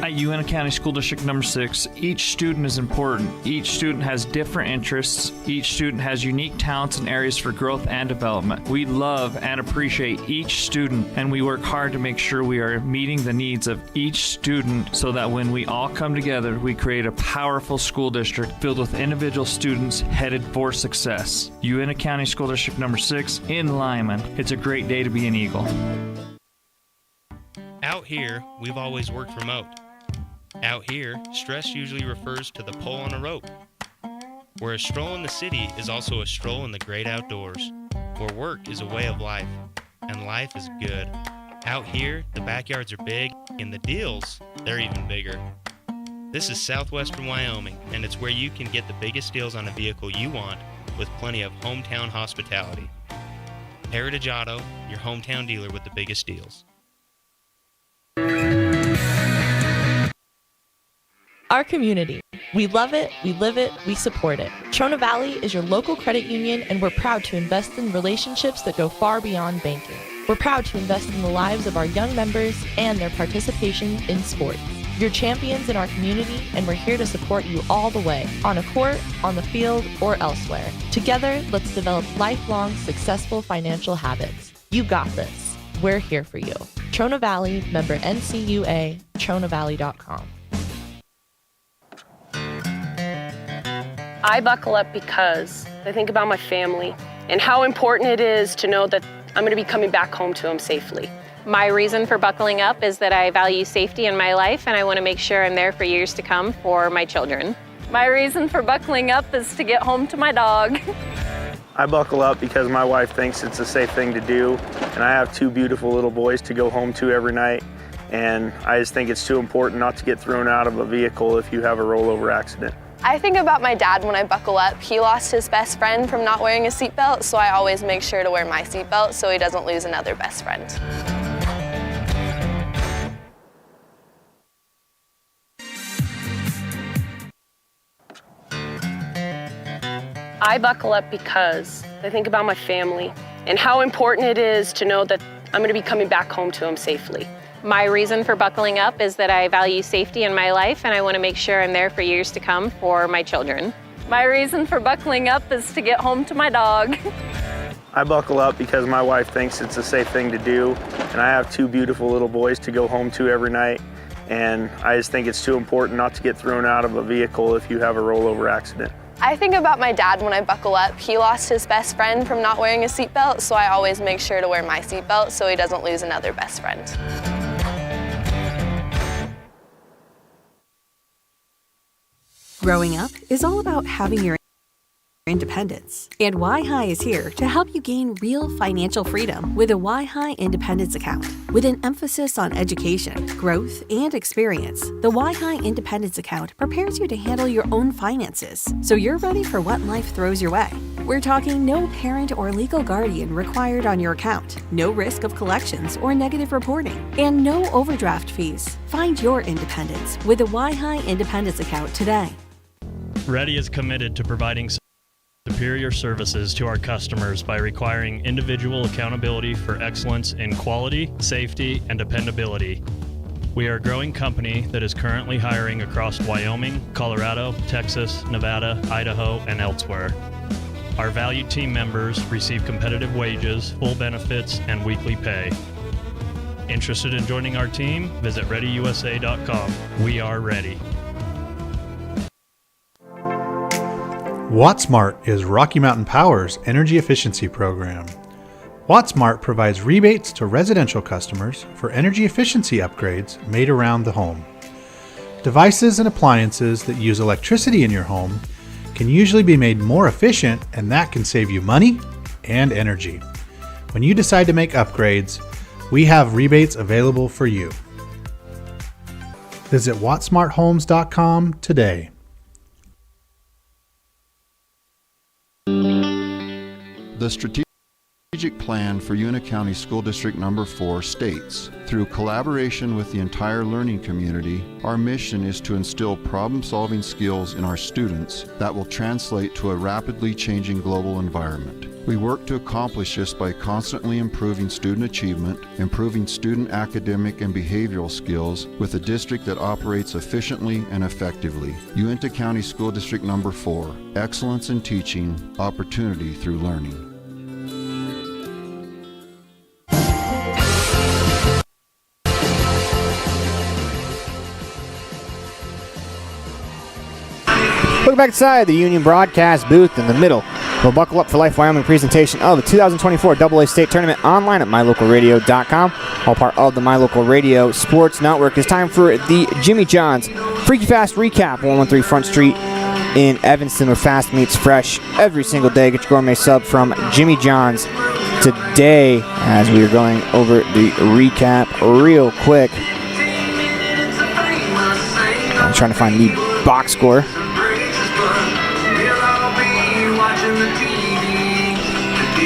S25: At
S10: Uintah County School District number 6, each student is important. Each student has different interests. Each student has unique talents and areas for growth and development. We love and appreciate each student, and we work hard to make sure we are meeting the needs of each student so that when we all come together, we create a powerful school district filled with individual students headed for success. Uintah County School District number 6 in Lyman. It's a great day to be an Eagle.
S20: Out here, we've always worked remote. Out here, stress usually refers to the pull on a rope. Where a stroll in the city is also a stroll in the great outdoors. Where work is a way of life, and life is good. Out here, the backyards are big, and the deals, they're even bigger. This is southwestern Wyoming, and it's where you can get the biggest deals on a vehicle you want with plenty of hometown hospitality. Heritage Auto, your hometown dealer with the biggest deals.
S21: Our community. We love it, we live it, we support it. Trona Valley is your local credit union, and we're proud to invest in relationships that go far beyond banking. We're proud to invest in the lives of our young members and their participation in sports. You're champions in our community, and we're here to support you all the way, on a court, on the field, or elsewhere. Together, let's develop lifelong, successful financial habits. You got this. We're here for you. Trona Valley, member NCUA, TronaValley.com.
S4: I buckle up because I think about my family and how important it is to know that I'm going to be coming back home to them safely.
S3: My reason for buckling up is that I value safety in my life and I want to make sure I'm there for years to come for my children.
S4: My reason for buckling up is to get home to my dog.
S5: I buckle up because my wife thinks it's a safe thing to do, and I have two beautiful little boys to go home to every night, and I just think it's too important not to get thrown out of a vehicle if you have a rollover accident.
S6: I think about my dad when I buckle up. He lost his best friend from not wearing a seatbelt, so I always make sure to wear my seatbelt so he doesn't lose another best friend.
S4: I buckle up because I think about my family and how important it is to know that I'm going to be coming back home to them safely.
S3: My reason for buckling up is that I value safety in my life and I want to make sure I'm there for years to come for my children.
S4: My reason for buckling up is to get home to my dog.
S5: I buckle up because my wife thinks it's a safe thing to do, and I have two beautiful little boys to go home to every night, and I just think it's too important not to get thrown out of a vehicle if you have a rollover accident.
S6: I think about my dad when I buckle up. He lost his best friend from not wearing a seatbelt, so I always make sure to wear my seatbelt so he doesn't lose another best friend.
S8: Growing up is all about having your independence. And Y-High is here to help you gain real financial freedom with a Y-High Independence Account. With an emphasis on education, growth, and experience, the Y-High Independence Account prepares you to handle your own finances, so you're ready for what life throws your way. We're talking no parent or legal guardian required on your account, no risk of collections or negative reporting, and no overdraft fees. Find your independence with a Y-High Independence Account today.
S11: Ready is committed to providing superior services to our customers by requiring individual accountability for excellence in quality, safety, and dependability. We are a growing company that is currently hiring across Wyoming, Colorado, Texas, Nevada, Idaho, and elsewhere. Our valued team members receive competitive wages, full benefits, and weekly pay. Interested in joining our team? Visit ReadyUSA.com. We are ready.
S23: WattSmart is Rocky Mountain Power's energy efficiency program. WattSmart provides rebates to residential customers for energy efficiency upgrades made around the home. Devices and appliances that use electricity in your home can usually be made more efficient, and that can save you money and energy. When you decide to make upgrades, we have rebates available for you. Visit wattsmarthomes.com today.
S22: The strategic plan for Uintah County School District number 4 states, through collaboration with the entire learning community, our mission is to instill problem-solving skills in our students that will translate to a rapidly changing global environment. We work to accomplish this by constantly improving student achievement, improving student academic and behavioral skills with a district that operates efficiently and effectively. Uinta County School District Number 4, excellence in teaching, opportunity through learning.
S1: Welcome back inside the Union broadcast booth in the middle. We'll buckle up for Life Wyoming presentation of the 2024 AA State Tournament online at mylocalradio.com. All part of the My Local Radio Sports Network. It's time for the Jimmy John's Freaky Fast Recap, 113 Front Street in Evanston, where fast meets fresh every single day. Get your gourmet sub from Jimmy John's today as we are going over the recap real quick. I'm trying to find the box score.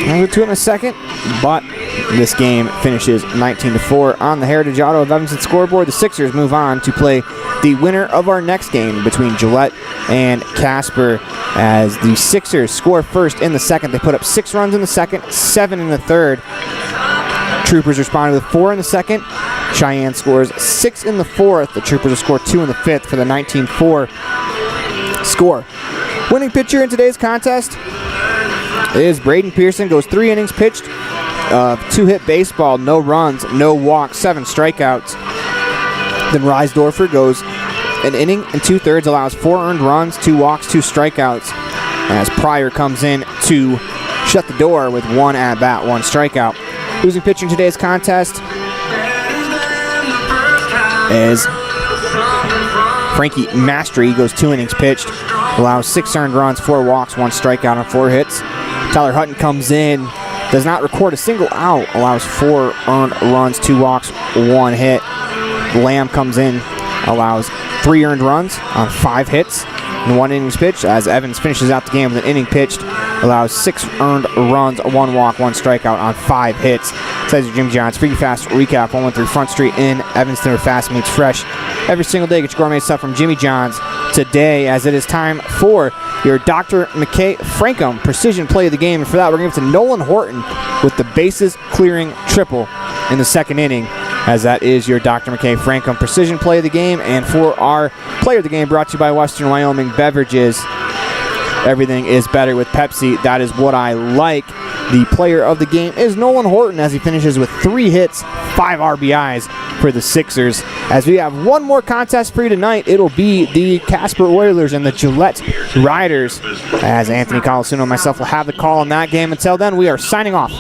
S1: I'll get to it in a second, but this game finishes 19-4 on the Heritage Auto of Evanston scoreboard. The Sixers move on to play the winner of our next game between Gillette and Casper, as the Sixers score first in the second. They put up 6 runs in the second, 7 in the third. Troopers responded with 4 in the second. Cheyenne scores 6 in the fourth. The Troopers will score 2 in the fifth for the 19-4 score. Winning pitcher in today's contest is Braden Pearson. Goes 3 innings pitched, 2-hit baseball, no runs, no walks, 7 strikeouts. Then Reisdorfer goes an inning and 2/3, allows 4 earned runs, 2 walks, 2 strikeouts, as Pryor comes in to shut the door with 1 at-bat, 1 strikeout. Losing pitcher in today's contest is Frankie Mastery. Goes 2 innings pitched, allows 6 earned runs, 4 walks, 1 strikeout on 4 hits. Tyler Hutton comes in, does not record a single out, allows 4 earned runs, 2 walks, 1 hit. Lamb comes in, allows 3 earned runs on 5 hits and 1 innings pitched, as Evans finishes out the game with an inning pitched, allows 6 earned runs, 1 walk, 1 strikeout on 5 hits. Says Jim John's Freaky Fast Recap, 113 Front Street in Evanston, where fast meets fresh every single day. Get your gourmet stuff from Jimmy John's today, as it is time for your Dr. McKay Frankum Precision Play of the Game. And for that, we're going to give it to Nolan Horton with the bases clearing triple in the second inning, as that is your Dr. McKay Frankum Precision Play of the Game. And for our Player of the Game, brought to you by Western Wyoming Beverages. Everything is better with Pepsi. That is what I like. The player of the game is Nolan Horton, as he finishes with 3 hits, 5 RBIs for the Sixers. As we have one more contest for you tonight, it'll be the Casper Oilers and the Gillette Riders, as Anthony Colasuono and myself will have the call on that game. Until then, we are signing off.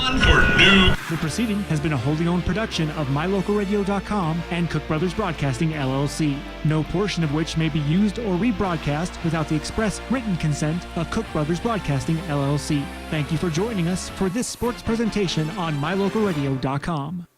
S9: The proceeding has been a wholly owned production of mylocalradio.com and Cook Brothers Broadcasting, LLC. No portion of which may be used or rebroadcast without the express written consent of Cook Brothers Broadcasting, LLC. Thank you for joining us for this sports presentation on mylocalradio.com.